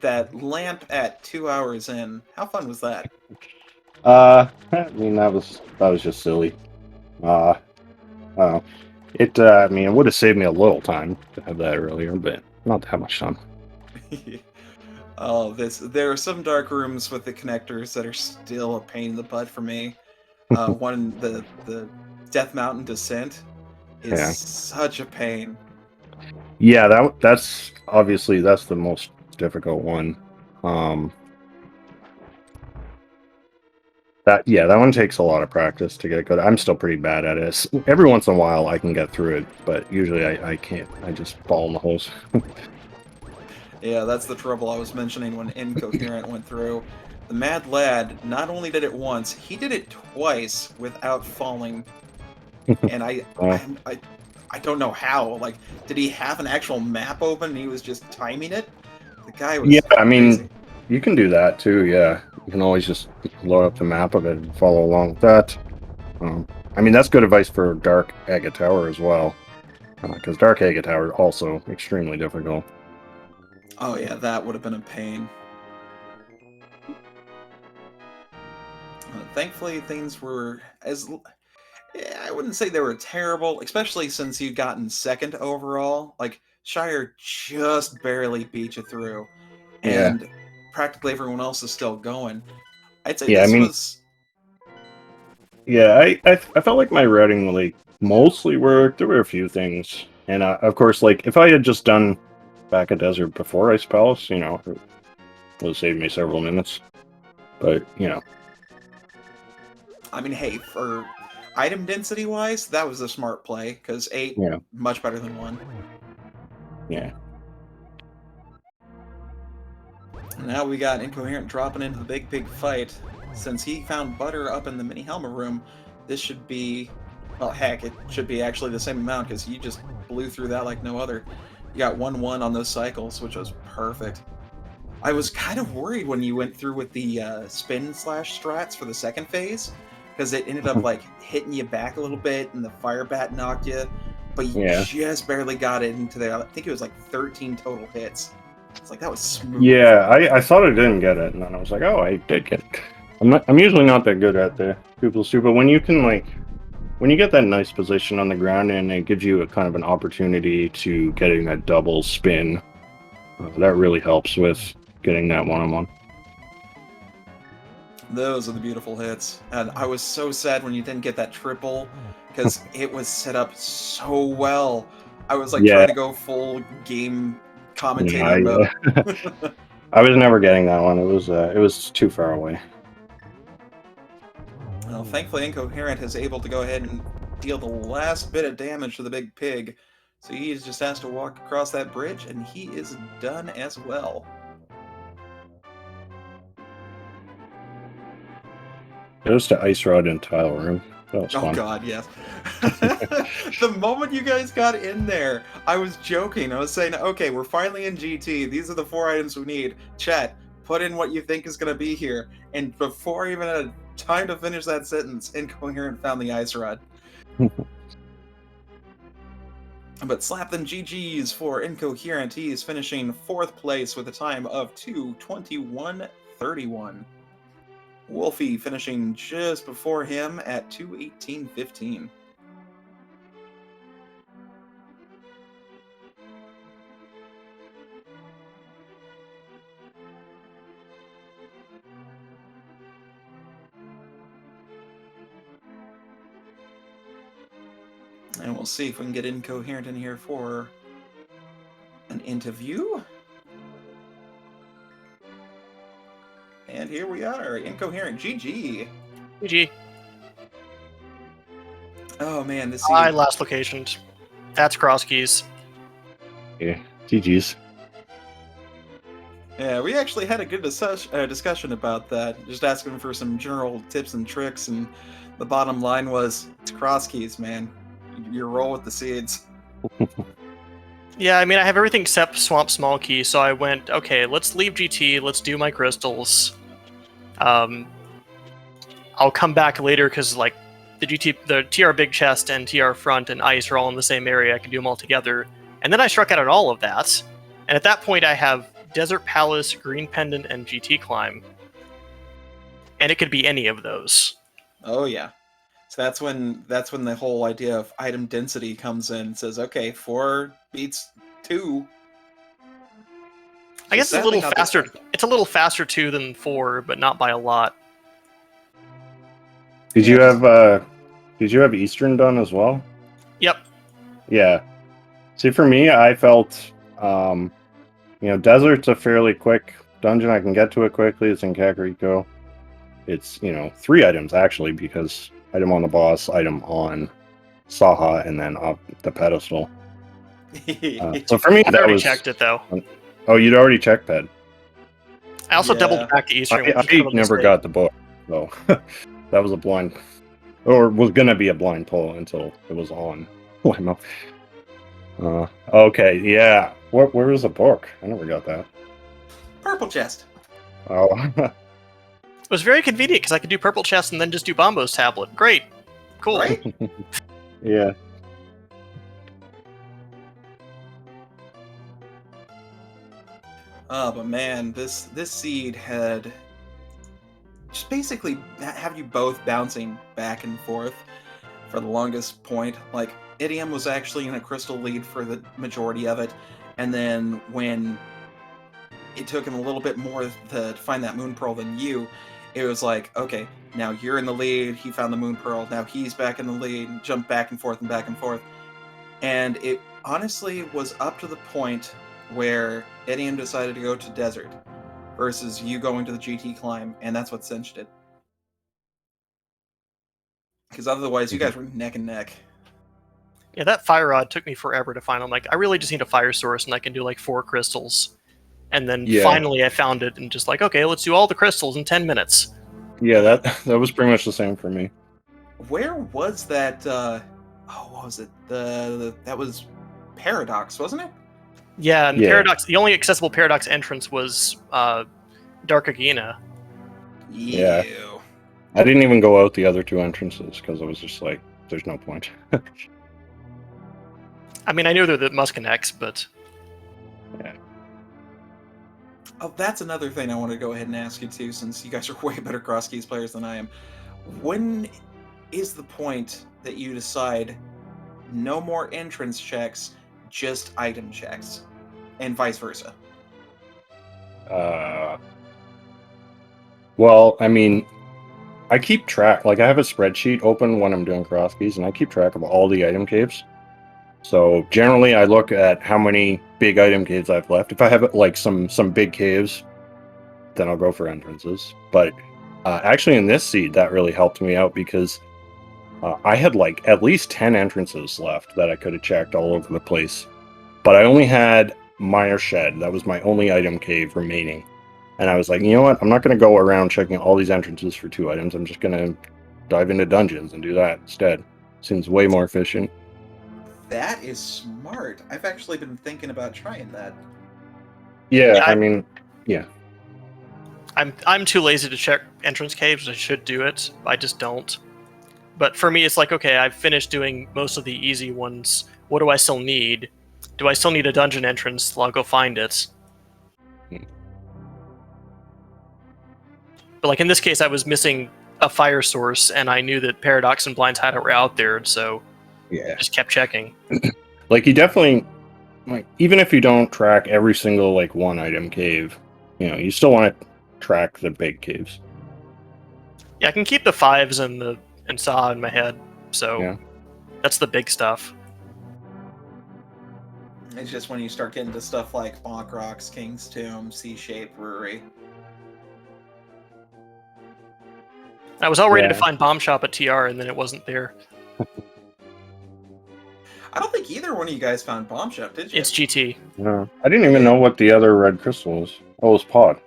that lamp at 2 hours in, how fun was that? I mean, that was just silly. I don't know. I mean, it would have saved me a little time to have that earlier, but not that much time. Oh, there are some dark rooms with the connectors that are still a pain in the butt for me. One, the Death Mountain Descent is Yeah. such a pain. Yeah, that's obviously that's the most difficult one. That one takes a lot of practice to get good. I'm still pretty bad at it. Every once in a while I can get through it, but usually I can't. I just fall in the holes. Yeah, that's the trouble I was mentioning when Incoherent went through. The Mad Lad not only did it once, he did it twice without falling And Uh, I don't know how. Like, did he have an actual map open and he was just timing it? The guy yeah, was I crazy. mean, you can do that too. Yeah, you can always just load up the map of it and follow along with that. I mean, that's good advice for Dark Agate Tower as well, because Dark Agate Tower is also extremely difficult. Oh yeah, that would have been a pain. Thankfully, things were I wouldn't say they were terrible, especially since you'd gotten second overall. Like, Shire just barely beat you through, Yeah, and practically everyone else is still going. I'd say yeah. I this mean, was. yeah. I felt like my routing like mostly worked. There were a few things, and of course, like if I had just done back a desert before Ice Palace, it would have saved me several minutes. But I mean, hey, for item density wise, that was a smart play, because 8 yeah, much better than 1. yeah. Now we got Incoherent dropping into the big pig fight. Since he found Butter up in the mini helmet room, this should be, well, heck, it should be actually the same amount, because you just blew through that like no other. You got 1-1 on those cycles, which was perfect. I was kind of worried when you went through with the spin/strats for the second phase, because it ended up like hitting you back a little bit, and the fire bat knocked you, but you Yeah. just barely got it into there. I think it was like 13 total hits. It's like that was smooth. Yeah, I thought I didn't get it, and then I was like, oh, I did get it. I'm usually not that good at the Pupils too, but when you can when you get that nice position on the ground and it gives you a kind of an opportunity to getting that double spin, that really helps with getting that one-on-one. Those are the beautiful hits. And I was so sad when you didn't get that triple, because it was set up so well. I was like Yeah, trying to go full game no, commentator mode. I was never getting that one. It was too far away. Well, thankfully, Incoherent is able to go ahead and deal the last bit of damage to the big pig. So he just has to walk across that bridge, and he is done as well. Goes to Ice Rod and Tile Room. That was Oh fun. god, yes. The moment you guys got in there, I was joking. I was saying, okay, we're finally in GT. These are the 4 items we need. Chat, put in what you think is going to be here. And before I even had time to finish that sentence, Incoherent found the ice rod. But slap them GG's for Incoherent. He is finishing 4th place with a time of 2:21:31. Wolfie finishing just before him at 2:18:15. And we'll see if we can get Incoherent in here for an interview. And here we are, Incoherent. GG. GG. Oh man, this I seed. last locations. That's Crosskeys. Yeah, GG's. Yeah, we actually had a good discussion about that. Just asking for some general tips and tricks, and the bottom line was, it's Crosskeys, man. You roll with the seeds. Yeah, I mean, I have everything except Swamp Small Key, so I went, okay, let's leave GT, let's do my crystals. I'll come back later, because, like, the TR Big Chest and TR Front and Ice are all in the same area, I can do them all together. And then I struck out at all of that, and at that point I have Desert Palace, Green Pendant, and GT Climb. And it could be any of those. Oh yeah. So that's when the whole idea of item density comes in and says, okay, 4 beats 2. I guess it's a little faster. It's a little faster 2 than 4, but not by a lot. Did you have Eastern done as well? Yep. Yeah. See, for me, I felt, Desert's a fairly quick dungeon. I can get to it quickly. It's in Kakariko. It's, 3 items, actually, because item on the boss, item on Saha, and then up the pedestal. So for me, I already checked it, though. Oh, you'd already checked that? I also doubled back to Eastern. I never got the book, so that was a blind. or was gonna be a blind pull until it was on. Limo. Okay, yeah. Where is the book? I never got that. Purple chest. Oh, It was very convenient because I could do purple chest and then just do Bombo's tablet. Great. Cool. Right? yeah. Oh, but man, this seed had just basically have you both bouncing back and forth for the longest point. Like, Idiom was actually in a crystal lead for the majority of it, and then when it took him a little bit more to find that moon pearl than you, it was like, okay, now you're in the lead, he found the moon pearl, now he's back in the lead, and jumped back and forth and back and forth. And it honestly was up to the point where Idiom decided to go to desert versus you going to the GT climb, and that's what cinched it. Because otherwise, you guys were neck and neck. Yeah, that fire rod took me forever to find. I'm like, I really just need a fire source, and I can do like 4 crystals. And then finally I found it, and just like, okay, let's do all the crystals in 10 minutes. Yeah, that was pretty much the same for me. Where was that? What was it? That was Paradox, wasn't it? Yeah, and Yeah. Paradox. The only accessible Paradox entrance was Dark Agena. Yeah. Ew. I didn't even go out the other 2 entrances because I was just like, there's no point. I mean, I knew they're the Muskenex, but Yeah. Oh, that's another thing I want to go ahead and ask you too, since you guys are way better Crosskeys players than I am. When is the point that you decide no more entrance checks, just item checks, and vice versa? Well, I mean, I keep track. Like, I have a spreadsheet open when I'm doing Crosskeys, and I keep track of all the item caves. So generally, I look at how many big item caves I've left. If I have like some big caves, then I'll go for entrances. But actually, in this seed, that really helped me out because I had like at least 10 entrances left that I could have checked all over the place. But I only had Mire Shed. That was my only item cave remaining. And I was like, you know what? I'm not going to go around checking all these entrances for 2 items. I'm just going to dive into dungeons and do that instead. Seems way more efficient. That is smart. I've actually been thinking about trying that. Yeah, I mean, yeah. I'm too lazy to check entrance caves. I should do it. I just don't. But for me, it's like, okay, I've finished doing most of the easy ones. What do I still need? Do I still need a dungeon entrance? Well, I'll go find it. But like in this case, I was missing a fire source, and I knew that Paradox and Blind's Hideout were out there, so Yeah. I just kept checking. Like, you definitely, like, even if you don't track every single, like, 1 item cave, you know, you still want to track the big caves. Yeah, I can keep the 5s and Saw in my head, so Yeah. that's the big stuff. It's just when you start getting to stuff like Bonk Rocks, King's Tomb, C-Shape, Brewery. I was all ready to Yeah. find Bomb Shop at TR, and then it wasn't there. I don't think either one of you guys found Bomb Shop, did you? It's GT. No. I didn't even know what the other red crystal was. Oh, it was Pod.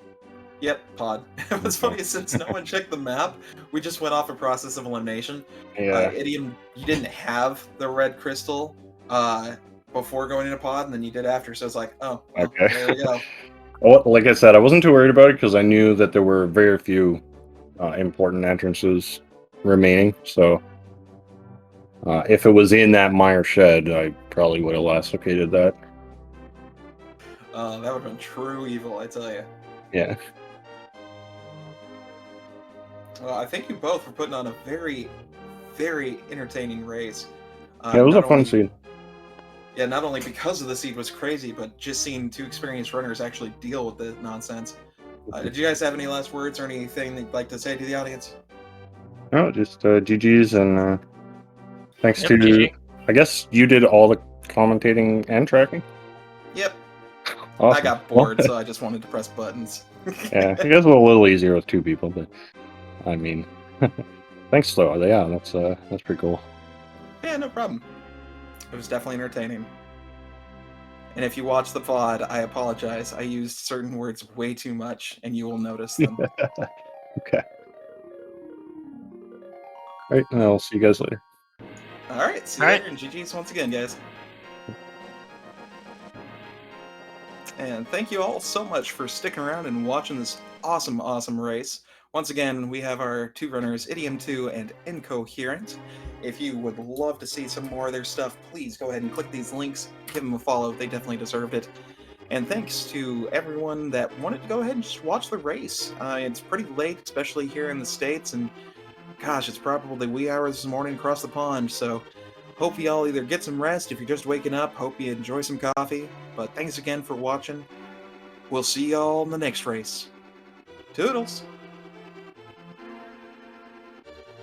Yep, Pod. What's funny is since no one checked the map, we just went off a process of elimination. Yeah. Idiom, you didn't have the red crystal before going into Pod, and then you did after, so it's like, oh, well, Okay. there we go. Well, like I said, I wasn't too worried about it because I knew that there were very few important entrances remaining. So if it was in that Mire Shed, I probably would have last located that. That would have been true evil, I tell you. Yeah. Well, I think you both were putting on a very, very entertaining race. Yeah, it was a not fun only- scene. Yeah, not only because of the seed was crazy, but just seeing 2 experienced runners actually deal with the nonsense. Did you guys have any last words or anything that you'd like to say to the audience? No, just GG's and thanks Yep, to, GG. I guess you did all the commentating and tracking? Yep, Awesome. I got bored, so I just wanted to press buttons. Yeah, I guess a little easier with 2 people, but I mean, thanks though. Yeah, that's pretty cool. Yeah, no problem. It was definitely entertaining. And if you watch the VOD, I apologize. I used certain words way too much, and you will notice them. Okay. All right, and I'll see you guys later. All right, see you All right. later, and GG's once again, guys. And thank you all so much for sticking around and watching this awesome, awesome race. Once again, we have our two runners, Idiom2 and Incoherent. If you would love to see some more of their stuff, please go ahead and click these links, give them a follow. They definitely deserved it. And thanks to everyone that wanted to go ahead and just watch the race. It's pretty late, especially here in the States, and gosh, it's probably wee hours this morning across the pond, so hope y'all either get some rest if you're just waking up, hope you enjoy some coffee, but thanks again for watching. We'll see y'all in the next race. Toodles!